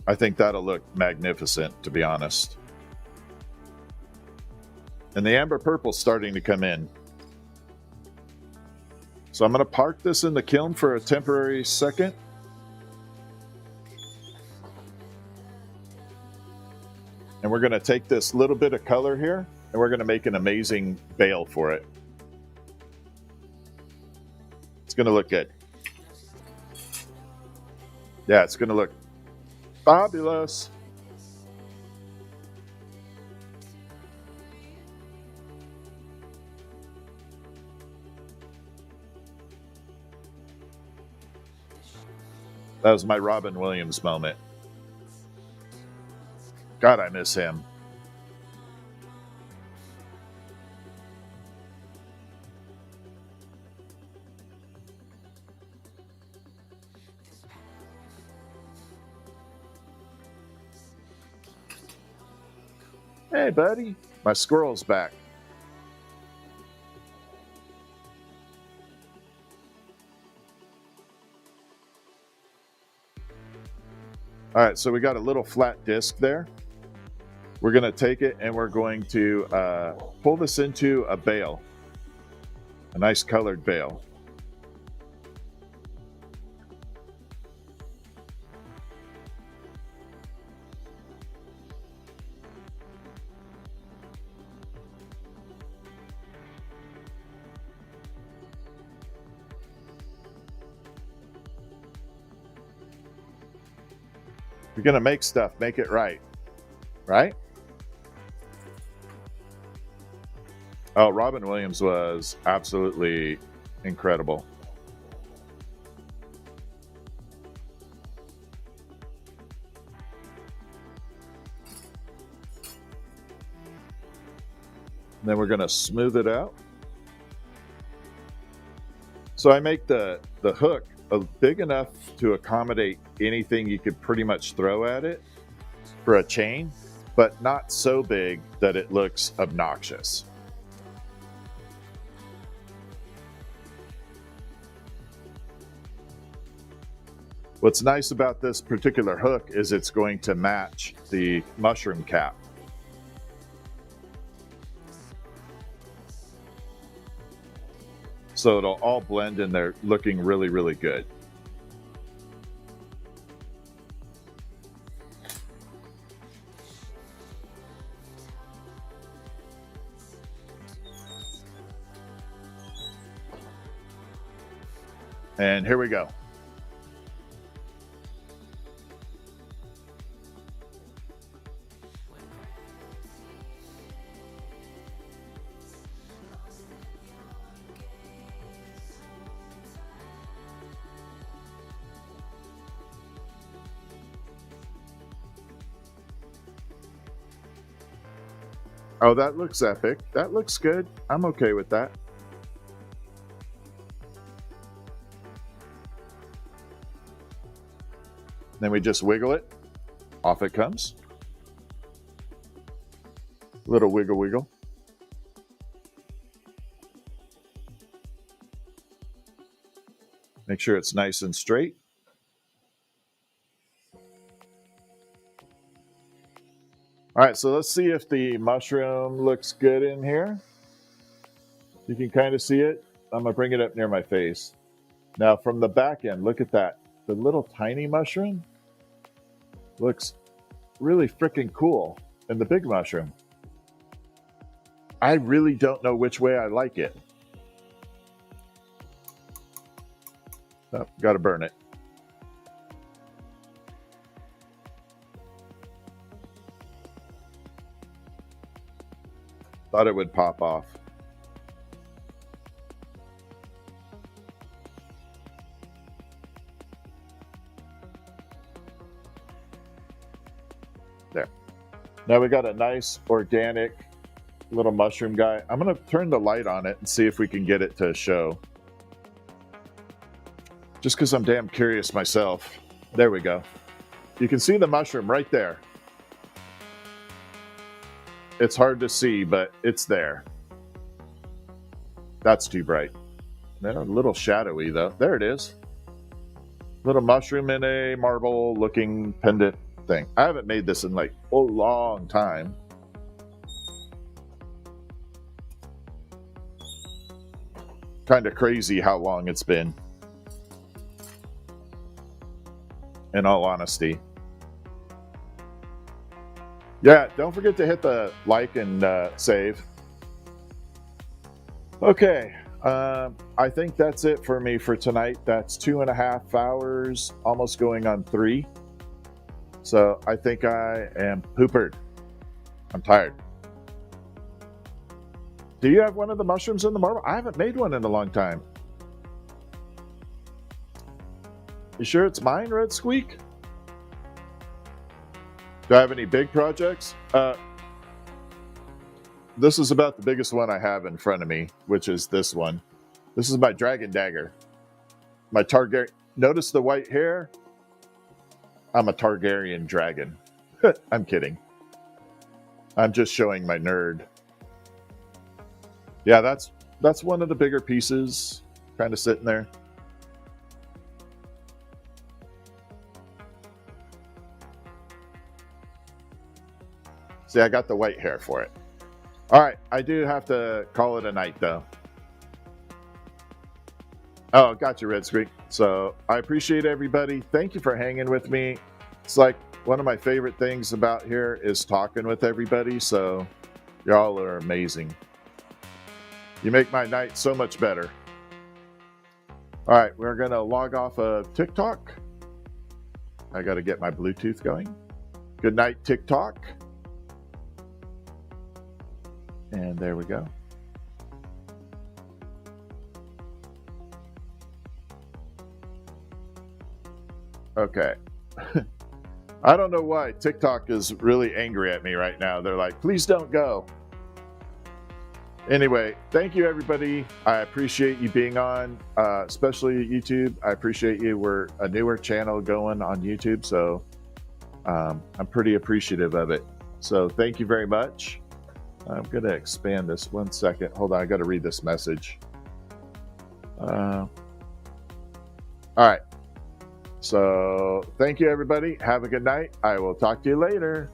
I think that'll look magnificent, to be honest. And the amber purple's starting to come in. So I'm going to park this in the kiln for a temporary second. And we're going to take this little bit of color here, and we're going to make an amazing veil for it. It's going to look good. Yeah, it's going to look fabulous. That was my Robin Williams moment. God, I miss him. Hey, buddy. My squirrel's back. All right, so we got a little flat disc there. We're going to take it and we're going to pull this into a bale, a nice colored bale. If you're going to make stuff, make it right. Right? Oh, Robin Williams was absolutely incredible. And then we're going to smooth it out. So I make the hook big enough to accommodate anything you could pretty much throw at it for a chain, but not so big that it looks obnoxious. What's nice about this particular hook is it's going to match the mushroom cap. So it'll all blend in there looking really, really good. And here we go. Oh, that looks epic. That looks good. I'm okay with that. Then we just wiggle it. Off it comes. Little wiggle wiggle. Make sure it's nice and straight. All right, so let's see if the mushroom looks good in here. You can kind of see it. I'm gonna bring it up near my face. Now from the back end, look at that. The little tiny mushroom looks really freaking cool. And the big mushroom, I really don't know which way I like it. Oh, gotta burn it. Thought it would pop off. There. Now we got a nice organic little mushroom guy. I'm going to turn the light on it and see if we can get it to show. Just because I'm damn curious myself. There we go. You can see the mushroom right there. It's hard to see, but it's there. That's too bright. A little shadowy though. There it is. Little mushroom in a marble looking pendant thing. I haven't made this in like a long time. Kind of crazy how long it's been. In all honesty. Yeah, don't forget to hit the like and save. Okay, I think that's it for me for tonight. That's 2.5 hours, almost going on 3. So I think I am poopered. I'm tired. Do you have one of the mushrooms in the marble? I haven't made one in a long time. You sure it's mine, Red Squeak? Do I have any big projects? This is about the biggest one I have in front of me, which is this one. This is my dragon dagger. My Targaryen. Notice the white hair? I'm a Targaryen dragon. I'm kidding. I'm just showing my nerd. Yeah, that's one of the bigger pieces, kind of sitting there. See, I got the white hair for it. All right, I do have to call it a night, though. Oh, gotcha, Red Screen. So I appreciate everybody. Thank you for hanging with me. It's like one of my favorite things about here is talking with everybody. So y'all are amazing. You make my night so much better. All right, we're going to log off of TikTok. I got to get my Bluetooth going. Good night, TikTok. And there we go. Okay. I don't know why TikTok is really angry at me right now. They're like, please don't go. Anyway, thank you, everybody. I appreciate you being on, especially YouTube. I appreciate you. We're a newer channel going on YouTube, so I'm pretty appreciative of it. So thank you very much. I'm going to expand this 1 second. Hold on, I got to read this message. All right. So thank you, everybody. Have a good night. I will talk to you later.